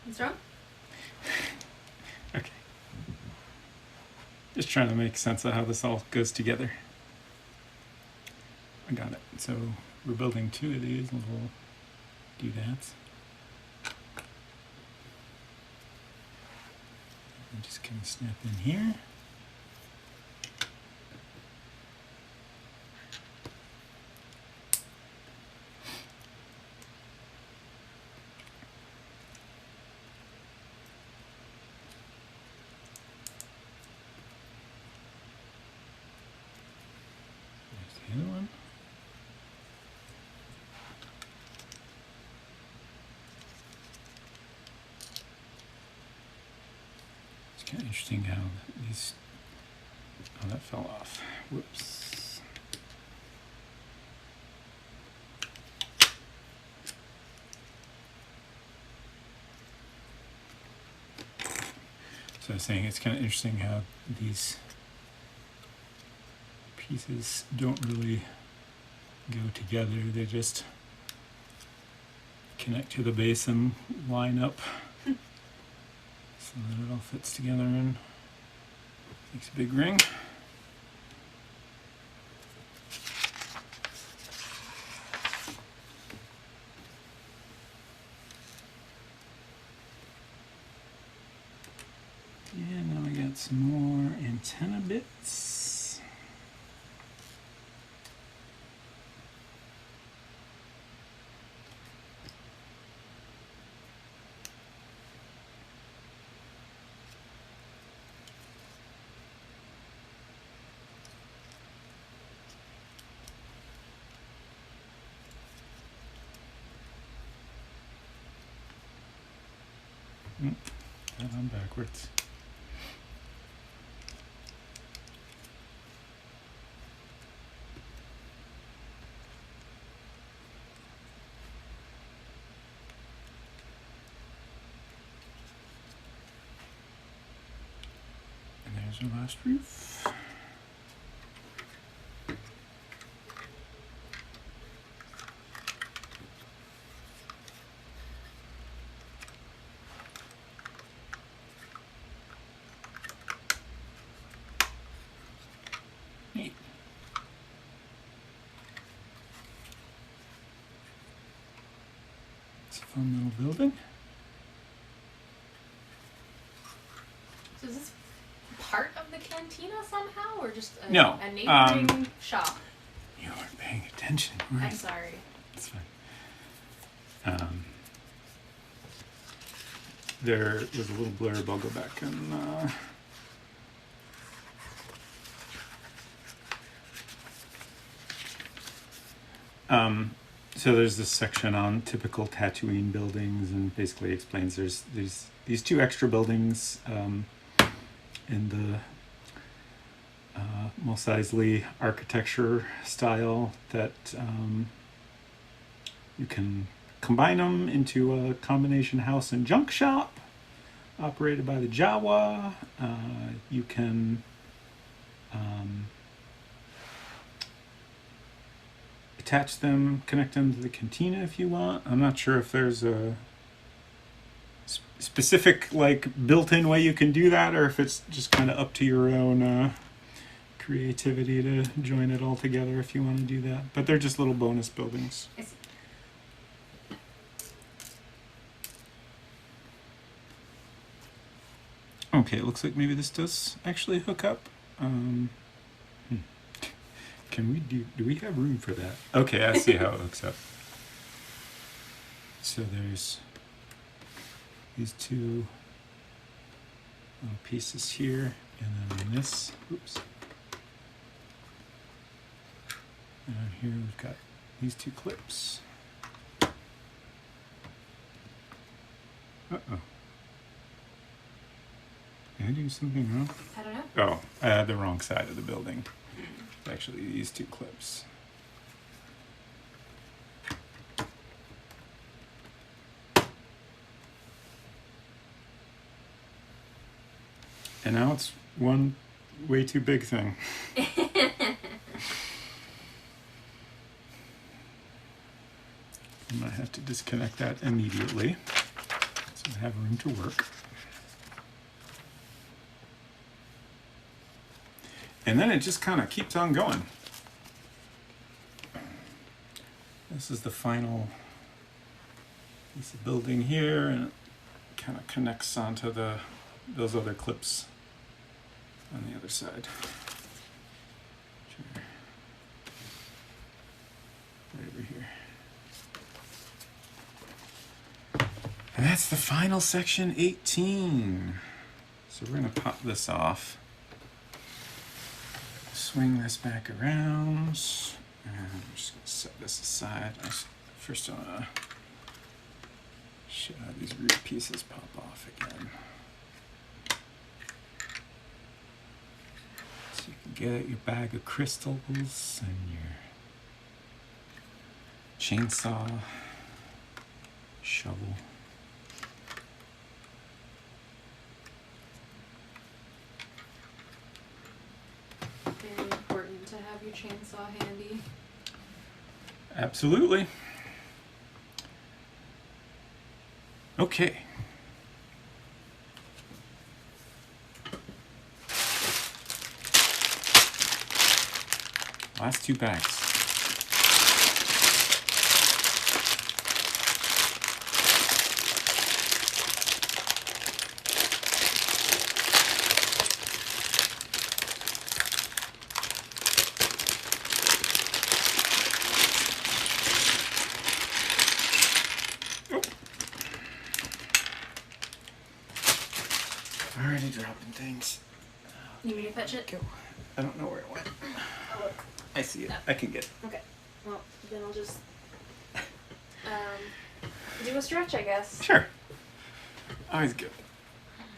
What's wrong? Okay. Just trying to make sense of how this all goes together. I got it. So we're building 2 of these little doodads. And just kind of snap in here. There's the other one. It's kind of interesting how these. Oh, that fell off. Whoops. So I was saying it's kind of interesting how these pieces don't really go together. They just connect to the base and line up so that it all fits together and makes a big ring. And now we got some more antenna bits. That on backwards. And there's our last roof. Neat. It's a fun little building. So is this part of the cantina somehow, or just a, No, a neighboring shop? You weren't paying attention, were you? I'm sorry. It's fine. There was a little blurb. I'll go back and so there's this section on typical Tatooine buildings, and basically explains there's these 2 extra buildings in the Mos Eisley architecture style that you can combine them into a combination house and junk shop operated by the Jawa. You can attach them, connect them to the cantina if you want. I'm not sure if there's a specific like built-in way you can do that, or if it's just kind of up to your own creativity to join it all together if you want to do that. But they're just little bonus buildings. Okay, it looks like maybe this does actually hook up. Can we do we have room for that? Okay, I see how it hooks up. So there's these 2 little pieces here, and then on this, oops. And on here we've got these 2 clips. Uh-oh. Did I do something wrong? I don't know. Oh, I had the wrong side of the building. Actually, these 2 clips. And now it's one way too big thing. I might have to disconnect that immediately. So I have room to work. And then it just kind of keeps on going. This is the final piece of building here, and it kind of connects onto those other clips on the other side. Sure. Right over here. And that's the final section 18. So we're going to pop this off. Swing this back around. And I'm just going to set this aside. First I want to show how these root pieces pop off again. So you can get your bag of crystals and your chainsaw, shovel. Very important to have your chainsaw handy. Absolutely. Okay. Last two bags. Already dropping things. You want me to fetch it? Go. I don't know where it went. Oh, look. I see it. No. I can get it. Okay. Well, then I'll just do a stretch, I guess. Sure. Always good.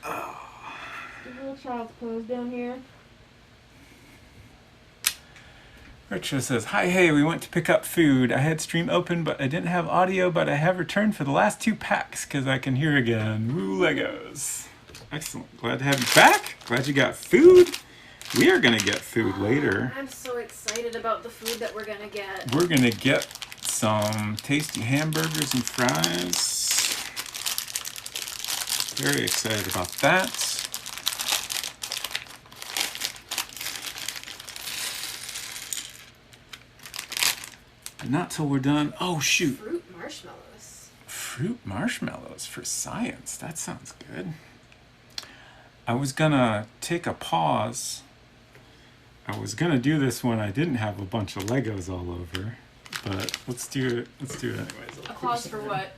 Do a little child's pose down here. Retro says, "Hi, hey, we went to pick up food. I had stream open, but I didn't have audio, but I have returned for the last two packs because I can hear again. Woo, Legos." Excellent. Glad to have you back. Glad you got food. We are going to get food later. I'm so excited about the food that we're gonna get. We're going to get some tasty hamburgers and fries. Very excited about that. And not till we're done. Oh, shoot. Fruit marshmallows. Fruit marshmallows for science. That sounds good. I was gonna take a pause. I was gonna do this when I didn't have a bunch of Legos all over, but let's do it. Let's do it anyways. A pause for what?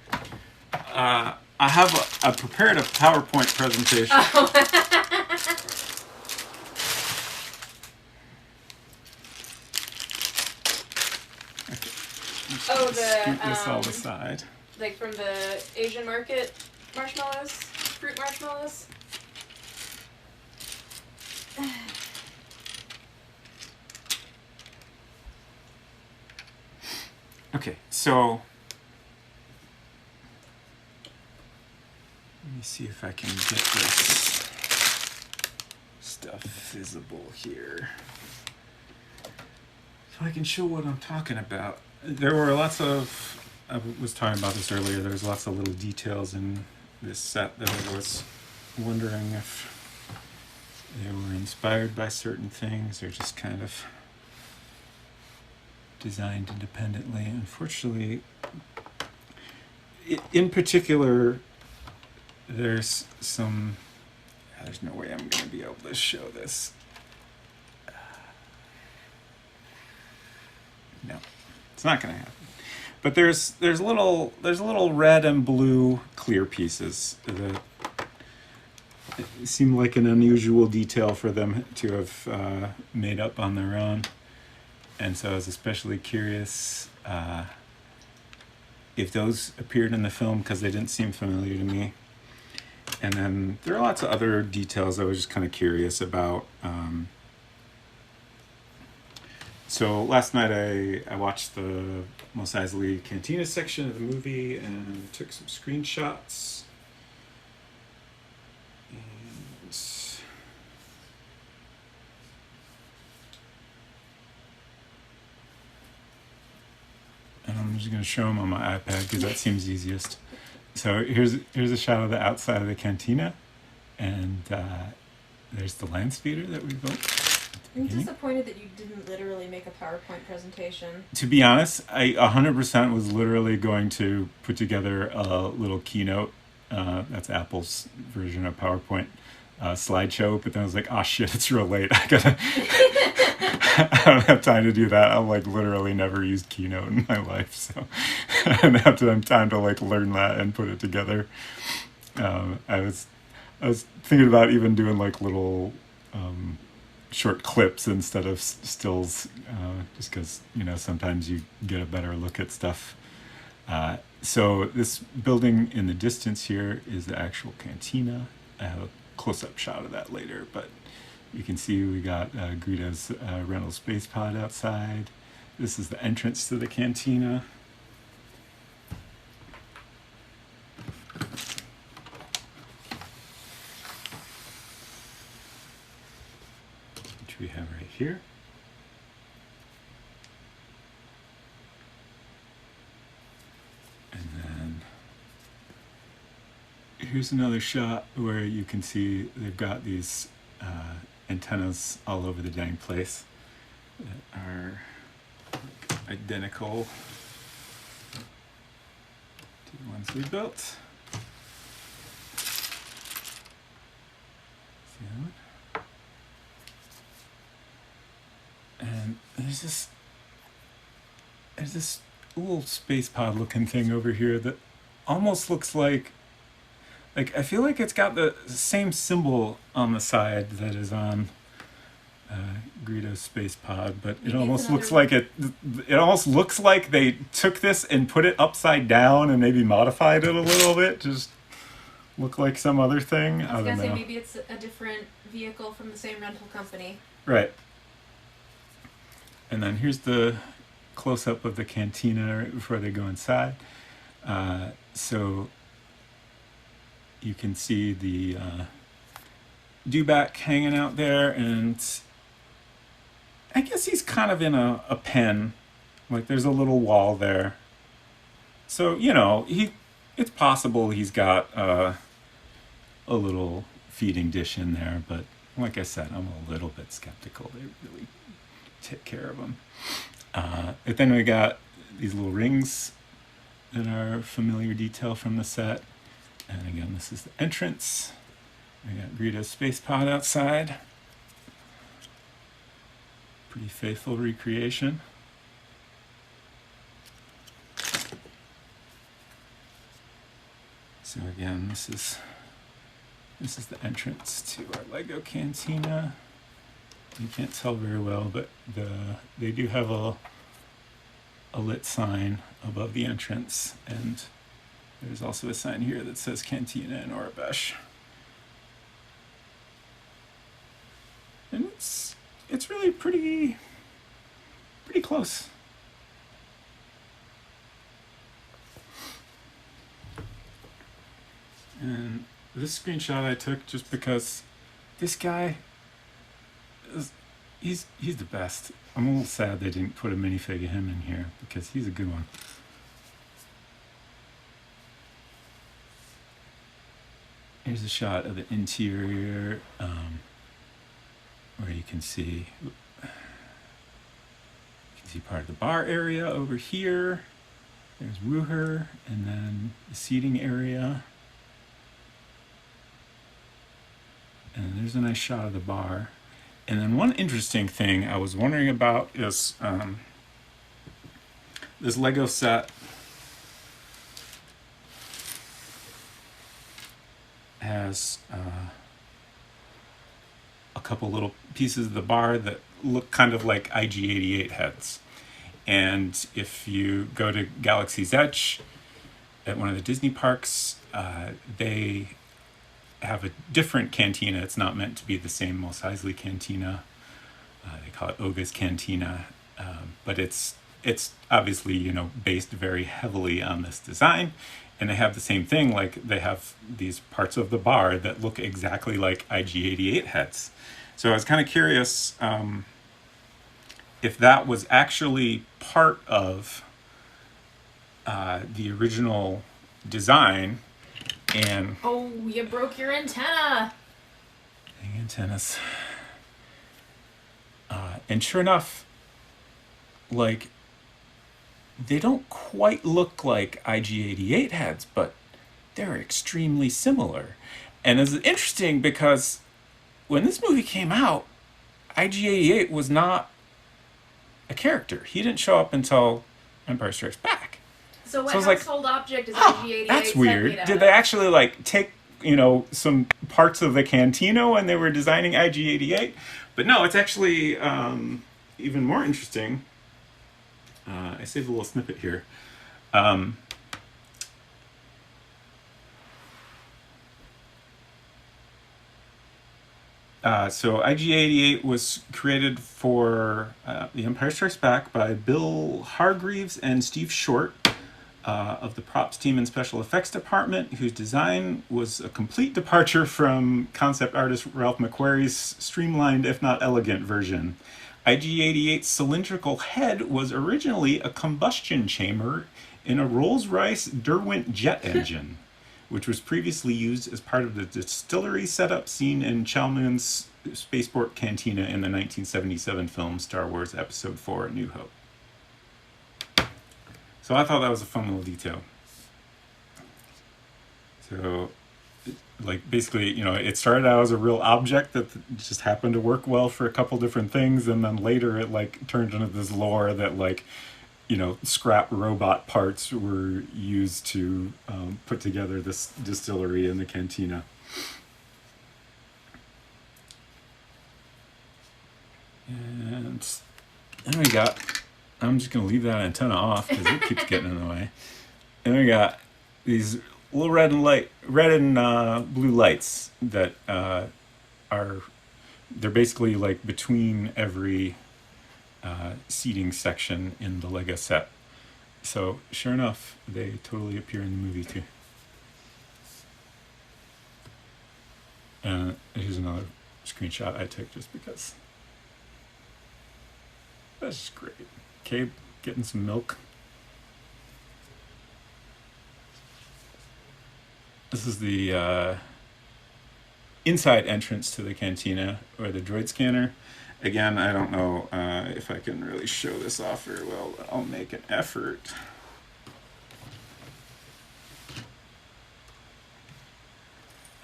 I have I prepared a PowerPoint presentation. Oh. Oh, Scoot this all aside. like from the Asian market marshmallows, fruit marshmallows. Okay, so let me see if I can get this stuff visible here. So I can show what I'm talking about. There were lots of, I was talking about this earlier, there's lots of little details in this set that I was wondering if they were inspired by certain things or just kind of designed independently. Unfortunately, in particular, there's some, there's no way I'm going to be able to show this. No, it's not going to happen. But there's little red and blue clear pieces that seem like an unusual detail for them to have made up on their own. And so I was especially curious if those appeared in the film because they didn't seem familiar to me. And then there are lots of other details I was just kind of curious about. So last night I watched the Mos Eisley Cantina section of the movie and took some screenshots. And I'm just going to show them on my iPad because that seems easiest. So here's a shot of the outside of the cantina, and there's the land speeder that we built at the I'm beginning. disappointed that you didn't literally make a PowerPoint presentation. To be honest, I 100% was literally going to put together a little keynote. That's Apple's version of PowerPoint slideshow. But then I was like, oh shit, it's real late. I don't have time to do that. I've like literally never used Keynote in my life, so I don't have time to like learn that and put it together. I was thinking about even doing like little short clips instead of stills, just because sometimes you get a better look at stuff. So this building in the distance here is the actual cantina. I have a close-up shot of that later, but you can see we got Greta's rental space pod outside. This is the entrance to the cantina. Which we have right here. And then here's another shot where you can see they've got these antennas all over the dang place that are identical to the ones we built. See that one? And there's this little space pod looking thing over here that almost looks like I feel like it's got the same symbol on the side that is on Greedo's space pod, but it almost looks like it almost looks like they took this and put it upside down and maybe modified it a little bit, just look like some other thing. I was gonna say maybe it's a different vehicle from the same rental company. Right. And then here's the close-up of the cantina right before they go inside. So you can see the dewback hanging out there, and I guess he's kind of in a pen. Like there's a little wall there. So, it's possible he's got a little feeding dish in there, but like I said, I'm a little bit skeptical they really take care of him. But then we got these little rings that are familiar detail from the set. And again, this is the entrance. We got Greta's space pod outside. Pretty faithful recreation. So again, this is the entrance to our LEGO Cantina. You can't tell very well, but they do have a lit sign above the entrance, and there's also a sign here that says Cantina in Orabesh. And it's really pretty close. And this screenshot I took just because this guy he's the best. I'm a little sad they didn't put a minifig of him in here because he's a good one. Here's a shot of the interior, where you can see part of the bar area over here. There's Wooher, and then the seating area. And there's a nice shot of the bar. And then one interesting thing I was wondering about is this Lego set has a couple little pieces of the bar that look kind of like IG-88 heads. And if you go to Galaxy's Edge at one of the Disney parks, they have a different cantina. It's not meant to be the same Mos Eisley cantina. They call it Oga's Cantina, but it's obviously based very heavily on this design. And they have the same thing, like they have these parts of the bar that look exactly like IG-88 heads. So I was kind of curious if that was actually part of the original design, And Oh, you broke your antenna. dang antennas. And sure enough, like, they don't quite look like IG-88 heads, but they're extremely similar. And it's interesting because when this movie came out, IG-88 was not a character. He didn't show up until Empire Strikes Back. So what So I was like, household object is Oh, IG-88 that's set weird. made out Did of? they actually like take, some parts of the cantina when they were designing IG-88? But no, it's actually even more interesting. I saved a little snippet here. So IG-88 was created for The Empire Strikes Back by Bill Hargreaves and Steve Short of the props team and special effects department, whose design was a complete departure from concept artist Ralph McQuarrie's streamlined, if not elegant, version. IG-88's cylindrical head was originally a combustion chamber in a Rolls Royce Derwent jet engine, which was previously used as part of the distillery setup seen in Chalmun's spaceport cantina in the 1977 film Star Wars Episode 4: A New Hope. So I thought that was a fun little detail. So, like, basically, it started out as a real object that just happened to work well for a couple different things, and then later it, like, turned into this lore that, like, scrap robot parts were used to put together this distillery in the cantina. And then we got, I'm just going to leave that antenna off because it keeps getting in the way. And we got these little red and blue lights that they're basically like between every seating section in the LEGO set. So sure enough, they totally appear in the movie too. And here's another screenshot I took just because. That's just great. Cabe getting some milk. This is the inside entrance to the cantina, or the droid scanner. Again, I don't know if I can really show this off very well, but I'll make an effort.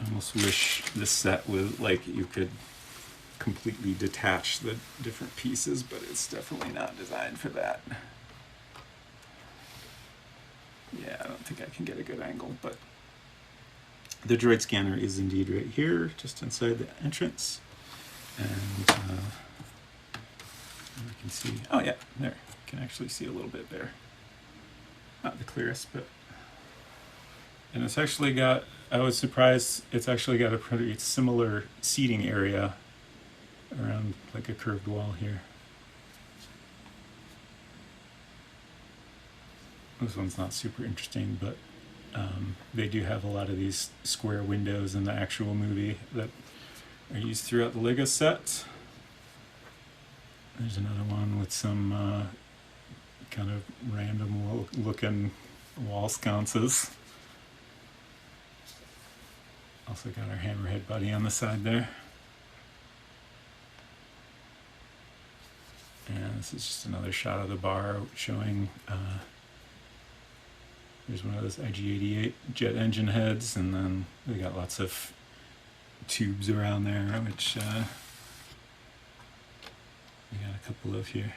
I almost wish this set was like you could completely detach the different pieces, but it's definitely not designed for that. Yeah, I don't think I can get a good angle, but the droid scanner is indeed right here, just inside the entrance. And we can see, oh yeah, there. You can actually see a little bit there. Not the clearest, but. And it's actually got, I was surprised, it's actually got a pretty similar seating area around like a curved wall here. This one's not super interesting, but they do have a lot of these square windows in the actual movie that are used throughout the LEGO set. There's another one with some kind of random looking wall sconces. Also got our hammerhead buddy on the side there. And this is just another shot of the bar showing there's one of those IG-88 jet engine heads, and then we got lots of tubes around there, which we got a couple of here.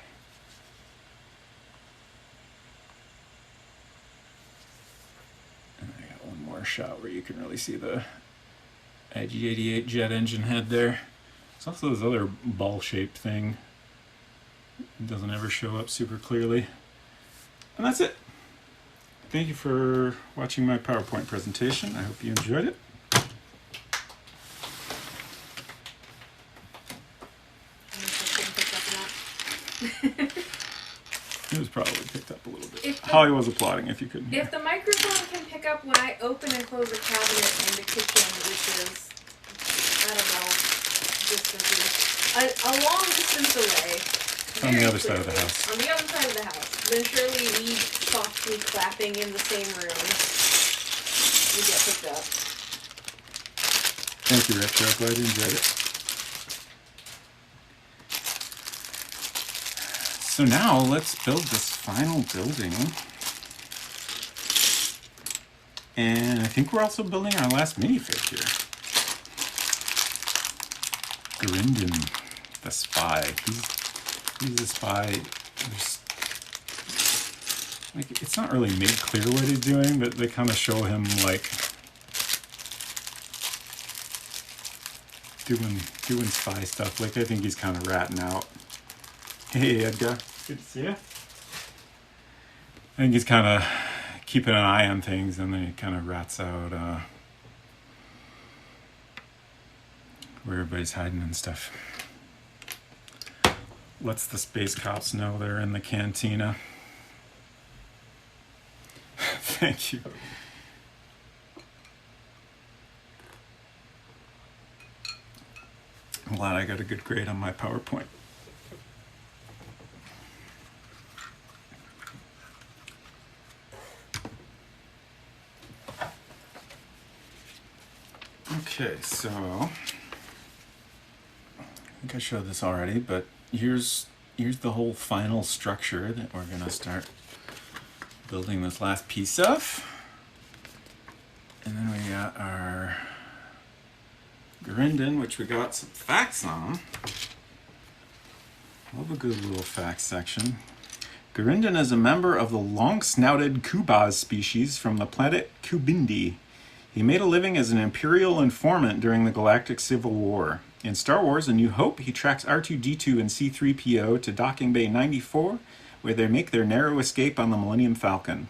And I got one more shot where you can really see the IG-88 jet engine head there. There's also this other ball-shaped thing. It doesn't ever show up super clearly. And that's it. Thank you for watching my PowerPoint presentation. I hope you enjoyed it. It was probably picked up a little bit. Holly was applauding if you couldn't hear. If the microphone can pick up when I open and close a cabinet in the kitchen, which is, I don't know, distances, a long distance away. On the other side of the house. On the other side of the house. Then surely we softly clapping in the same room. We get picked up. Thank you, Retro. Glad you enjoyed it. So now let's build this final building. And I think we're also building our last minifig here. Gurindin, the spy. He's the spy. Like, it's not really made clear what he's doing, but they kind of show him like doing spy stuff. Like, I think he's kind of ratting out. Hey, Edgar. Good to see you. I think he's kind of keeping an eye on things, and then he kind of rats out where everybody's hiding and stuff. Lets the space cops know they're in the cantina. Thank you. I'm glad I got a good grade on my PowerPoint. Okay, so I think I showed this already, but here's the whole final structure that we're gonna start building this last piece of. And then we got our Gurindin, which we got some facts on. Love a good little facts section. Gurindin is a member of the long-snouted Kubaz species from the planet Kubindi. He made a living as an Imperial informant during the Galactic Civil War. In Star Wars A New Hope, he tracks R2-D2 and C-3PO to Docking Bay 94, where they make their narrow escape on the Millennium Falcon.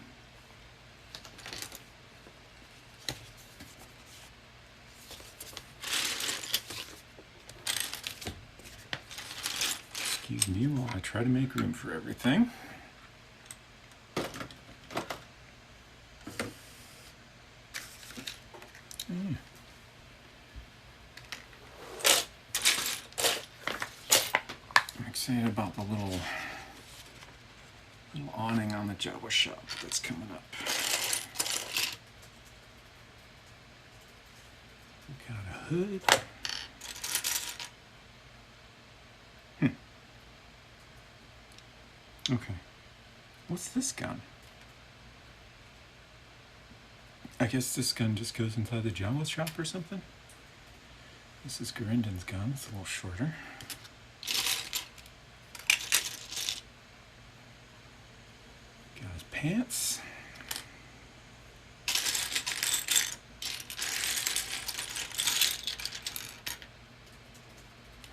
Excuse me while I try to make room for everything. I'm excited about the little awning on the Jawa shop that's coming up. We got a hood. Okay. What's this gun? I guess this gun just goes inside the Jawa shop or something? This is Gurindin's gun. It's a little shorter. Got his pants.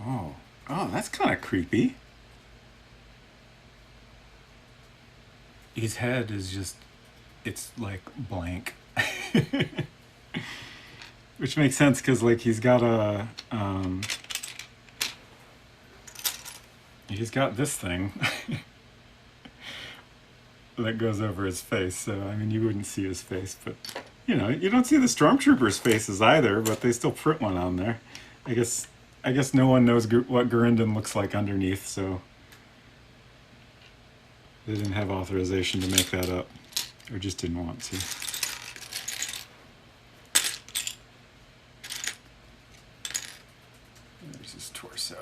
Oh, that's kind of creepy. His head is just, it's like blank. Which makes sense because like he's got this thing that goes over his face. So I mean, you wouldn't see his face, but you know, you don't see the stormtroopers' faces either. But they still print one on there. I guess no one knows what Gurindin looks like underneath, so they didn't have authorization to make that up, or just didn't want to. There's his torso.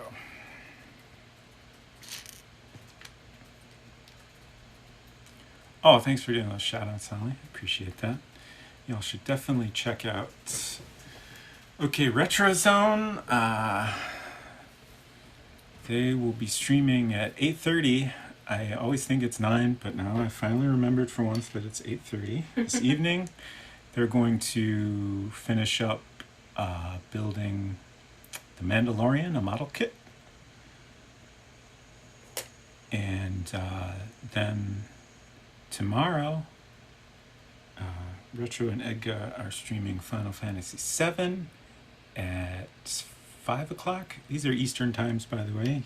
Oh, thanks for getting those shout-outs, Sally. Appreciate that. Y'all should definitely check out. Okay, Retro Zone. They will be streaming at 8:30. I always think it's 9, but now I finally remembered for once that it's 8:30 this evening. They're going to finish up building the Mandalorian, a model kit. And then tomorrow, Retro and Edgar are streaming Final Fantasy VII at 5 o'clock. These are Eastern times, by the way.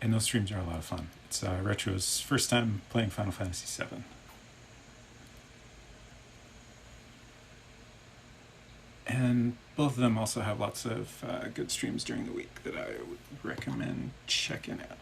And those streams are a lot of fun. It's Retro's first time playing Final Fantasy VII. And both of them also have lots of good streams during the week that I would recommend checking out.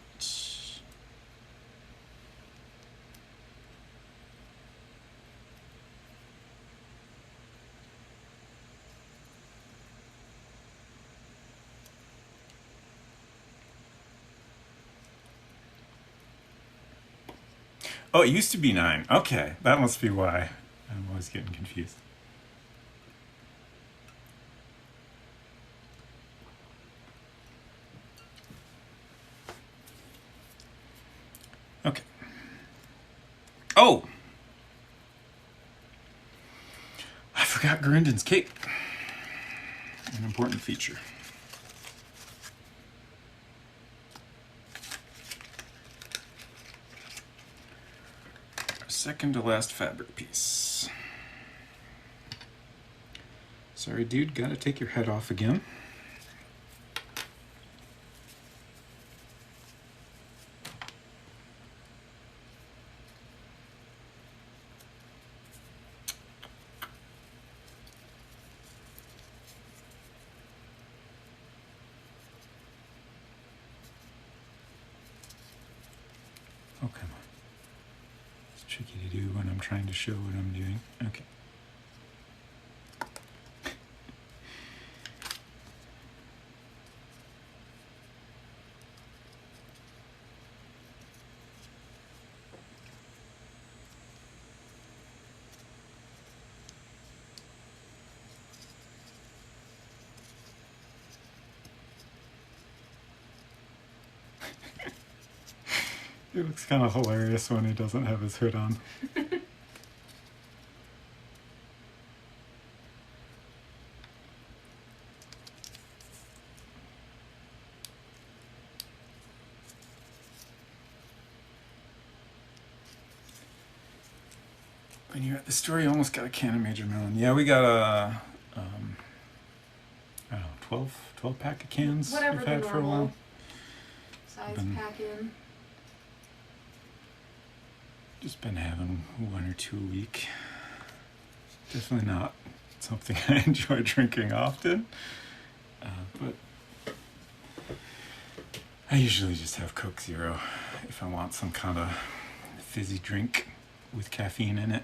Oh, it used to be 9. Okay, that must be why. I'm always getting confused. Okay. Oh! I forgot Garindon's cape. An important feature. Our second to last fabric piece. Sorry, dude, gotta take your head off again. Oh, come on. It's tricky to do when I'm trying to show what I'm doing. Okay. It looks kind of hilarious when he doesn't have his hood on. When you're at the store, you almost got a can of Major Melon. Yeah, we got a, I don't know, 12 pack of cans Whatever we've the had for a normal while. size Been- pack in. Just been having 1 or 2 a week. Definitely not something I enjoy drinking often, but I usually just have Coke Zero if I want some kind of fizzy drink with caffeine in it.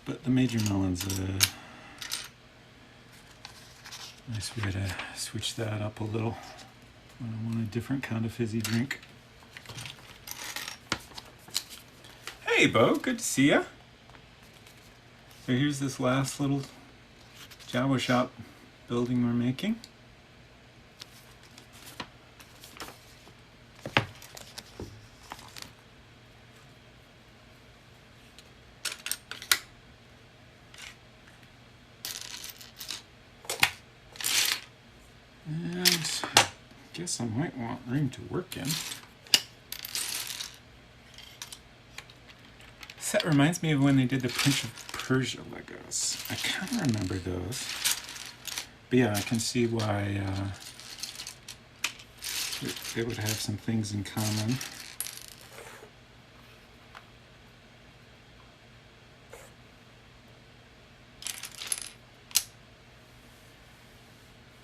But the Major Melon's a nice way to switch that up a little when I want a different kind of fizzy drink. Hey, Bo, good to see ya. So here's this last little Jawa shop building we're making. And I guess I might want room to work in. That reminds me of when they did the Prince of Persia Legos. I kind of remember those. But yeah, I can see why they would have some things in common.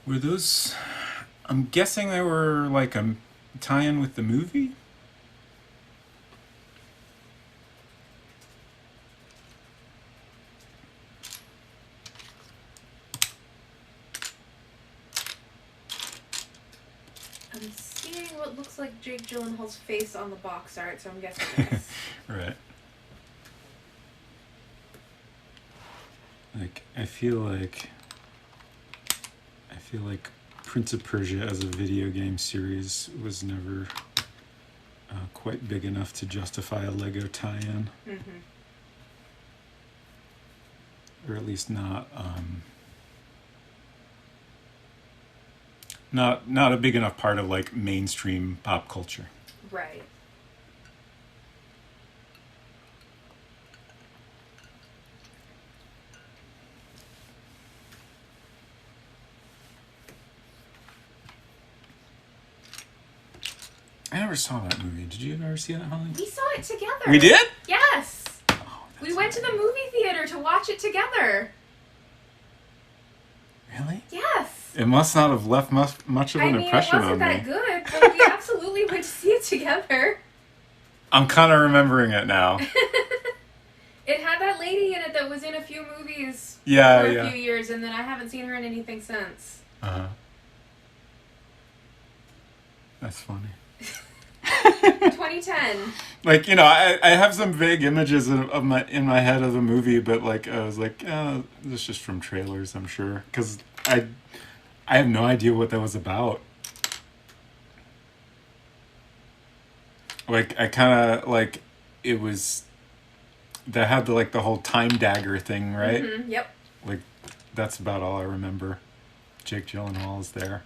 Were those... I'm guessing they were like a tie-in with the movie? I'm seeing what looks like Jake Gyllenhaal's face on the box art, so I'm guessing yes. Right. Like, I feel like Prince of Persia as a video game series was never quite big enough to justify a Lego tie-in. Mm-hmm. Or at least not a big enough part of like mainstream pop culture. Right. I never saw that movie. Did you ever see that, Holly? We saw it together. We did? Yes. Oh, We went to the movie theater to watch it together. Really? Yes. It must not have left much of an impression it wasn't on that me. good, but we absolutely went to see it together. I'm kind of remembering it now. It had that lady in it that was in a few movies Yeah, for a yeah. few years, and then I haven't seen her in anything since. Uh-huh. That's funny. 2010. Like, you know, I have some vague images of my in my head of the movie, but like I was like, oh, this is just from trailers, I'm sure, because I have no idea what that was about. Like I kind of like it was that had the whole time dagger thing, right? Mm-hmm, yep. Like that's about all I remember. Jake Gyllenhaal is there.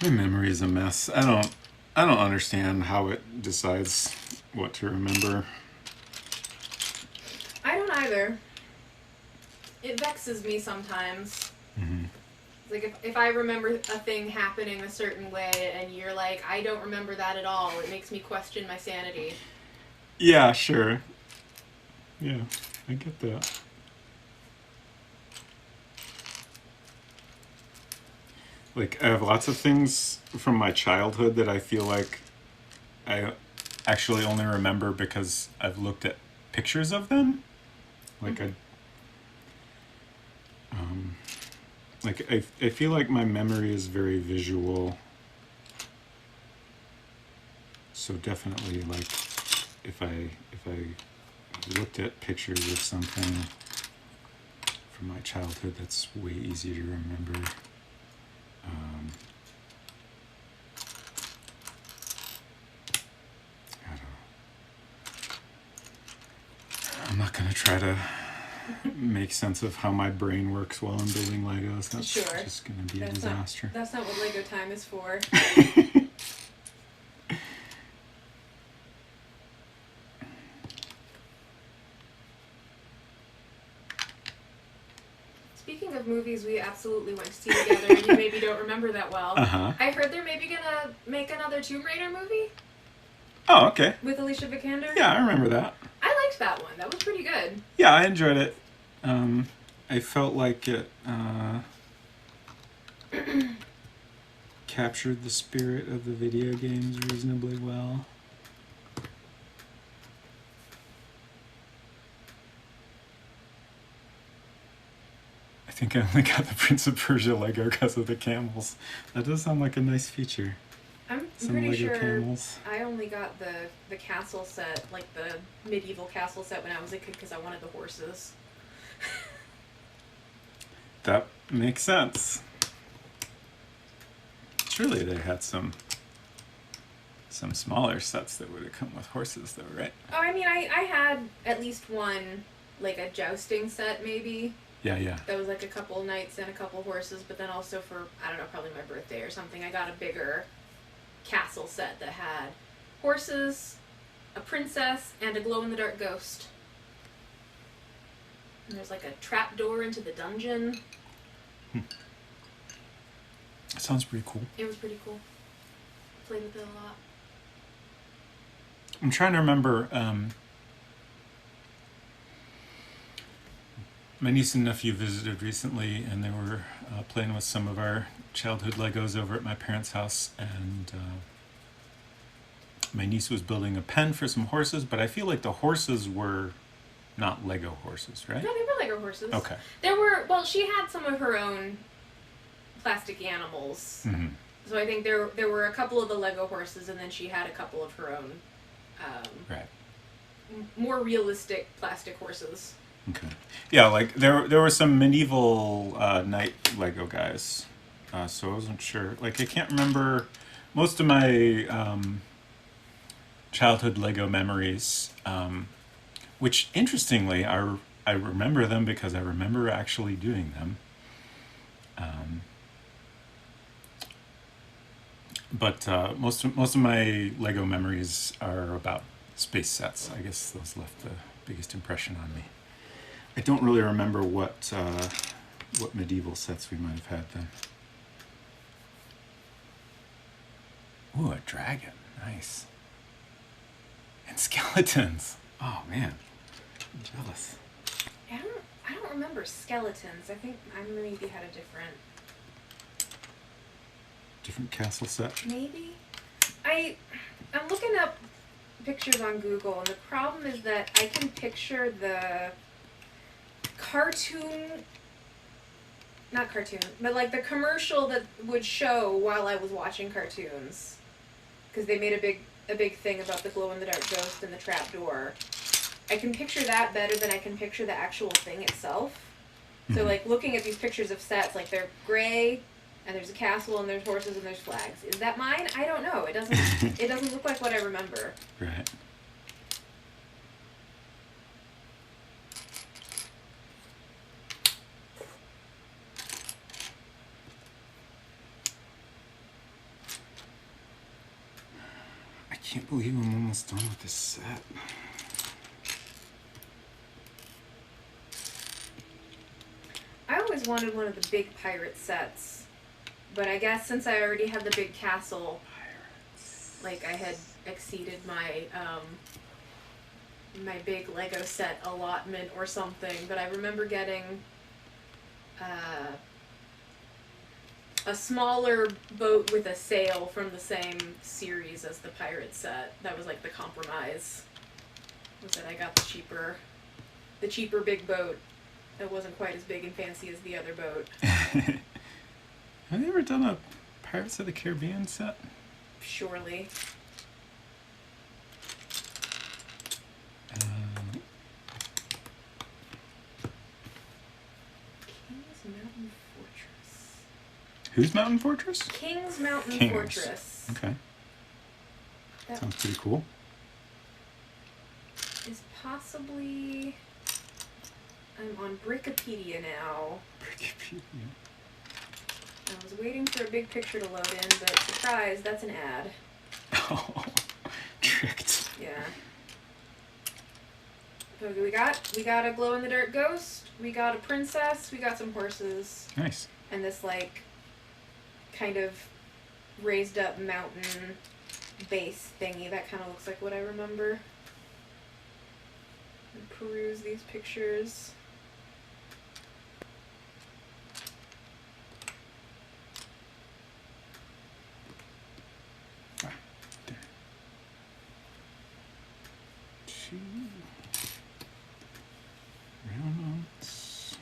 My memory is a mess. I don't understand how it decides what to remember. I don't either. It vexes me sometimes. Mm-hmm. Like if I remember a thing happening a certain way and you're like, I don't remember that at all, it makes me question my sanity. Yeah, sure. Yeah, I get that. Like I have lots of things from my childhood that I feel like I actually only remember because I've looked at pictures of them. Like Mm-hmm. I feel like my memory is very visual. So definitely like if I looked at pictures of something from my childhood, that's way easier to remember. I don't know. I'm not gonna try to make sense of how my brain works while I'm building Legos. That's Sure. just gonna be a That's disaster. That's not what Lego time is for. Speaking of movies we absolutely went to see together and you maybe don't remember that well. Uh-huh. I heard they're maybe gonna make another Tomb Raider movie Oh, okay. with Alicia Vikander. Yeah, I remember that. I liked that one. That was pretty good. Yeah, I enjoyed it. I felt like it captured the spirit of the video games reasonably well. I think I only got the Prince of Persia Lego because of the camels. That does sound like a nice feature. I'm Some pretty Lego sure camels. I only got the castle set, like the medieval castle set when I was a kid because I wanted the horses. That makes sense. Surely they had some smaller sets that would have come with horses though, right? Oh, I mean, I had at least one, like a jousting set maybe. Yeah, yeah. That was like a couple knights and a couple horses, but then also for, I don't know, probably my birthday or something, I got a bigger castle set that had horses, a princess, and a glow-in-the-dark ghost. And there's like a trap door into the dungeon. That sounds pretty cool. It was pretty cool. Played with it a lot. I'm trying to remember. My niece and nephew visited recently, and they were playing with some of our childhood Legos over at my parents' house. And my niece was building a pen for some horses, but I feel like the horses were not Lego horses, right? No, they were Lego horses. Okay. There were, well, she had some of her own plastic animals. Mm-hmm. So I think there were a couple of the Lego horses, and then she had a couple of her own Right. more realistic plastic horses. Okay. Yeah, like there were some medieval knight Lego guys, so I wasn't sure. Like I can't remember most of my childhood Lego memories, which interestingly I remember them because I remember actually doing them. But most of my Lego memories are about space sets. I guess those left the biggest impression on me. I don't really remember what medieval sets we might have had then. Ooh, a dragon. Nice. And skeletons. Oh man, I'm jealous. I don't remember skeletons. I think I maybe had a Different castle set. maybe. I'm looking up pictures on Google, and the problem is that I can picture the cartoon, not cartoon, but like the commercial that would show while I was watching cartoons, because they made a big thing about the glow in the dark ghost and the trap door. I can picture that better than I can picture the actual thing itself. So like looking at these pictures of sets, like they're gray, and there's a castle, and there's horses, and there's flags. Is that mine? I don't know. It doesn't look like what I remember. Right. I can't believe I'm almost done with this set. I always wanted one of the big pirate sets, but I guess since I already had the big castle, like I had exceeded my my big Lego set allotment or something. But I remember getting a smaller boat with a sail from the same series as the pirate set. That was like the compromise. Was that I got the cheaper big boat. That wasn't quite as big and fancy as the other boat. Have you ever done a Pirates of the Caribbean set? Surely. King's Mountain Fortress. Whose Mountain Fortress? King's Mountain King's. Fortress. Okay. That Sounds pretty cool. is possibly... I'm on Brickopedia now. Wikipedia. I was waiting for a big picture to load in, but surprise, that's an ad. Oh, tricked. Yeah. So we got a glow-in-the-dark ghost, we got a princess, we got some horses, Nice. and this, like, kind of raised-up mountain base thingy. That kind of looks like what I remember. And peruse these pictures. There. 2 rounds.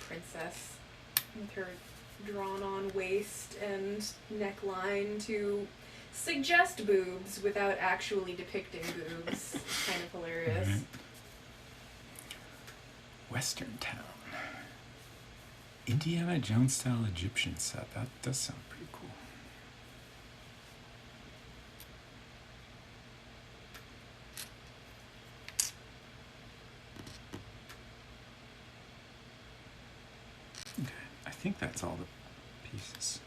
Princess with her drawn-on waist and neckline to suggest boobs without actually depicting boobs. Kind of hilarious. Right. Western Town. Indiana Jones style Egyptian set. That does sound pretty cool. Okay, I think that's all the pieces.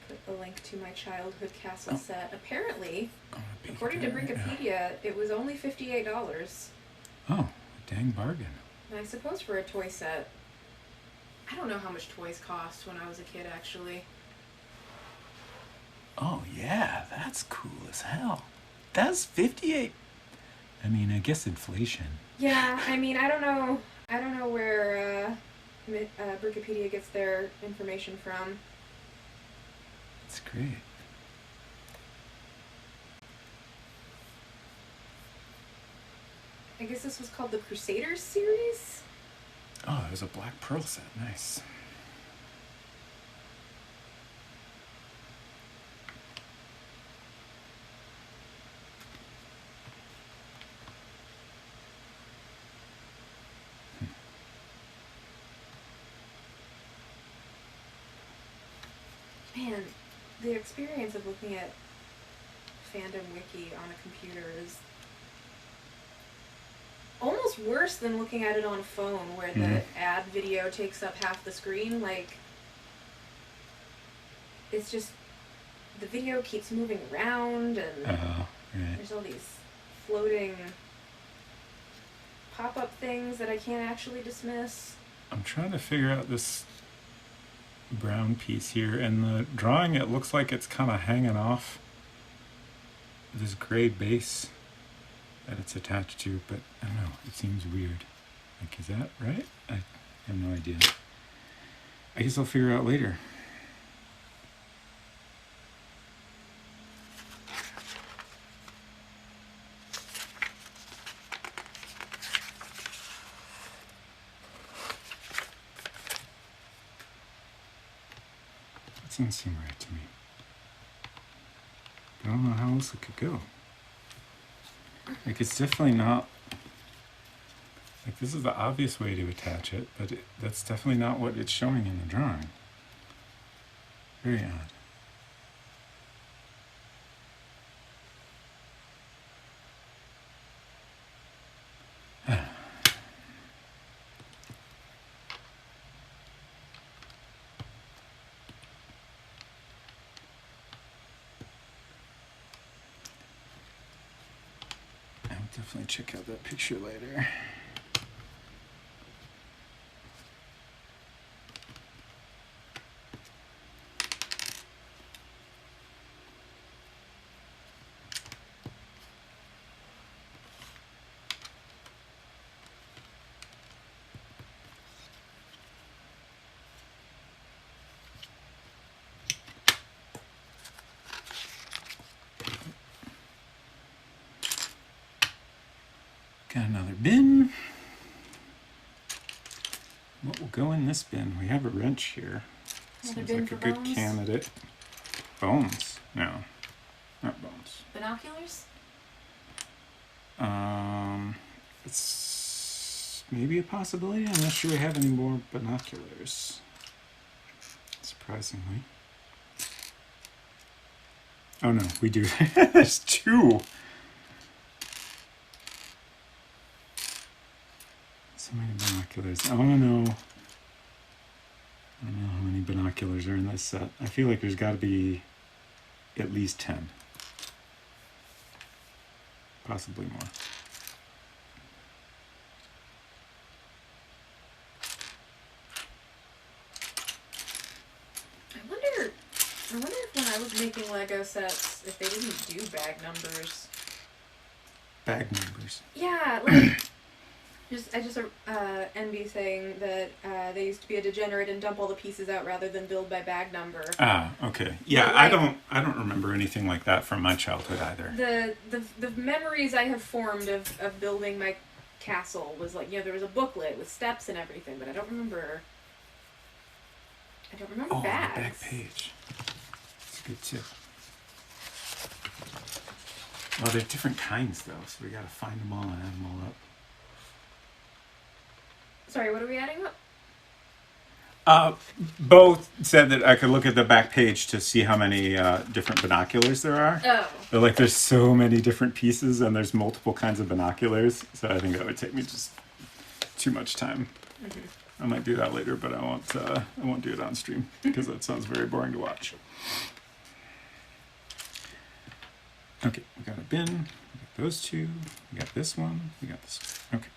Put a link to my childhood castle Oh. set. Apparently, I'm gonna be according to there, yeah. Brickopedia, it was only $58. Oh, dang bargain. And I suppose for a toy set, I don't know how much toys cost when I was a kid, actually. Oh yeah, that's cool as hell. That's 58. I mean, I guess inflation. Yeah, I mean, I don't know where Brickopedia gets their information from. That's great. I guess this was called the Crusaders series? Oh, there's a Black Pearl set. Nice. Man, the experience of looking at Fandom Wiki on a computer is almost worse than looking at it on a phone, where the ad video takes up half the screen. Like, it's just, the video keeps moving around, and Right. there's all these floating pop-up things that I can't actually dismiss. I'm trying to figure out this brown piece here. In the drawing, it looks like it's kind of hanging off this gray base that it's attached to, but I don't know. It seems weird. Like, is that right? I have no idea. I guess I'll figure out later. That doesn't seem right to me. I don't know how else it could go. Like, it's definitely not... Like, this is the obvious way to attach it, but that's definitely not what it's showing in the drawing. Very odd. I'll definitely check out that picture later. Got another bin. What will go in this bin? We have a wrench here. Another Seems bin like for a good bones? candidate. Bones? No, not bones. Binoculars? It's maybe a possibility. I'm not sure we have any more binoculars. Surprisingly. Oh no, we do. There's two. So many binoculars. I want to know. I don't know how many binoculars are in this set. I feel like there's got to be at least 10. Possibly more. I wonder if when I was making Lego sets, if they didn't do bag numbers. Bag numbers. Yeah, like I just envy saying that they used to be a degenerate and dump all the pieces out rather than build by bag number. Ah, okay. Yeah, But, I like, don't remember anything like that from my childhood either. The memories I have formed of building my castle was like, there was a booklet with steps and everything, but I don't remember Oh, bags. the back page. That's a good tip. Well, they're different kinds though, so we gotta find them all and add them all up. Sorry, what are we adding up? Both said that I could look at the back page to see how many different binoculars there are. Oh. But like, there's so many different pieces, and there's multiple kinds of binoculars. So I think that would take me just too much time. Mm-hmm. I might do that later, but I won't do it on stream because that sounds very boring to watch. Okay, we got a bin. We got those two. We got this one. We got this one. Okay.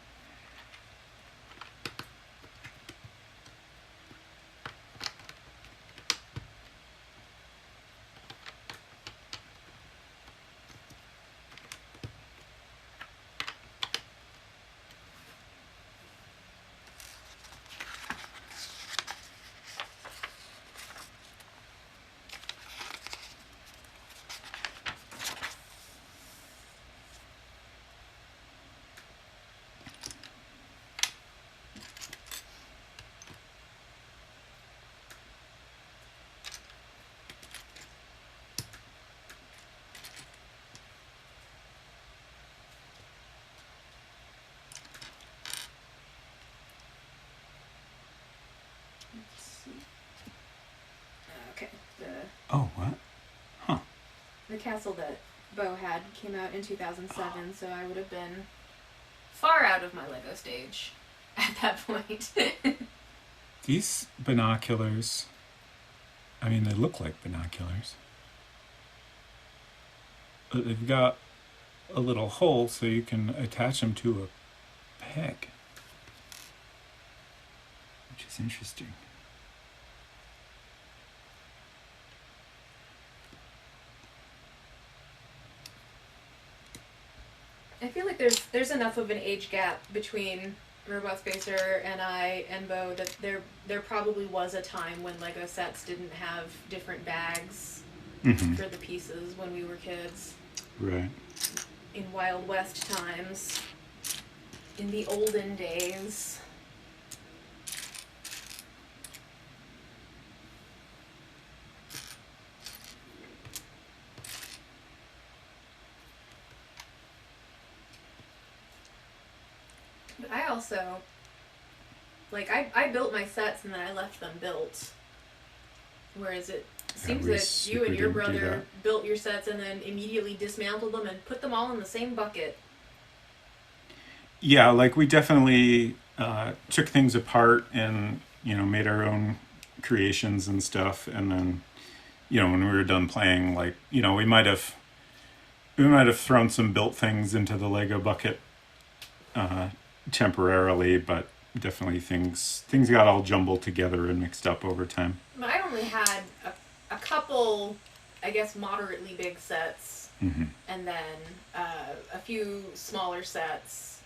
Okay. Oh, what? Huh. The castle that Bo had came out in 2007, so I would have been far out of my Lego stage at that point. These binoculars, I mean, they look like binoculars. But they've got a little hole so you can attach them to a peg. Which is interesting. I feel like there's enough of an age gap between Robot Spacer and I and Bo that there probably was a time when Lego sets didn't have different bags for the pieces when we were kids. Right. In Wild West times. In the olden days. But I also, like, I built my sets and then I left them built. Whereas it seems that you and your brother built your sets and then immediately dismantled them and put them all in the same bucket. Yeah, like we definitely took things apart and, you know, made our own creations and stuff. And then, you know, when we were done playing, like, you know, we might have thrown some built things into the Lego bucket temporarily, but definitely things got all jumbled together and mixed up over time. I only had a couple, I guess, moderately big sets, and then a few smaller sets,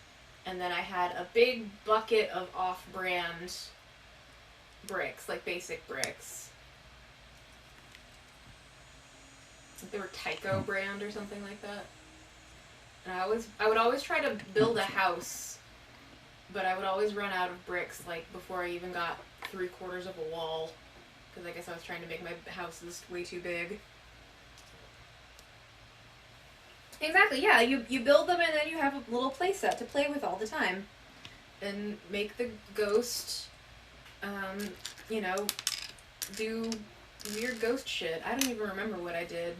and then I had a big bucket of off-brand bricks, like basic bricks. They were Tyco brand or something like that. And I would always try to build a house, but I would always run out of bricks, like, before I even got 3/4 of a wall. Because I guess I was trying to make my houses way too big. Exactly, yeah. You build them and then you have a little play set to play with all the time. And make the ghost, you know, do weird ghost shit. I don't even remember what I did.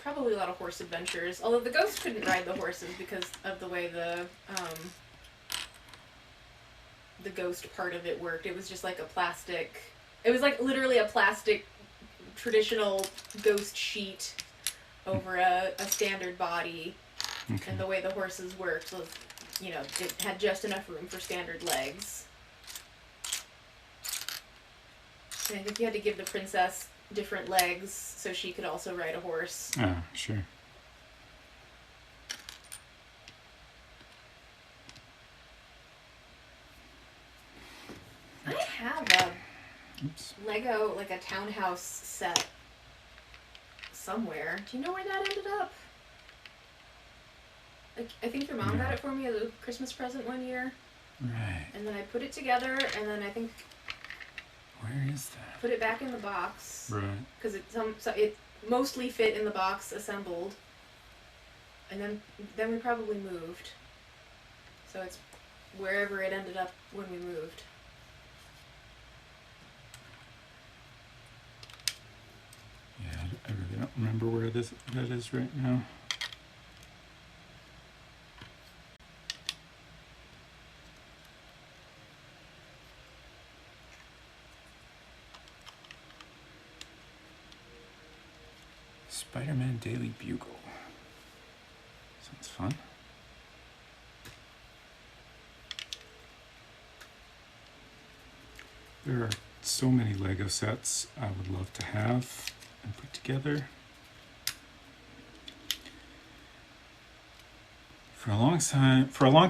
Probably a lot of horse adventures. Although the ghost couldn't ride the horses because of the way the ghost part of it worked. It was just like a plastic... It was like literally a plastic traditional ghost sheet over a standard body. Okay. And the way the horses worked was, you know, it had just enough room for standard legs. And I think you had to give the princess different legs so she could also ride a horse. Ah, sure. I have a Lego, like a townhouse set somewhere. Do you know where that ended up? Like, I think your mom got it for me as a Christmas present one year. Right. And then I put it together, and then I think... Where is that? Put it back in the box. Right. Because it mostly fit in the box assembled. And then we probably moved. So it's wherever it ended up when we moved. Yeah, I really don't remember where that is right now. Spider-Man Daily Bugle. Sounds fun. There are so many Lego sets I would love to have and put together. For a long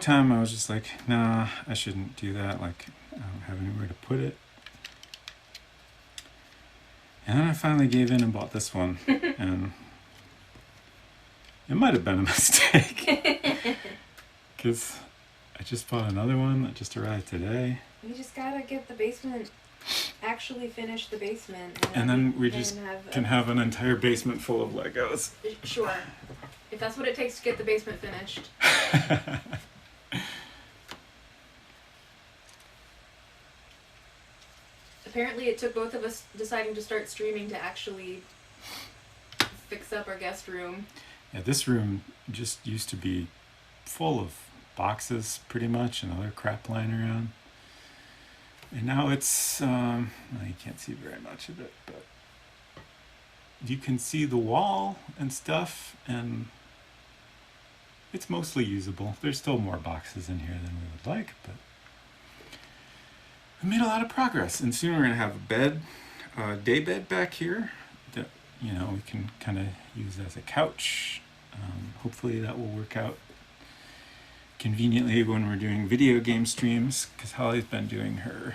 time I was just like, nah, I shouldn't do that. Like, I don't have anywhere to put it. And then I finally gave in and bought this one. And it might have been a mistake. Because I just bought another one that just arrived today. We just gotta get the basement, actually finish the basement. And then we just can have an entire basement full of Legos. Sure. If that's what it takes to get the basement finished. Apparently it took both of us deciding to start streaming to actually fix up our guest room. Yeah, this room just used to be full of boxes, pretty much, and other crap lying around. And now it's, well, you can't see very much of it, but you can see the wall and stuff, and it's mostly usable. There's still more boxes in here than we would like, but we made a lot of progress. And soon we're going to have a bed, day bed back here that, you know, we can kind of use as a couch. Hopefully that will work out conveniently when we're doing video game streams, because Holly's been doing her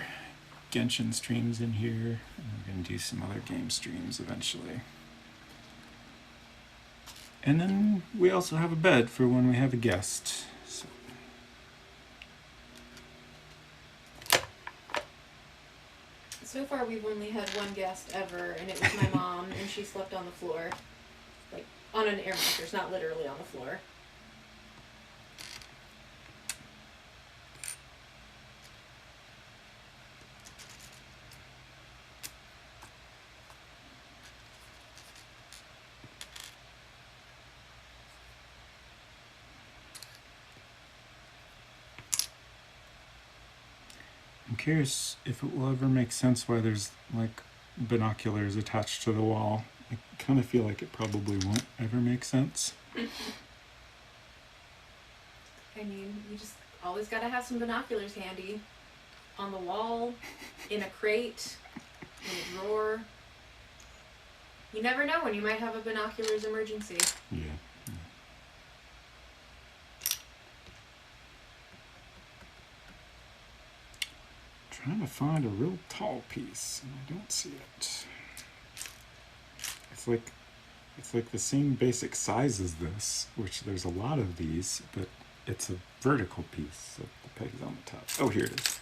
Genshin streams in here, and we're going to do some other game streams eventually. And then we also have a bed for when we have a guest. So far we've only had one guest ever, and it was my mom, and she slept on the floor. Like, on an air mattress, not literally on the floor. I'm curious if it will ever make sense why there's like binoculars attached to the wall. I kind of feel like it probably won't ever make sense. I mean, you just always gotta have some binoculars handy. On the wall, in a crate, in a drawer. You never know when you might have a binoculars emergency. Yeah. Trying to find a real tall piece, and I don't see it. It's like the same basic size as this, which there's a lot of these, but it's a vertical piece, so the peg's on the top. Oh, here it is.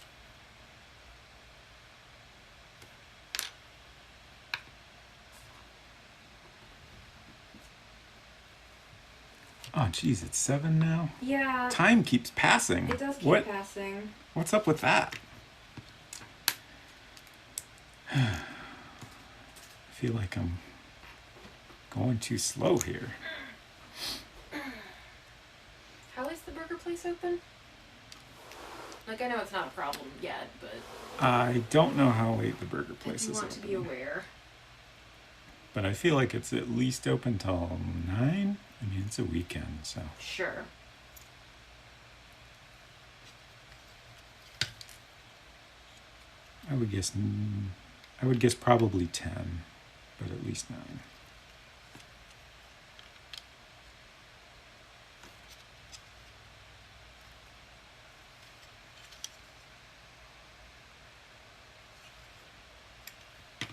Oh, geez, it's 7 now? Yeah. Time keeps passing. It does keep passing. What's up with that? I feel like I'm going too slow here. How is the burger place open? Like, I know it's not a problem yet, but I don't know how late the burger place you is want open. to be aware. But I feel like it's at least open till 9. I mean, it's a weekend, so. Sure. I would guess probably 10, but at least 9.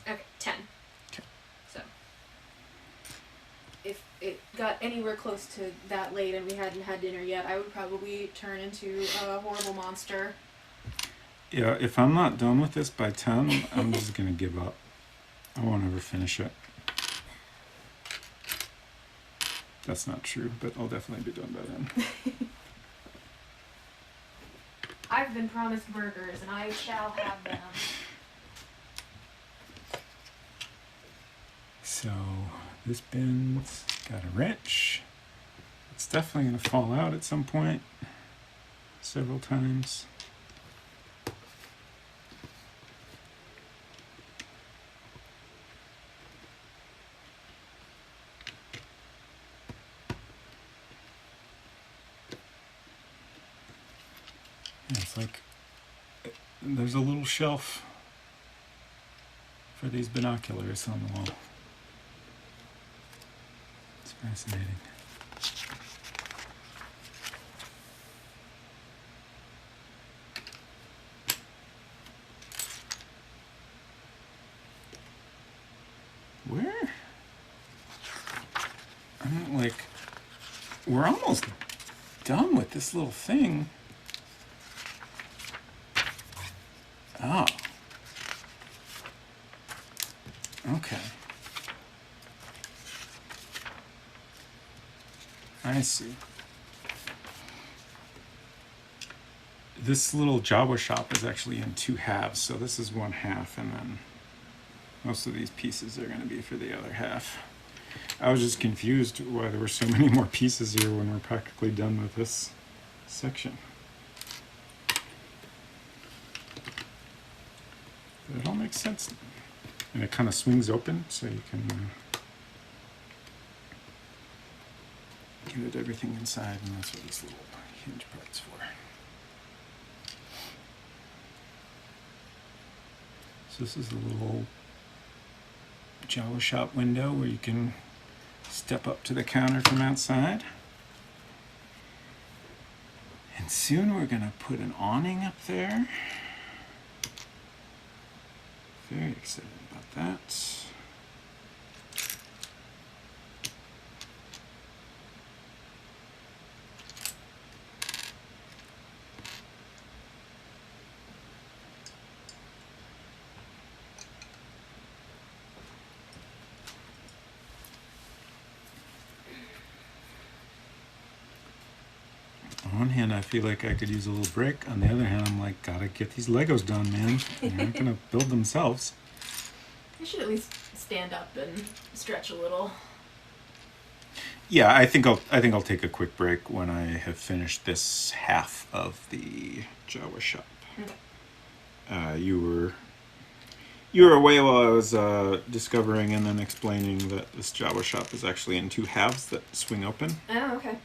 Okay, 10. Okay. So, if it got anywhere close to that late and we hadn't had dinner yet, I would probably turn into a horrible monster. Yeah, if I'm not done with this by 10, I'm just going to give up. I won't ever finish it. That's not true, but I'll definitely be done by then. I've been promised burgers, and I shall have them. So, this bin's got a wrench. It's definitely going to fall out at some point, several times. It's like there's a little shelf for these binoculars on the wall. It's fascinating. Where? I'm like, we're almost done with this little thing. Oh. Okay. I see. This little Jawa shop is actually in 2 halves, so this is 1 half, and then most of these pieces are going to be for the other half. I was just confused why there were so many more pieces here when we're practically done with this section. But it all makes sense. And it kind of swings open, so you can get everything inside, and that's what this little hinge part's for. So this is a little Jawa shop window where you can step up to the counter from outside and And soon we're gonna put an awning up there. Very excited about that. On one hand, I feel like I could use a little break. On the other hand, I'm like, gotta get these Legos done, man. They're not gonna build themselves. You should at least stand up and stretch a little. Yeah, I think I'll take a quick break when I have finished this half of the Jawa shop. Okay. You were away while I was discovering and then explaining that this Jawa shop is actually in two halves that swing open. Oh, okay.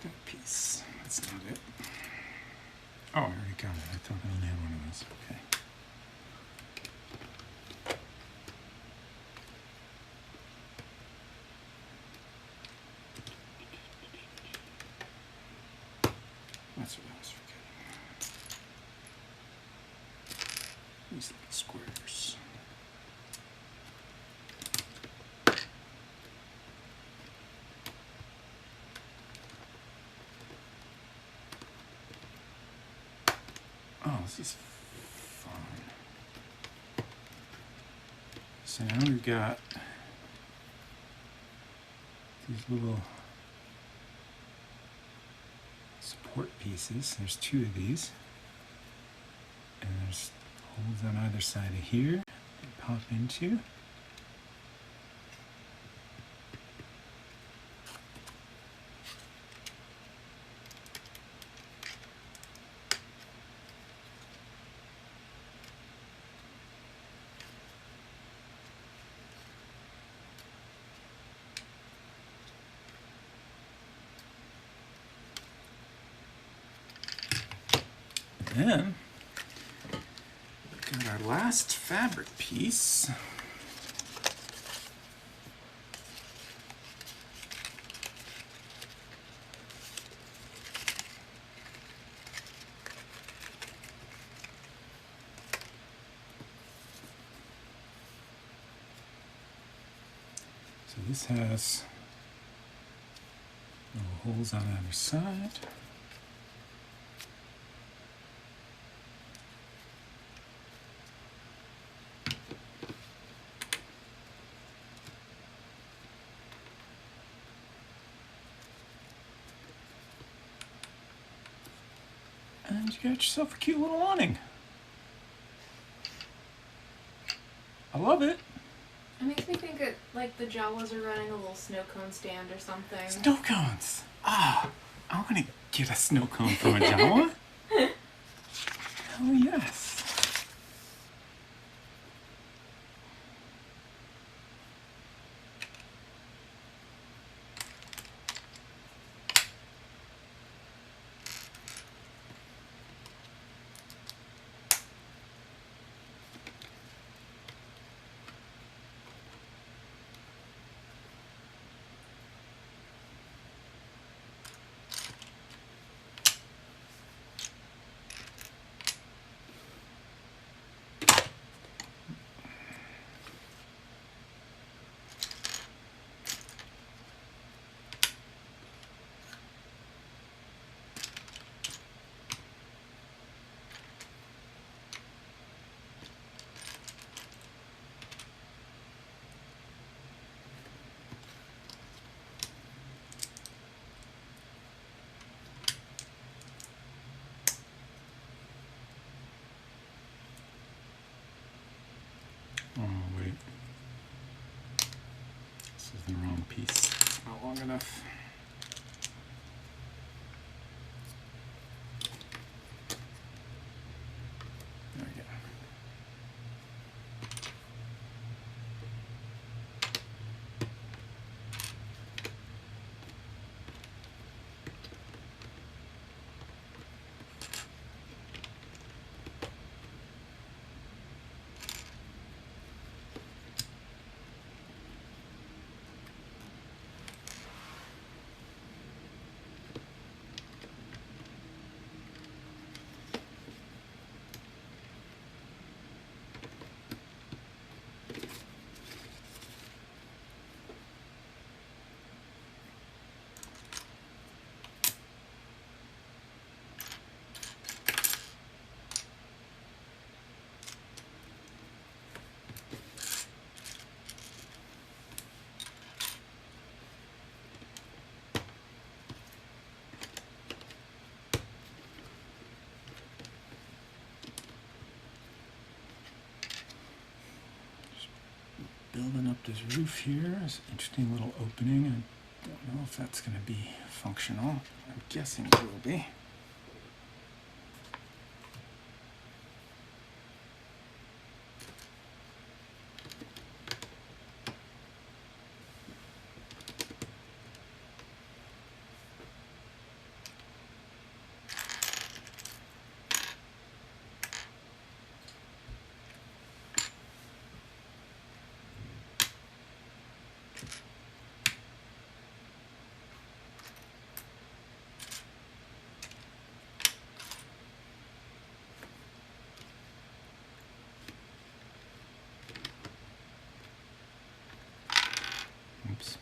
That piece. That's not it. Oh, I already got it. I thought I only had one of those. Okay. That's what I was forgetting. These little squares. Oh, this is fun. So now we've got these little support pieces. There's two of these. And there's holes on either side of here that pop into. Then, got our last fabric piece. So this has little holes on either side. And you got yourself a cute little awning. I love it. It makes me think that, like, the Jawas are running a little snow cone stand or something. Snow cones. Ah, I want to get a snow cone from a Jawa. Oh yes. the wrong piece. It's not long enough. There we go. Building up this roof here. It's an interesting little opening. I don't know if that's going to be functional. I'm guessing it will be. Oops.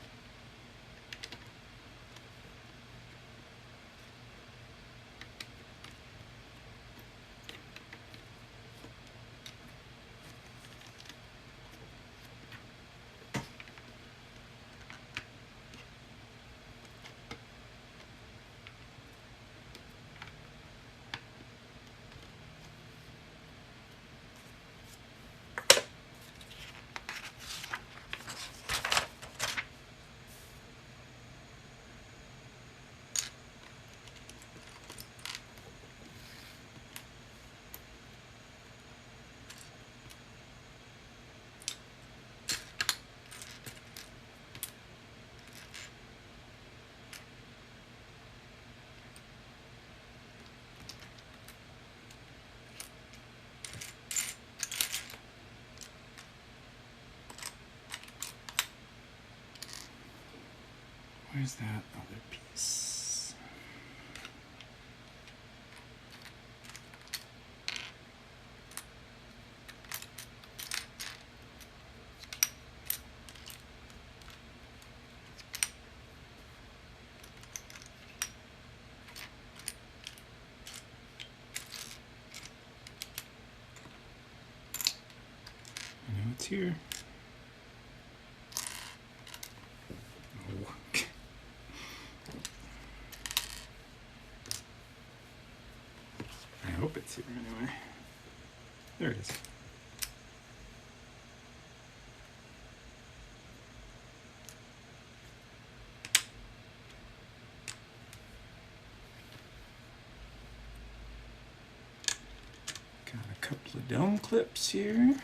Where's that other piece? I know it's here. I hope it's here anyway. There it is. Got a couple of dome clips here.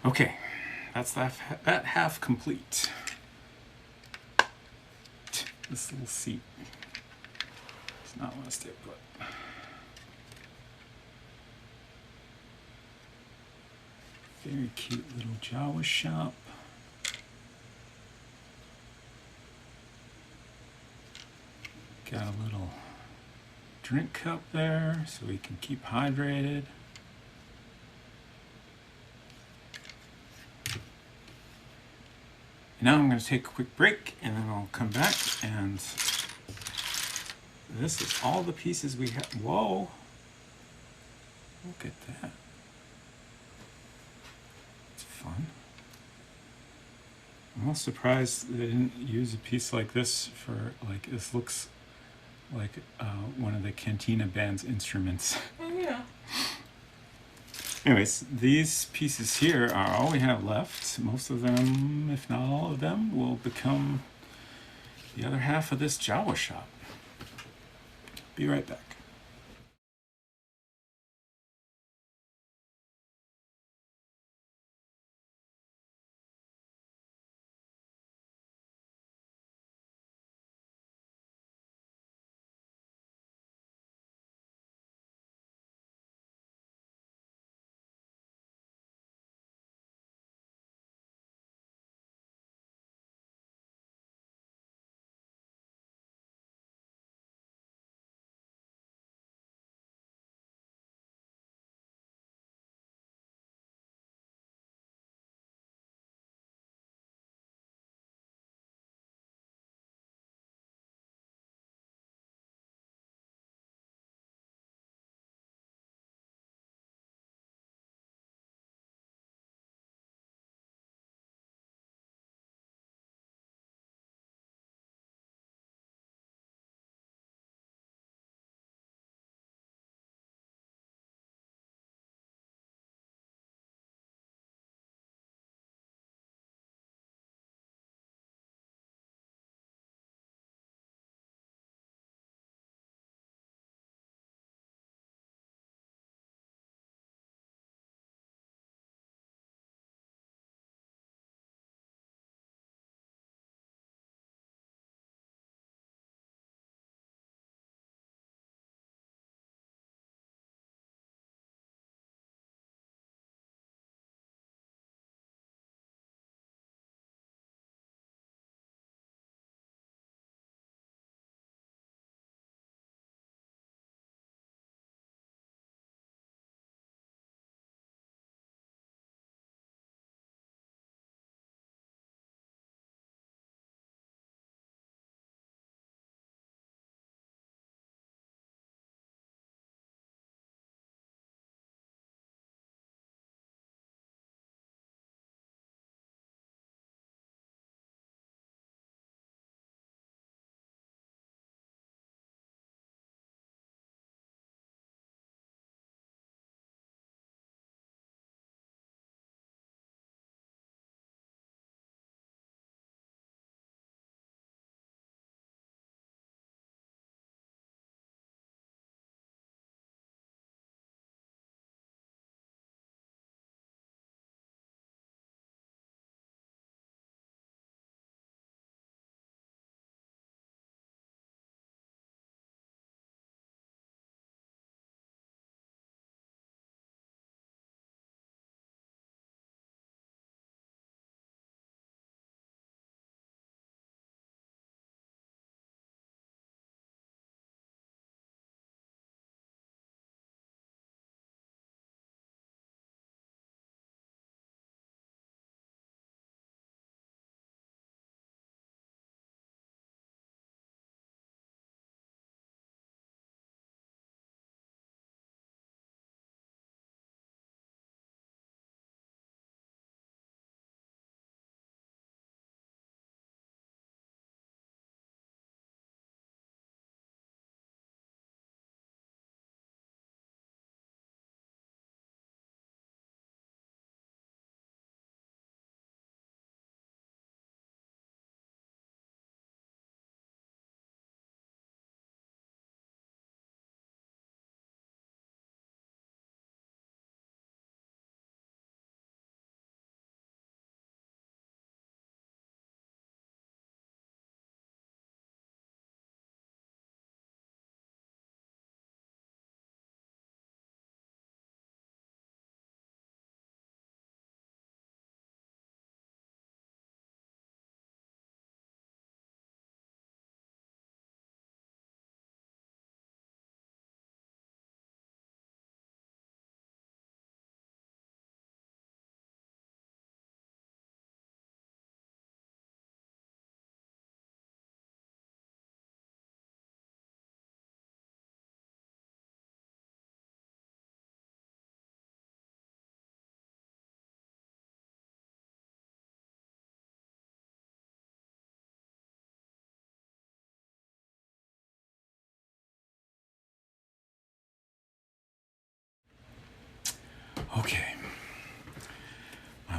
Okay, that's that half complete. This little seat does not want to stay put. Very cute little Jawa shop. Got a little drink cup there so we can keep hydrated. Now I'm going to take a quick break, and then I'll come back, and this is all the pieces we have. Whoa! Look at that. It's fun. I'm almost surprised they didn't use a piece like this for, like, this looks like one of the Cantina band's instruments. Oh, yeah. Anyways, these pieces here are all we have left. Most of them, if not all of them, will become the other half of this Jawa shop. Be right back.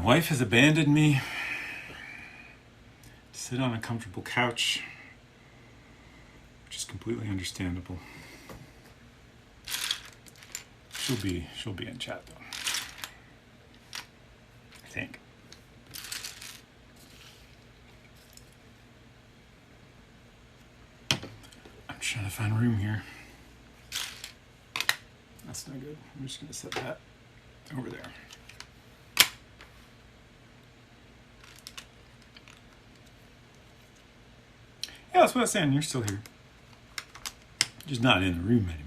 wife has abandoned me to sit on a comfortable couch, which is completely understandable. She'll be in chat though, I think. I'm trying to find room here. That's not good. I'm just going to set that over there. Yeah, that's what I was saying. You're still here. Just not in the room anymore.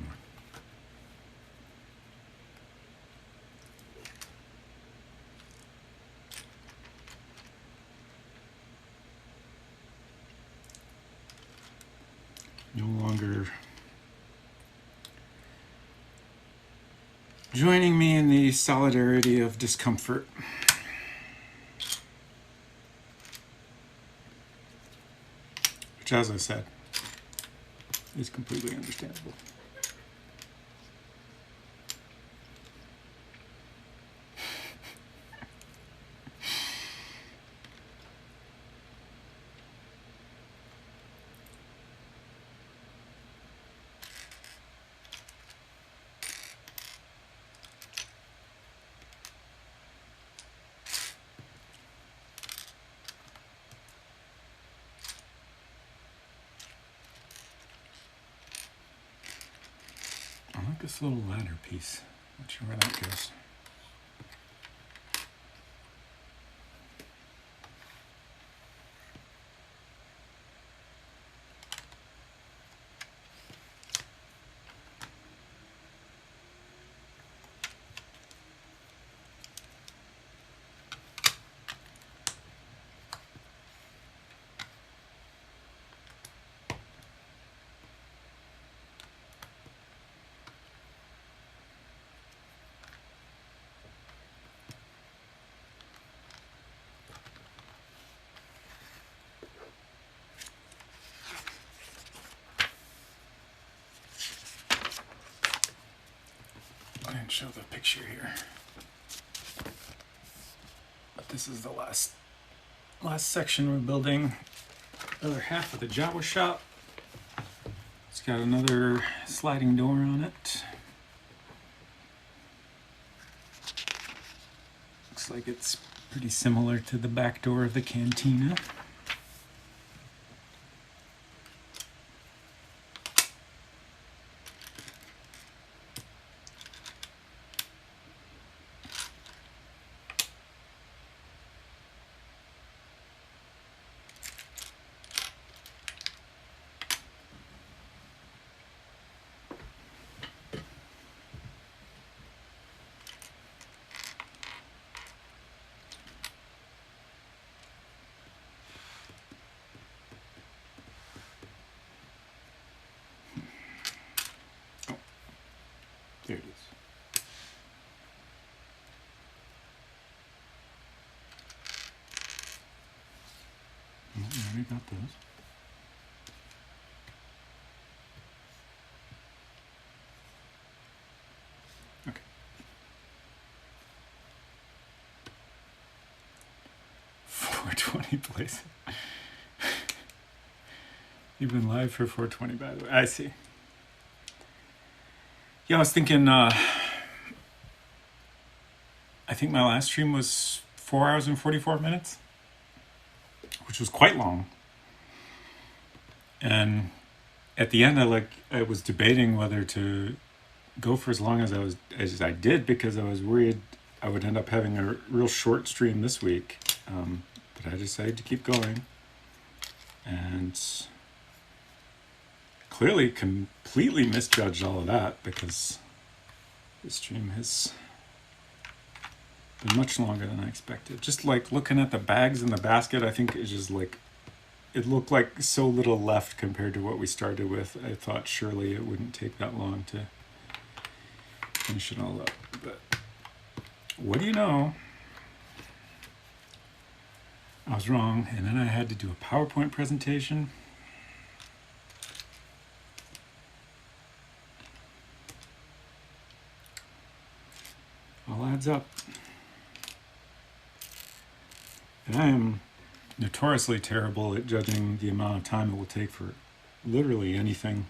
No longer joining me in the solidarity of discomfort. Which, as I said, is completely understandable. I like this little ladder piece. Not sure where that goes. I didn't show the picture here, but this is the last section we're building. Other half of the Jawa shop. It's got another sliding door on it. Looks like it's pretty similar to the back door of the cantina. There it is. Oh, we already got those. Okay. 420 place. You've been live for 420, by the way. I see. Yeah, I was thinking, I think my last stream was 4 hours and 44 minutes, which was quite long. And at the end, I was debating whether to go for as long as I did, because I was worried I would end up having a real short stream this week. But I decided to keep going, and clearly completely misjudged all of that, because the stream has been much longer than I expected. Just like looking at the bags in the basket, I think it's just like, it looked like so little left compared to what we started with. I thought surely it wouldn't take that long to finish it all up. But what do you know? I was wrong, and then I had to do a PowerPoint presentation. All adds up. And I am notoriously terrible at judging the amount of time it will take for literally anything.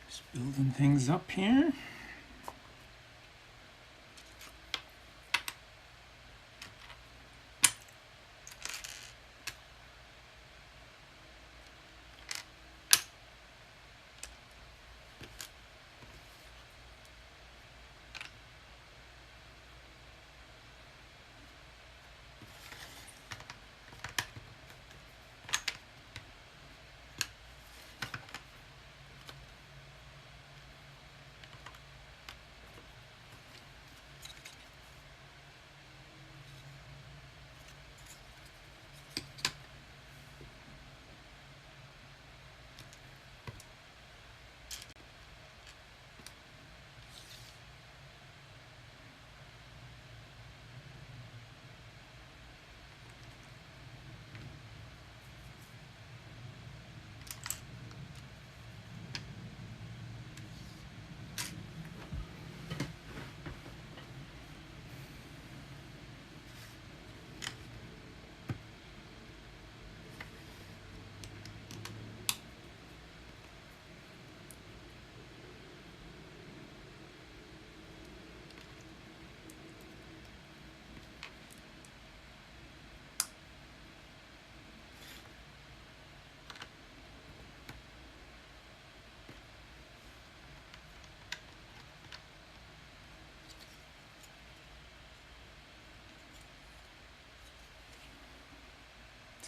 Just building things up here.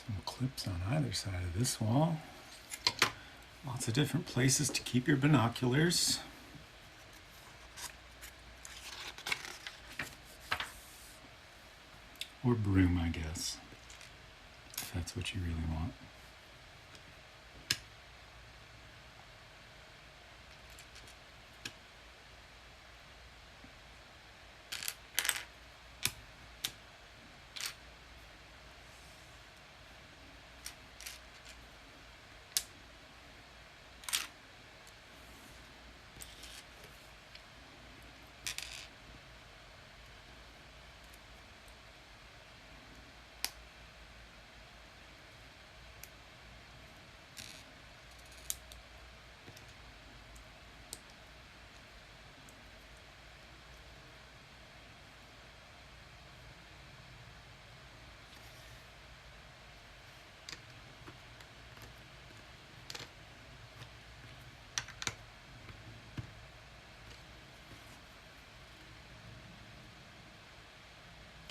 Some clips on either side of this wall. Lots of different places to keep your binoculars. Or broom, I guess, if that's what you really want.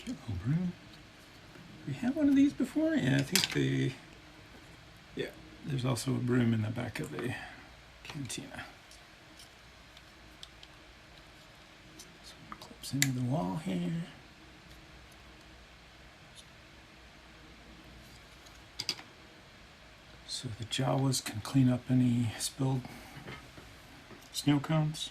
Cute little broom. We had one of these before? Yeah, I think they... Yeah, there's also a broom in the back of the cantina. So it clips into the wall here. So the Jawas can clean up any spilled snow cones.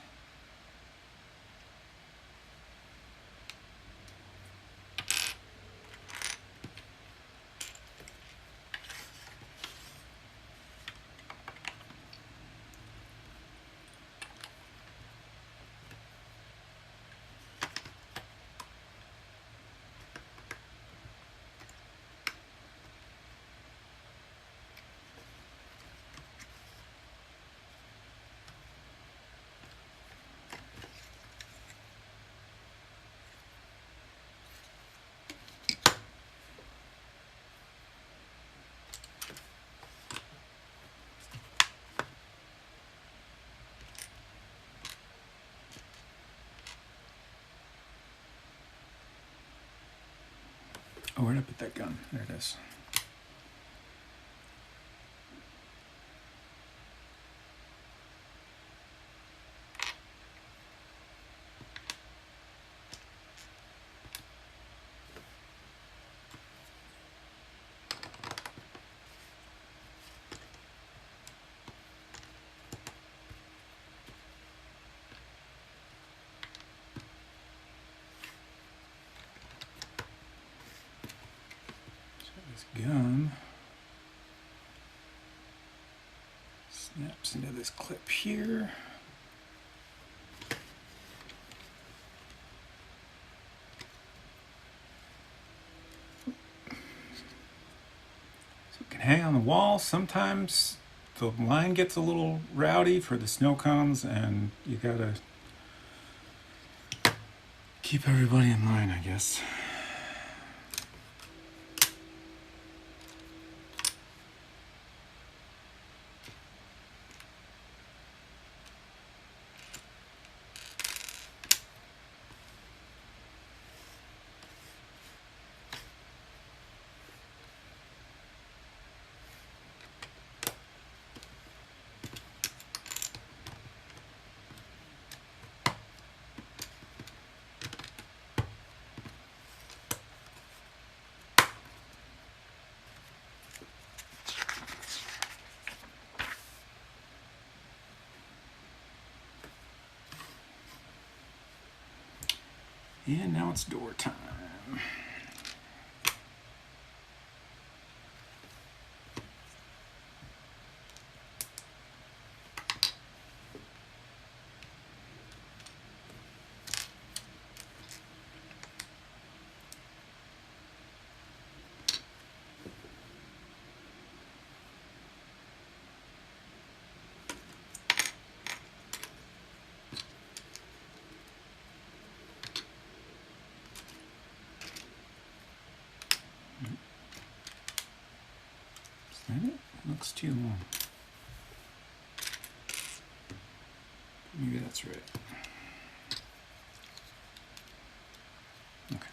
Oh, where'd I put that gun? There it is. This gun snaps into this clip here. So it can hang on the wall. Sometimes the line gets a little rowdy for the snow cones, and you gotta keep everybody in line, I guess. And now it's door time. Is that it? It looks too long. Maybe that's right. Okay.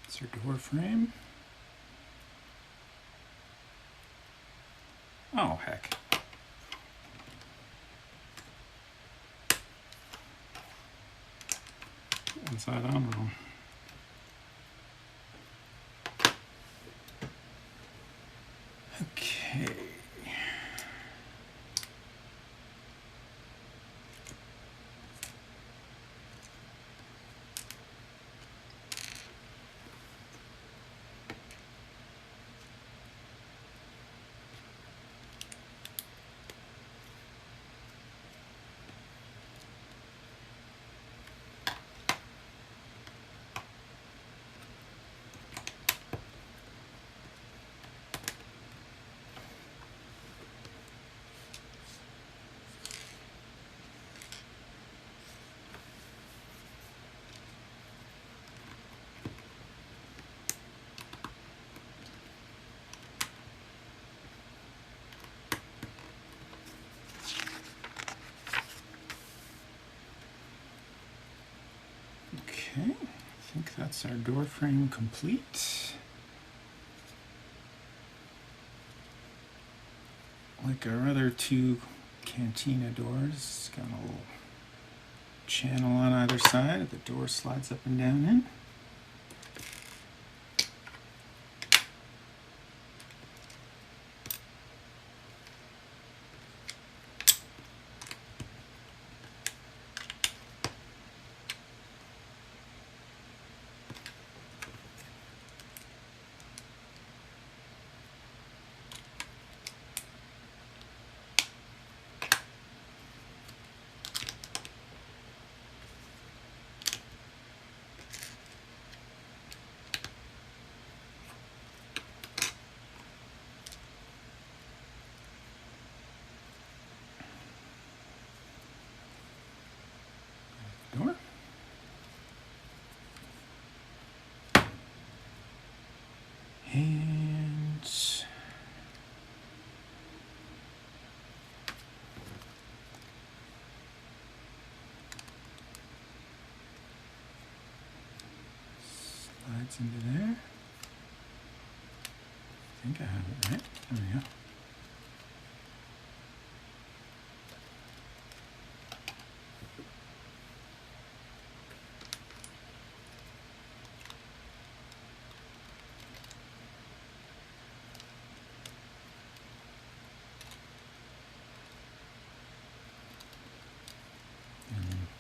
It's your door frame. Oh, heck. One side on wrong. Okay. Okay, I think that's our door frame complete. Like our other two cantina doors, got a little channel on either side. The door slides up and down in. Door. And slides into there. I think I have it right. There we go.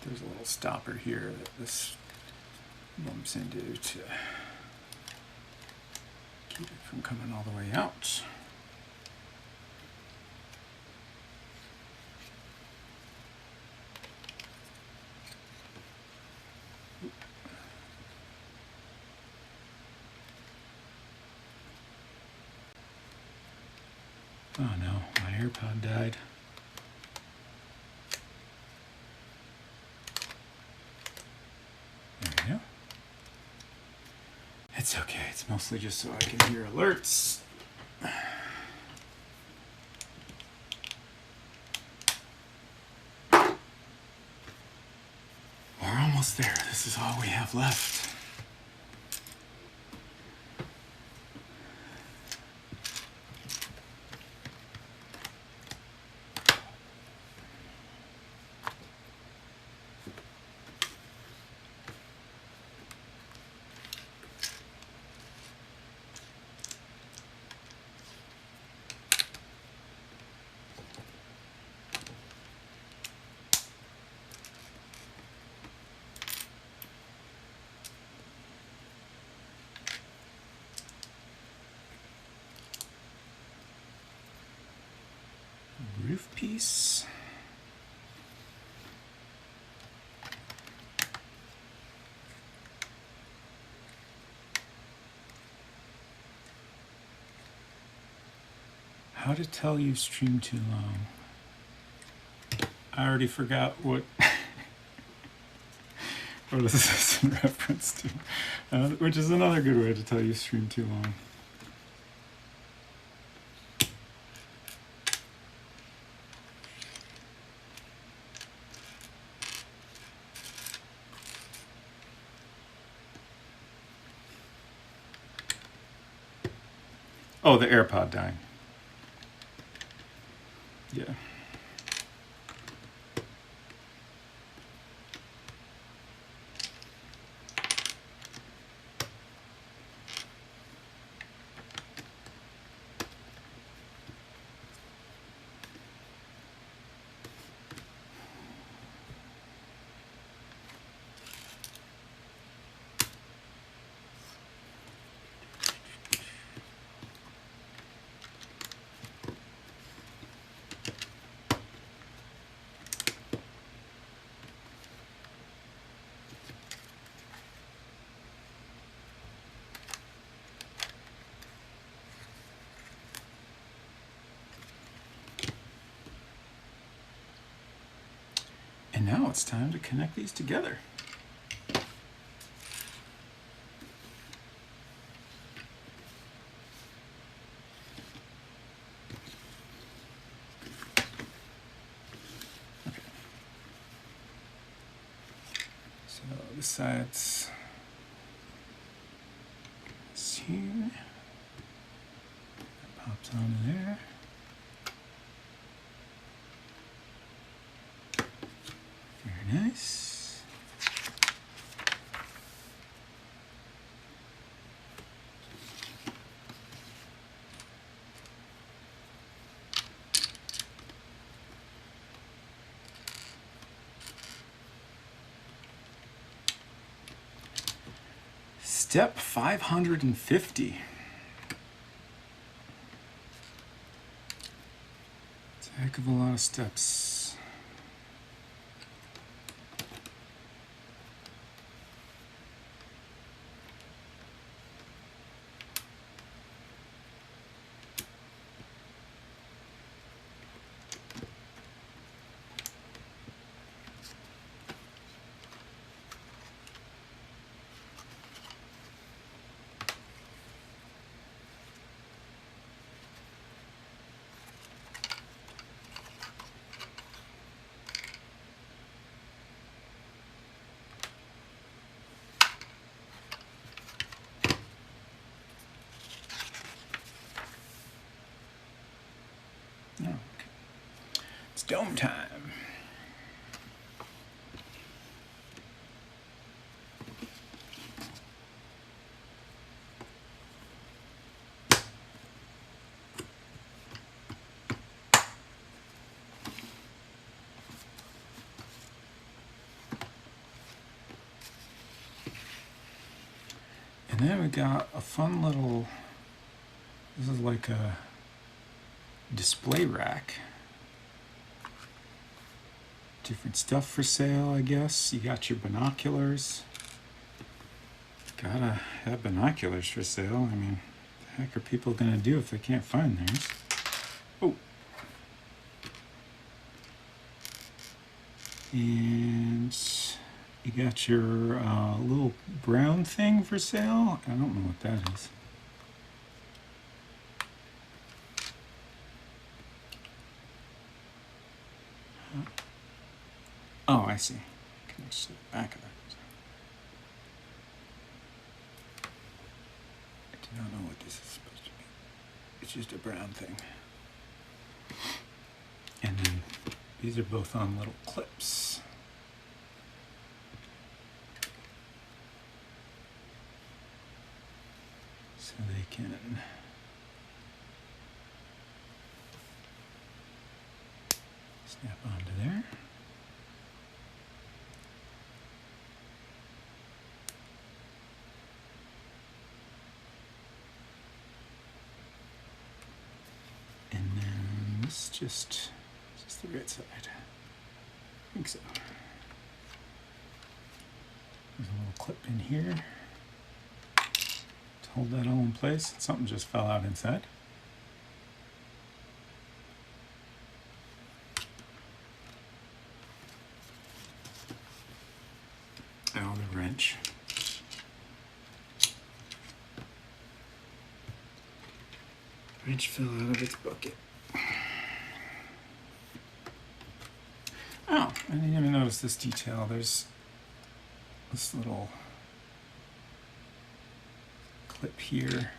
There's a little stopper here that this bumps into to keep it from coming all the way out. Oh no, my AirPod died. There we go. It's okay, it's mostly just so I can hear alerts. We're almost there. This is all we have left. Roof piece. How to tell you've streamed too long. I already forgot what what is this in reference to, which is another good way to tell you've streamed too long. Oh, the AirPod dying. Yeah. And now it's time to connect these together. Okay. So this side's here. That pops onto there. Very nice. Step 550. It's a heck of a lot of steps. Oh, okay. It's dome time. And then we got a fun little, this is like a display rack. Different stuff for sale, I guess. You got your binoculars. Gotta have binoculars for sale. I mean, what the heck are people gonna do if they can't find theirs? Oh. And you got your little brown thing for sale. I don't know what that is. Oh, I see. Connects to the back of it. I do not know what this is supposed to be. It's just a brown thing. And then these are both on little clips. So they can snap onto there. And then this just, is this the right side? I think so. There's a little clip in here to hold that all in place. Something just fell out inside. Oh, the wrench. Wrench fell out of its bucket. Oh, I didn't even notice this detail. There's this little clip here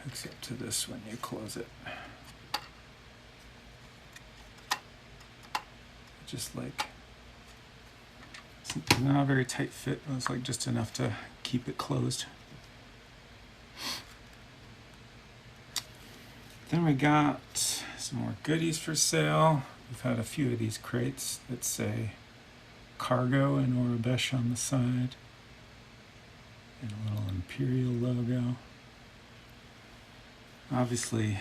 hooks up to this when you close it. Just like, it's not a very tight fit, but it's like just enough to keep it closed. Then we got some more goodies for sale. We've had a few of these crates that say cargo and Orabesh on the side, and a little Imperial logo. Obviously,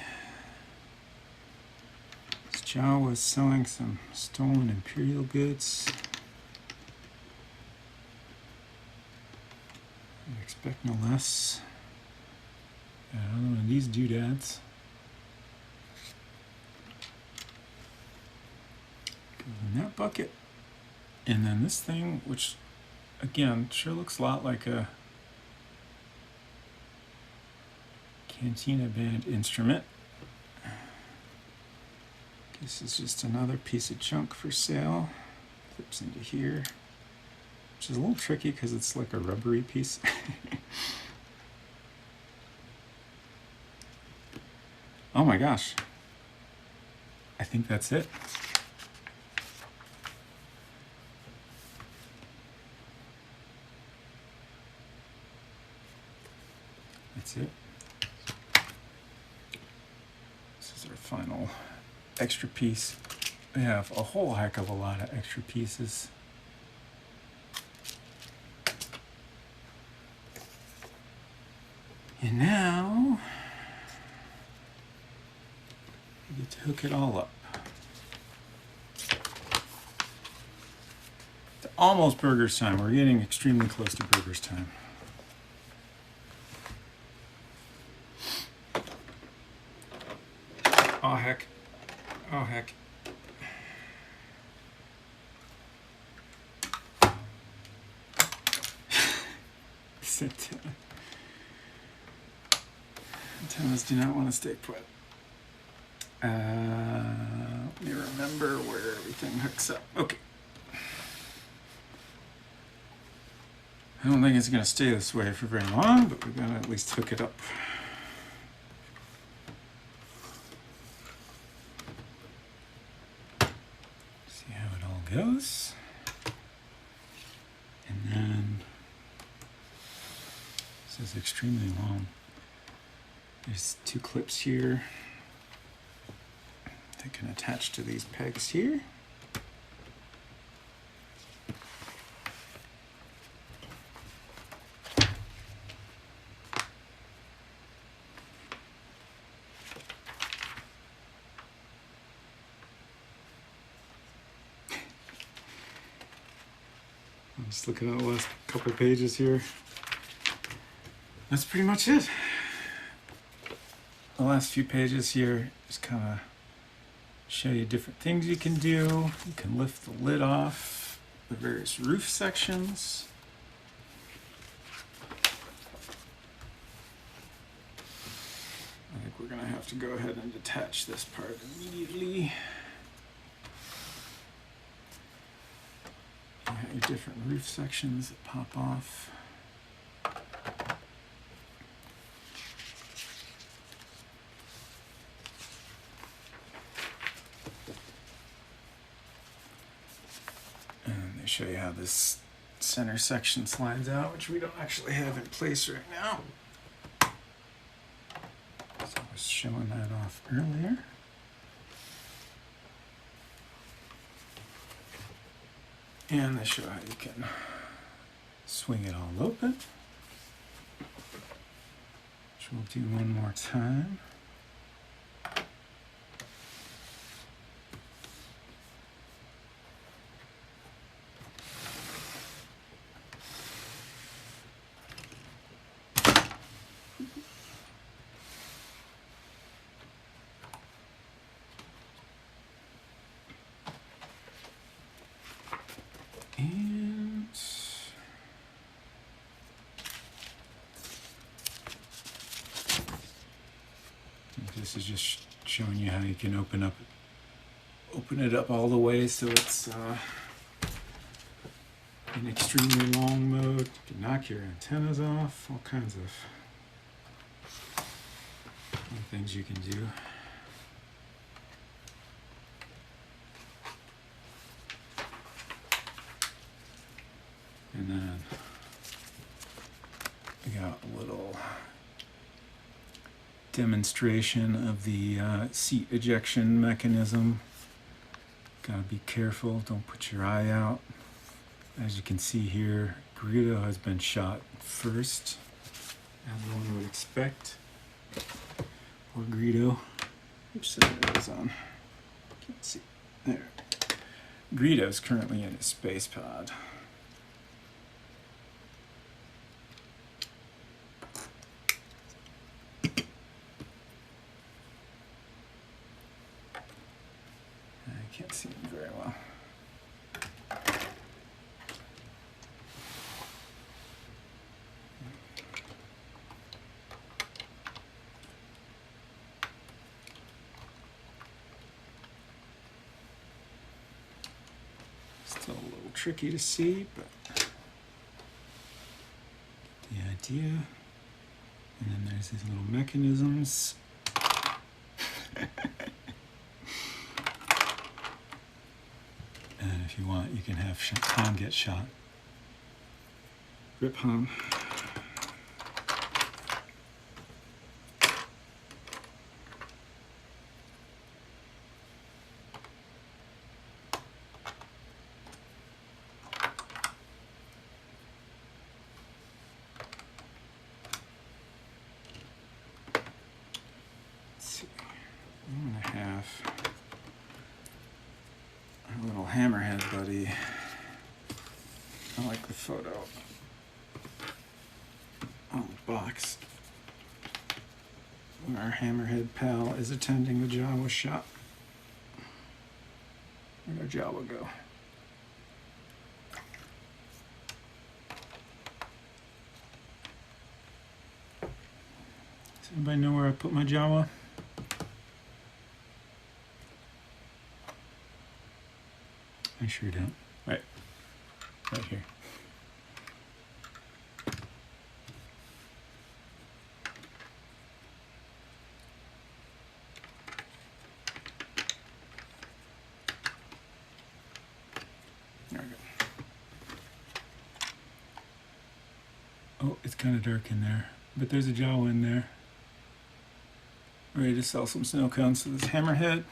Jawa was selling some stolen Imperial goods. I expect no less. Got another one of these doodads. Goes in that bucket. And then this thing, which again sure looks a lot like a Cantina band instrument. This is just another piece of junk for sale. Clips into here, which is a little tricky because it's like a rubbery piece. Oh my gosh. I think that's it. That's it. This is our final extra piece. We have a whole heck of a lot of extra pieces. And now we get to hook it all up. It's almost burgers time. We're getting extremely close to burgers time. Oh heck. Oh heck. Antennas do not want to stay put. Let me remember where everything hooks up. Okay. I don't think it's going to stay this way for very long, but we're going to at least hook it up. See how it all goes. And then this is extremely long. There's two clips here that can attach to these pegs here. I'm just looking at the last couple pages here. That's pretty much it. The last few pages here just kind of show you different things you can do. You can lift the lid off the various roof sections. I think we're going to have to go ahead and detach this part immediately. You have your different roof sections that pop off. Show you how this center section slides out, which we don't actually have in place right now. So I was showing that off earlier. And they show how you can swing it all open, which we'll do one more time. This is just showing you how you can open it up all the way so it's in extremely long mode. You can knock your antennas off, all kinds of things you can do. And then we got a little demonstration of the seat ejection mechanism. Gotta be careful, don't put your eye out. As you can see here, Greedo has been shot first, as one would expect. Poor Greedo. Oops, there it is on. Can't see. There. Greedo's currently in his space pod. I can't see him very well. Still a little tricky to see, but the idea. And then there's these little mechanisms. And if you want, you can have Han get shot. Rip Han. I'm gonna have our little hammerhead buddy. I like the photo on the box where our hammerhead pal is attending the Jawa shop. Where'd our Jawa go? Does anybody know where I put my Jawa? I sure don't. Right here. There we go. Oh, it's kind of dark in there, but there's a Jawa in there. Ready to sell some snow cones to this hammerhead.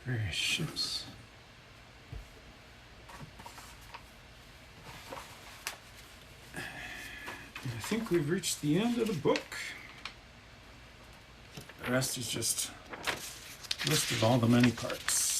Various ships. And I think we've reached the end of the book. The rest is just a list of all the many parts.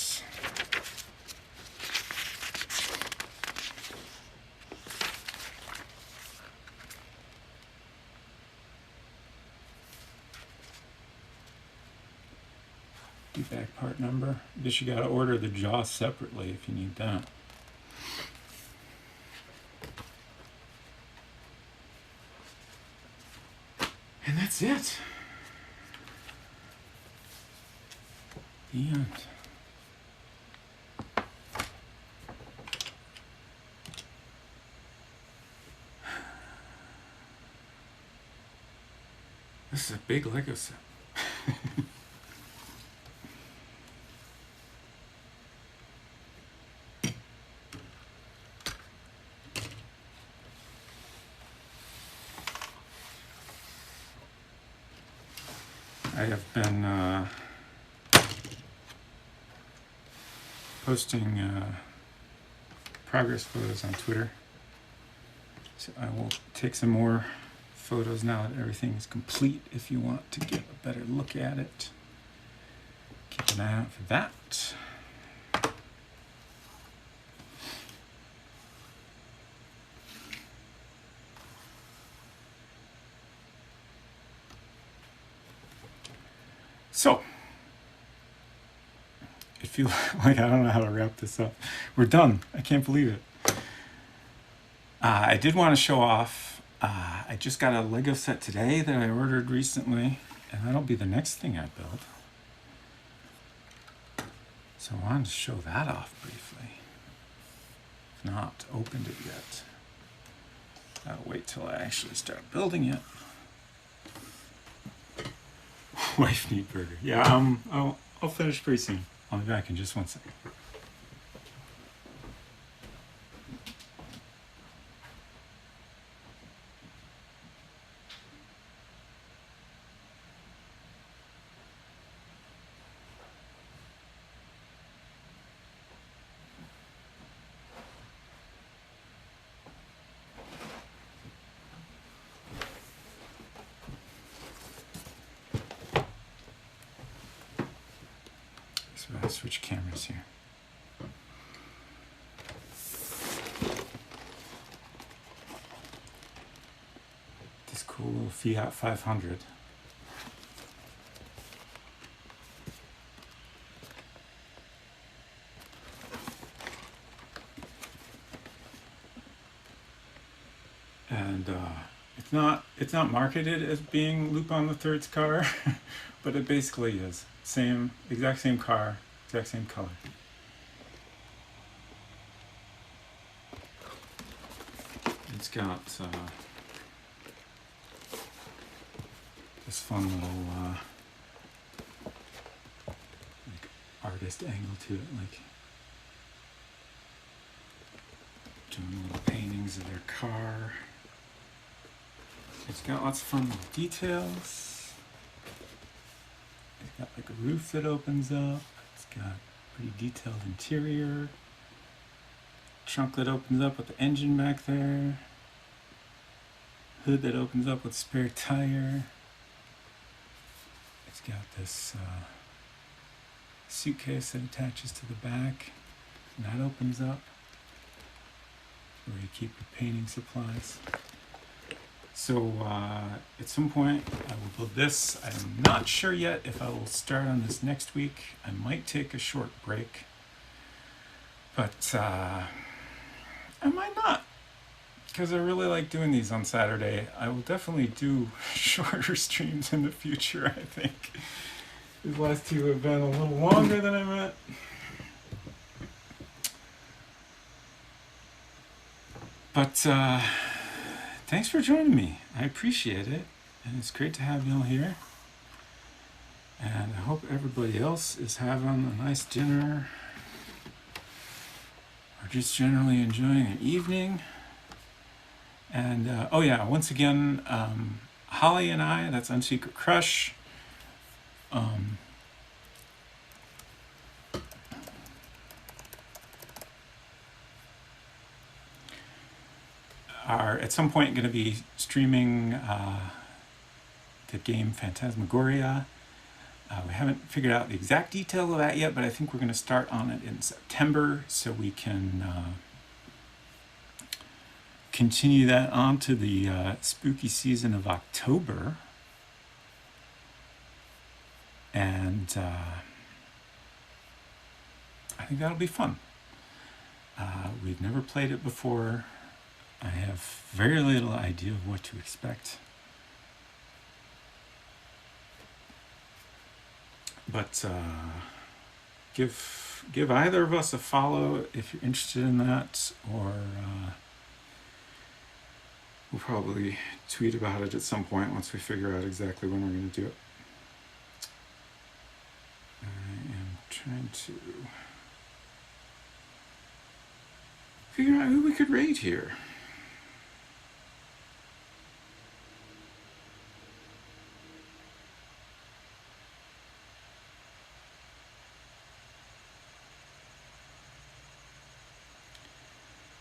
Dewback part number. I guess you gotta order the jaw separately if you need that. And that's it. The end. This is a big Lego set. I have been posting progress photos on Twitter, so I will take some more photos now that everything is complete if you want to get a better look at it. Keep an eye out for that. So, it feels like I don't know how to wrap this up. We're done. I can't believe it. I did want to show off, I just got a Lego set today that I ordered recently, and that'll be the next thing I build. So I wanted to show that off briefly. not opened it yet. I'll wait till I actually start building it. Wife need burger. Yeah, I'll finish pretty soon. I'll be back in just 1 second. So I'll switch cameras here. This cool little Fiat 500. And it's not marketed as being Lupin III's car, but it basically is. Exact same car, exact same color. It's got this fun little like artist angle to it, like doing little paintings of their car. It's got lots of fun little details. It's got like a roof that opens up. It's got pretty detailed interior. Trunk that opens up with the engine back there. Hood that opens up with spare tire. It's got this suitcase that attaches to the back. And that opens up where you keep your painting supplies. So at some point I will build this. I'm not sure yet if I will start on this next week. I might take a short break, but I might not, because I really like doing these on Saturday. I will definitely do shorter streams in the future, I think. These last two have been a little longer than I meant. But thanks for joining me. I appreciate it. And it's great to have you all here. And I hope everybody else is having a nice dinner or just generally enjoying an evening. And oh yeah, once again, Holly and I, that's Unsecret Crush, are at some point going to be streaming the game Phantasmagoria. We haven't figured out the exact detail of that yet, but I think we're going to start on it in September so we can continue that on to the spooky season of October. And I think that'll be fun. We've never played it before. I have very little idea of what to expect. But give either of us a follow if you're interested in that, or we'll probably tweet about it at some point once we figure out exactly when we're going to do it. I am trying to figure out who we could raid here.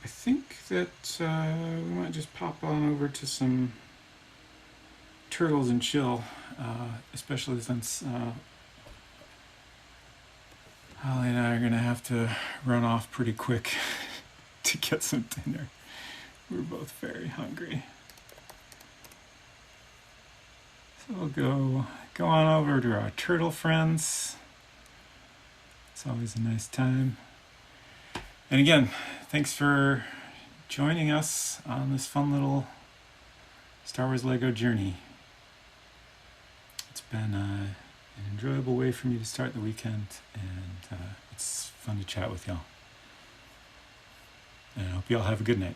I think that we might just pop on over to some Turtles and Chill, especially since Holly and I are going to have to run off pretty quick to get some dinner. We're both very hungry. So we'll go on over to our turtle friends. It's always a nice time. And again, thanks for joining us on this fun little Star Wars LEGO journey. It's been an enjoyable way for me to start the weekend, and it's fun to chat with y'all. And I hope you all have a good night.